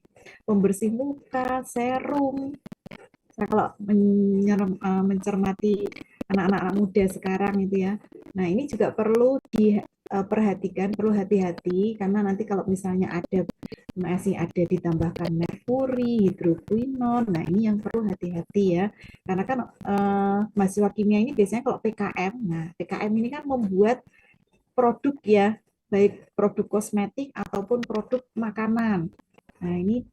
Pembersih muka, serum. Saya kalau mencermati anak-anak muda sekarang itu ya. Nah, ini juga perlu diperhatikan, perlu hati-hati karena nanti kalau misalnya masih ada ditambahkan merkuri, hidrokuinon. Nah, ini yang perlu hati-hati ya. Karena kan mahasiswa kimia ini biasanya kalau PKM. Nah, PKM ini kan membuat produk ya, baik produk kosmetik ataupun produk makanan. Nah, ini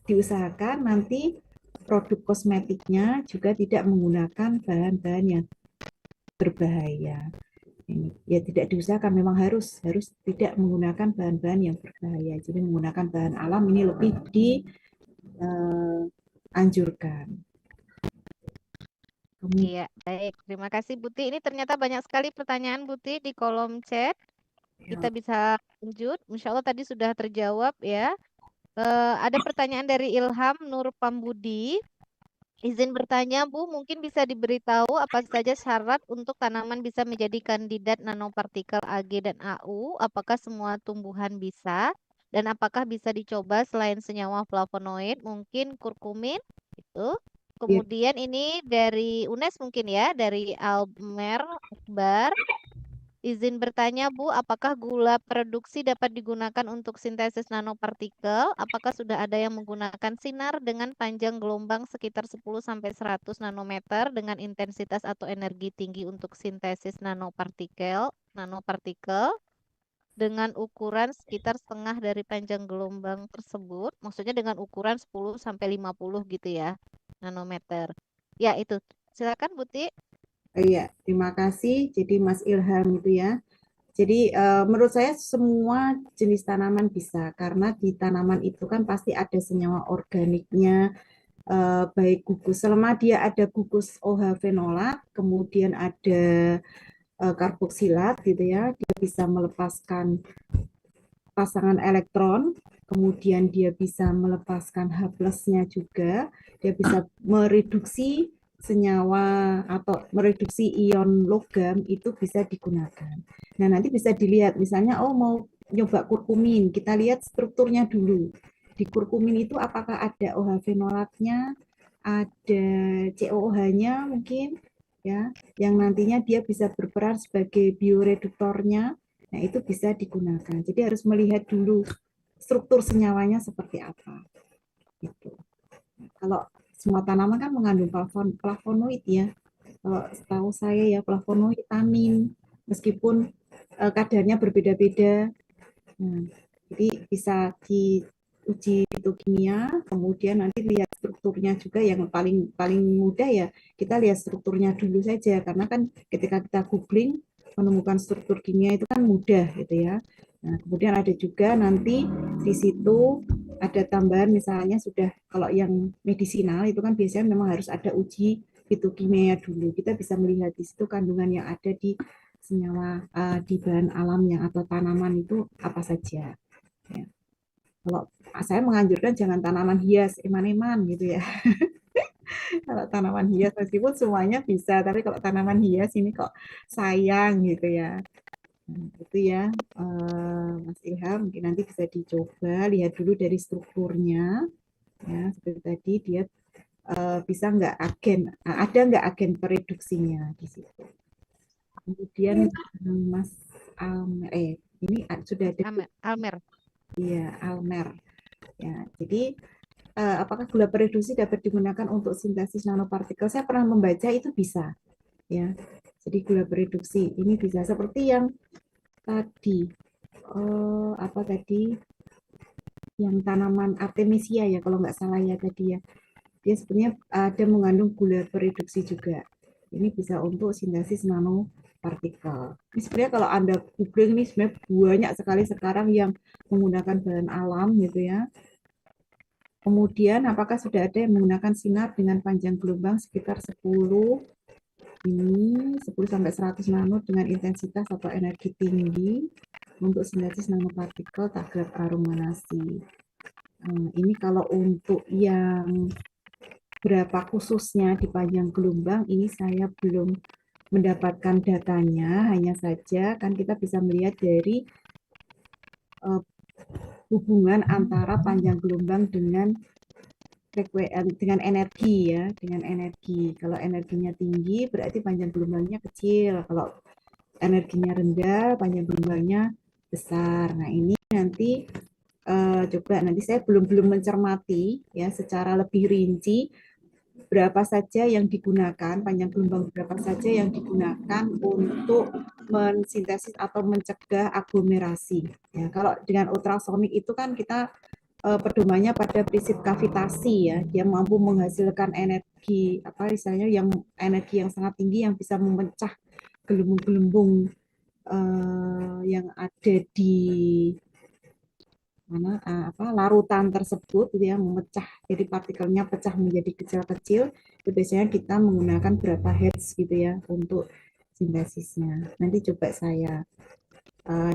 diusahakan nanti produk kosmetiknya juga tidak menggunakan bahan-bahan yang berbahaya. Ya tidak diusahakan, memang harus tidak menggunakan bahan-bahan yang berbahaya. Jadi menggunakan bahan alam ini lebih dianjurkan. Iya, baik. Terima kasih Buti. Ini ternyata banyak sekali pertanyaan Buti di kolom chat. Kita bisa lanjut. Insya Allah tadi sudah terjawab ya. Ada pertanyaan dari Ilham Nur Pambudi. Izin bertanya, Bu, mungkin bisa diberitahu apa saja syarat untuk tanaman bisa menjadi kandidat nanopartikel Ag dan Au? Apakah semua tumbuhan bisa? Dan apakah bisa dicoba selain senyawa flavonoid, mungkin kurkumin? Itu. Kemudian ini dari UNES mungkin ya, dari Almer Akbar. Izin bertanya, Bu, apakah gula produksi dapat digunakan untuk sintesis nanopartikel? Apakah sudah ada yang menggunakan sinar dengan panjang gelombang sekitar 10-100 nanometer dengan intensitas atau energi tinggi untuk sintesis nanopartikel dengan ukuran sekitar setengah dari panjang gelombang tersebut? Maksudnya dengan ukuran 10-50 gitu ya, nanometer. Ya, itu. Silakan, Buti. Iya, terima kasih. Jadi Mas Ilham itu ya. Jadi menurut saya semua jenis tanaman bisa karena di tanaman itu kan pasti ada senyawa organiknya, baik gugus selama dia ada gugus OH fenolat, kemudian ada karboksilat gitu ya, dia bisa melepaskan pasangan elektron, kemudian dia bisa melepaskan H plusnya juga, dia bisa mereduksi senyawa atau mereduksi ion logam, itu bisa digunakan. Nah, nanti bisa dilihat misalnya mau nyoba kurkumin, kita lihat strukturnya dulu. Di kurkumin itu apakah ada OH fenolatnya, ada COOH-nya mungkin ya, yang nantinya dia bisa berperan sebagai bioreduktornya. Nah, itu bisa digunakan. Jadi harus melihat dulu struktur senyawanya seperti apa. Gitu. Kalau semua tanaman kan mengandung flavonoid ya. Kalau setahu saya ya flavonoid, tanin, meskipun kadarnya berbeda-beda. Nah, jadi bisa diuji fitokimia, kemudian nanti lihat strukturnya juga yang paling mudah ya. Kita lihat strukturnya dulu saja karena kan ketika kita googling menemukan struktur kimia itu kan mudah gitu ya. Nah, kemudian ada juga nanti di situ ada tambahan misalnya sudah kalau yang medisinal itu kan biasanya memang harus ada uji fitokimia dulu. Kita bisa melihat di situ kandungan yang ada di senyawa di bahan alamnya atau tanaman itu apa saja. Ya. Kalau saya menganjurkan jangan tanaman hias eman-eman gitu ya. Kalau tanaman hias meskipun semuanya bisa, tapi kalau tanaman hias ini kok sayang gitu ya. Nah, itu ya Mas Ilham, mungkin nanti bisa dicoba lihat dulu dari strukturnya ya, seperti tadi dia bisa nggak ada nggak agen pereduksinya di situ. Kemudian Mas Almer, ini sudah ada Almer. Iya, Almer. Ya, jadi apakah gula pereduksi dapat digunakan untuk sintesis nanopartikel? Saya pernah membaca itu bisa, ya. Jadi gula pereduksi ini bisa seperti yang tadi apa tadi yang tanaman artemisia ya kalau nggak salah ya tadi ya. Dia sebenarnya ada mengandung gula pereduksi juga. Ini bisa untuk sintesis nanopartikel. Ini sebenarnya kalau Anda googling ini sebenarnya banyak sekali sekarang yang menggunakan bahan alam gitu ya. Kemudian apakah sudah ada yang menggunakan sinar dengan panjang gelombang sekitar 10 sampai 100 nano dengan intensitas atau energi tinggi untuk sintesis nanopartikel tagar aromanasi. Ini kalau untuk yang berapa khususnya di panjang gelombang ini saya belum mendapatkan datanya, hanya saja kan kita bisa melihat dari hubungan antara panjang gelombang dengan energi ya, dengan energi. Kalau energinya tinggi berarti panjang gelombangnya kecil. Kalau energinya rendah, panjang gelombangnya besar. Nah, ini nanti coba nanti saya belum mencermati ya secara lebih rinci berapa saja yang digunakan, panjang gelombang berapa saja yang digunakan untuk mensintesis atau mencegah aglomerasi. Ya, kalau dengan ultrasonik itu kan kita pedomannya pada prinsip kavitasi ya, dia mampu menghasilkan energi apa misalnya yang energi yang sangat tinggi yang bisa memecah gelembung-gelembung yang ada di mana larutan tersebut gitu ya, memecah jadi partikelnya pecah menjadi kecil-kecil. Itu biasanya kita menggunakan berapa hertz gitu ya untuk sintesisnya. Nanti coba saya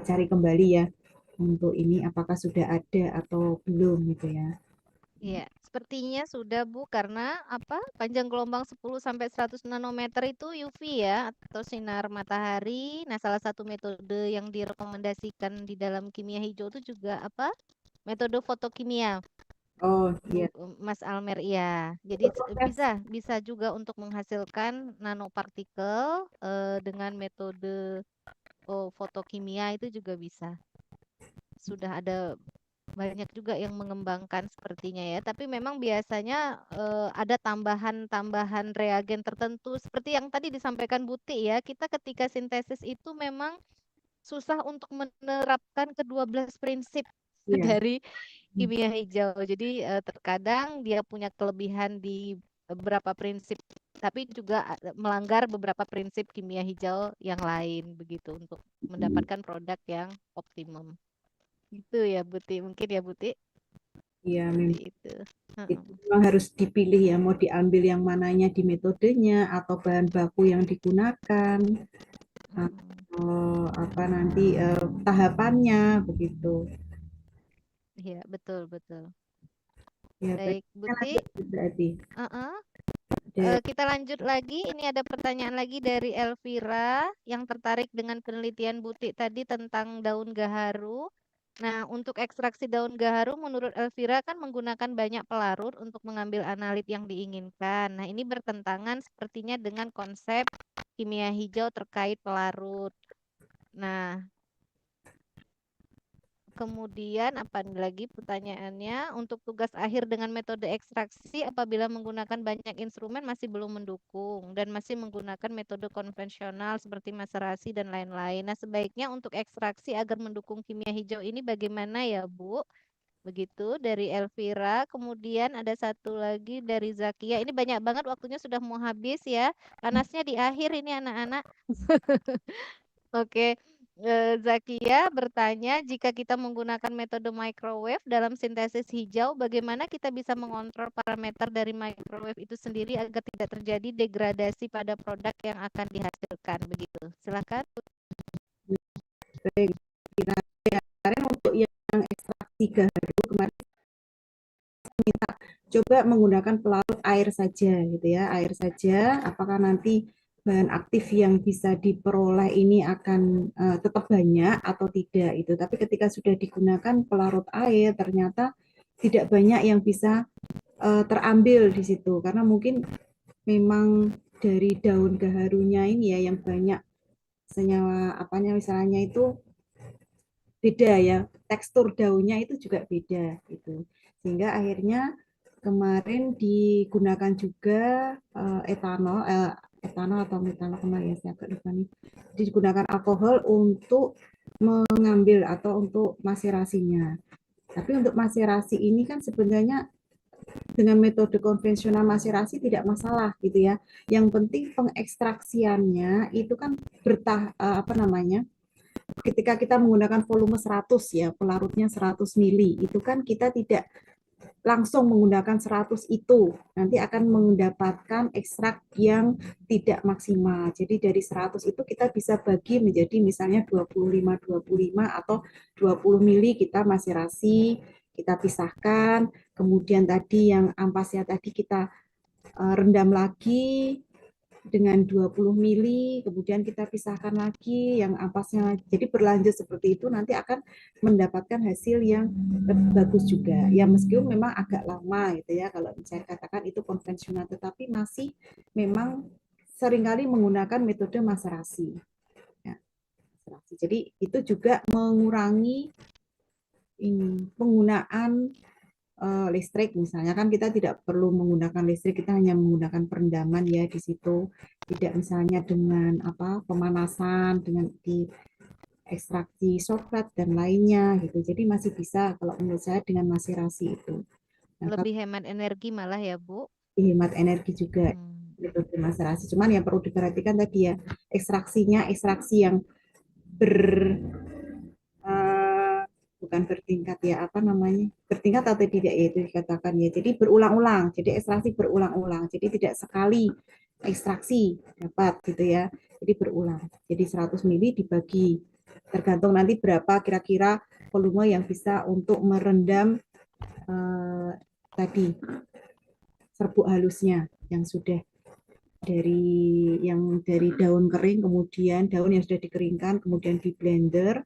cari kembali ya untuk ini apakah sudah ada atau belum gitu ya. Iya, sepertinya sudah Bu, karena apa? Panjang gelombang 10 sampai 100 nanometer itu UV ya, atau sinar matahari. Nah, salah satu metode yang direkomendasikan di dalam kimia hijau itu juga apa? Metode fotokimia. Oh iya. Mas Almer, iya. Jadi bisa juga untuk menghasilkan nanopartikel dengan metode fotokimia itu juga bisa. Sudah ada banyak juga yang mengembangkan sepertinya ya, tapi memang biasanya ada tambahan-tambahan reagen tertentu seperti yang tadi disampaikan Buti ya. Kita ketika sintesis itu memang susah untuk menerapkan ke-12 prinsip dari kimia hijau. Jadi terkadang dia punya kelebihan di beberapa prinsip, tapi juga melanggar beberapa prinsip kimia hijau yang lain begitu untuk mendapatkan produk yang optimum. Itu ya Buti, mungkin ya Buti. Iya, memang Itu. Memang harus dipilih ya, mau diambil yang mananya di metodenya atau bahan baku yang digunakan atau apa nanti tahapannya begitu. Iya, betul. Ya, Baik, Buti. berarti. Kita lanjut lagi. Ini ada pertanyaan lagi dari Elvira yang tertarik dengan penelitian Buti tadi tentang daun gaharu. Nah, untuk ekstraksi daun gaharu menurut Elvira kan menggunakan banyak pelarut untuk mengambil analit yang diinginkan. Nah, ini bertentangan sepertinya dengan konsep kimia hijau terkait pelarut. Nah, kemudian apa lagi pertanyaannya? Untuk tugas akhir dengan metode ekstraksi apabila menggunakan banyak instrumen masih belum mendukung dan masih menggunakan metode konvensional seperti maserasi dan lain-lain. Nah, sebaiknya untuk ekstraksi agar mendukung kimia hijau ini bagaimana ya, Bu? Begitu dari Elvira. Kemudian ada satu lagi dari Zakia. Ini banyak banget, waktunya sudah mau habis ya. Panasnya di akhir ini anak-anak. Oke. Zakia bertanya, jika kita menggunakan metode microwave dalam sintesis hijau, bagaimana kita bisa mengontrol parameter dari microwave itu sendiri agar tidak terjadi degradasi pada produk yang akan dihasilkan? Begitu. Silakan. Baik, kemarin untuk yang ekstraksi gaharu kemarin minta coba menggunakan pelarut air saja gitu ya, air saja. Apakah nanti bahan aktif yang bisa diperoleh ini akan tetap banyak atau tidak itu. Tapi ketika sudah digunakan pelarut air ternyata tidak banyak yang bisa terambil di situ karena mungkin memang dari daun gaharunya ini ya yang banyak senyawa apanya misalnya itu beda ya, tekstur daunnya itu juga beda gitu. Sehingga akhirnya kemarin digunakan juga etanol atau metanol kemarin ya, saya agak lupa nih. Digunakan alkohol untuk mengambil atau untuk maserasinya. Tapi untuk maserasi ini kan sebenarnya dengan metode konvensional maserasi tidak masalah gitu ya. Yang penting pengekstraksiannya itu kan ketika kita menggunakan volume 100 ya, pelarutnya 100 mili, itu kan kita tidak langsung menggunakan 100 itu, nanti akan mendapatkan ekstrak yang tidak maksimal. Jadi dari 100 itu kita bisa bagi menjadi misalnya 25 atau 20 mili kita maserasi, kita pisahkan, kemudian tadi yang ampasnya tadi kita rendam lagi dengan 20 mili, kemudian kita pisahkan lagi yang ampasnya. Jadi berlanjut seperti itu nanti akan mendapatkan hasil yang bagus juga. Ya meskipun memang agak lama gitu ya kalau saya katakan itu konvensional, tetapi masih memang seringkali menggunakan metode maserasi. Ya, maserasi. Jadi itu juga mengurangi penggunaan listrik misalnya, kan kita tidak perlu menggunakan listrik, kita hanya menggunakan perendaman ya di situ, tidak misalnya dengan pemanasan, dengan di ekstraksi soklat dan lainnya gitu. Jadi masih bisa kalau menurut saya dengan maserasi itu. Nah, Lebih hemat energi malah ya, Bu. hemat energi juga metode maserasi. Cuman yang perlu diperhatikan tadi ya, ekstraksi yang bukan bertingkat ya, bertingkat atau tidak ya itu dikatakan ya. Jadi berulang-ulang, jadi ekstraksi berulang-ulang, jadi tidak sekali ekstraksi dapat gitu ya. Jadi berulang, jadi 100 mili dibagi, tergantung nanti berapa kira-kira volume yang bisa untuk merendam tadi serbuk halusnya yang sudah dari daun kering, kemudian daun yang sudah dikeringkan, kemudian di blender,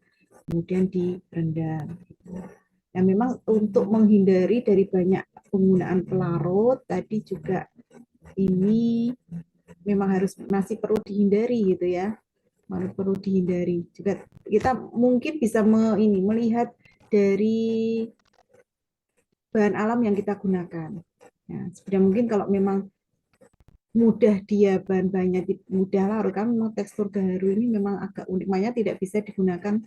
kemudian direndam. Nah, memang untuk menghindari dari banyak penggunaan pelarut tadi juga ini memang masih perlu dihindari gitu ya, perlu dihindari juga. Kita mungkin bisa melihat dari bahan alam yang kita gunakan. Ya, sebenarnya mungkin kalau memang mudah dia bahan-bahannya mudah larut, kan memang tekstur gaharu ini memang agak unik, makanya tidak bisa digunakan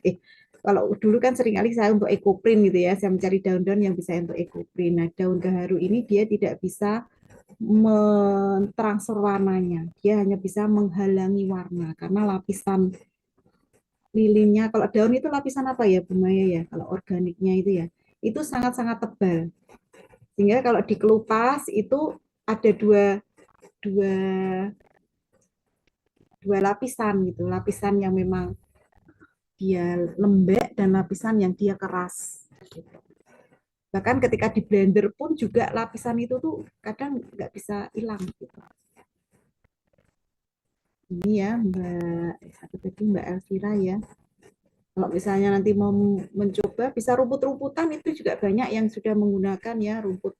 kalau dulu kan seringkali saya untuk ekoprint gitu ya, saya mencari daun-daun yang bisa untuk ekoprint. Nah, daun gaharu ini dia tidak bisa mentransfer warnanya, dia hanya bisa menghalangi warna karena lapisan lilinnya, kalau daun itu lapisan apa ya Bu Maya ya, kalau organiknya itu sangat-sangat tebal, sehingga kalau dikelupas itu ada dua lapisan gitu, lapisan yang memang dia lembek dan lapisan yang dia keras gitu. Bahkan ketika di blender pun juga lapisan itu tuh kadang nggak bisa hilang gitu. Ini ya Mbak Elvira ya, kalau misalnya nanti mau mencoba bisa rumput-rumputan, itu juga banyak yang sudah menggunakan ya, rumput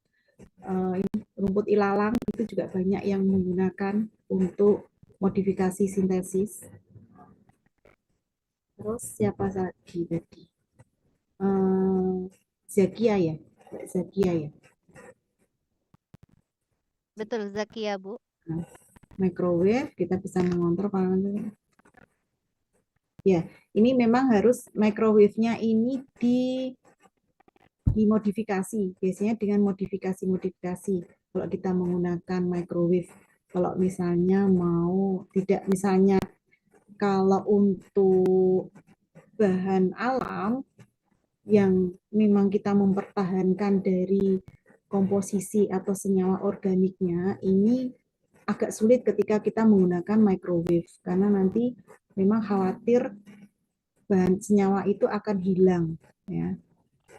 ilalang itu juga banyak yang menggunakan untuk modifikasi sintesis. Terus siapa lagi tadi? Zakia ya, Mbak Zakia ya. Betul, Zakia, Bu. Nah, microwave kita bisa mengontrol pangan. Ya, ini memang harus microwave-nya ini dimodifikasi, biasanya dengan modifikasi. Kalau kita menggunakan microwave, kalau misalnya misalnya kalau untuk bahan alam yang memang kita mempertahankan dari komposisi atau senyawa organiknya, ini agak sulit ketika kita menggunakan microwave, karena nanti memang khawatir bahan senyawa itu akan hilang ya.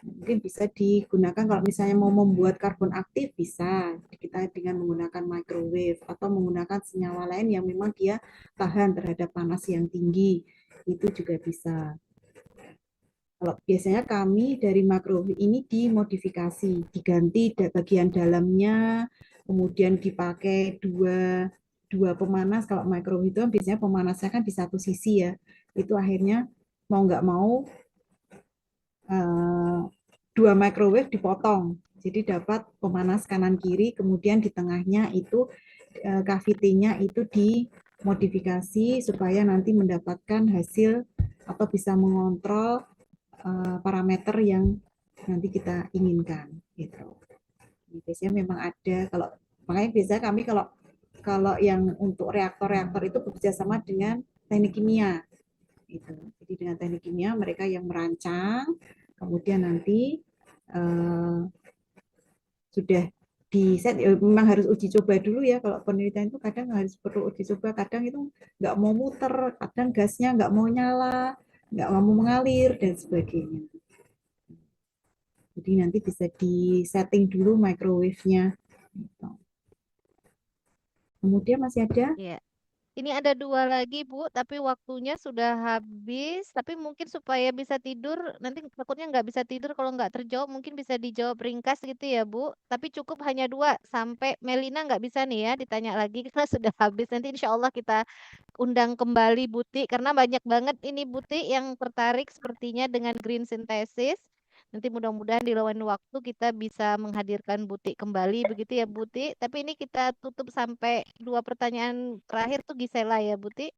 Mungkin bisa digunakan kalau misalnya mau membuat karbon aktif, bisa kita dengan menggunakan microwave, atau menggunakan senyawa lain yang memang dia tahan terhadap panas yang tinggi, itu juga bisa. Kalau biasanya kami dari microwave ini dimodifikasi, diganti bagian dalamnya, kemudian dipakai dua pemanas. Kalau microwave itu biasanya pemanasnya kan di satu sisi ya, itu akhirnya mau nggak mau dua microwave dipotong, jadi dapat pemanas kanan kiri, kemudian di tengahnya itu cavity-nya itu dimodifikasi supaya nanti mendapatkan hasil atau bisa mengontrol parameter yang nanti kita inginkan gitu. Biasanya memang ada, kalau makanya biasanya kami kalau yang untuk reaktor-reaktor itu bekerja sama dengan teknik kimia. Gitu. Jadi dengan teknik kimia mereka yang merancang, kemudian nanti sudah di set, memang harus uji coba dulu ya. Kalau penelitian itu kadang harus perlu uji coba, kadang itu nggak mau muter, kadang gasnya nggak mau nyala, nggak mau mengalir dan sebagainya. Jadi nanti bisa di setting dulu microwave-nya. Gitu. Kemudian masih ada? Iya. Ini ada 2 lagi, Bu, tapi waktunya sudah habis. Tapi mungkin supaya bisa tidur, nanti takutnya nggak bisa tidur kalau nggak terjawab, mungkin bisa dijawab ringkas gitu ya, Bu. Tapi cukup hanya 2, sampai Melina nggak bisa nih ya ditanya lagi karena sudah habis. Nanti insya Allah kita undang kembali Buti, karena banyak banget ini Buti yang tertarik sepertinya dengan green synthesis. Nanti mudah-mudahan di lain waktu kita bisa menghadirkan Buti kembali begitu ya Buti. Tapi ini kita tutup sampai 2 pertanyaan terakhir tuh Gisela ya Buti.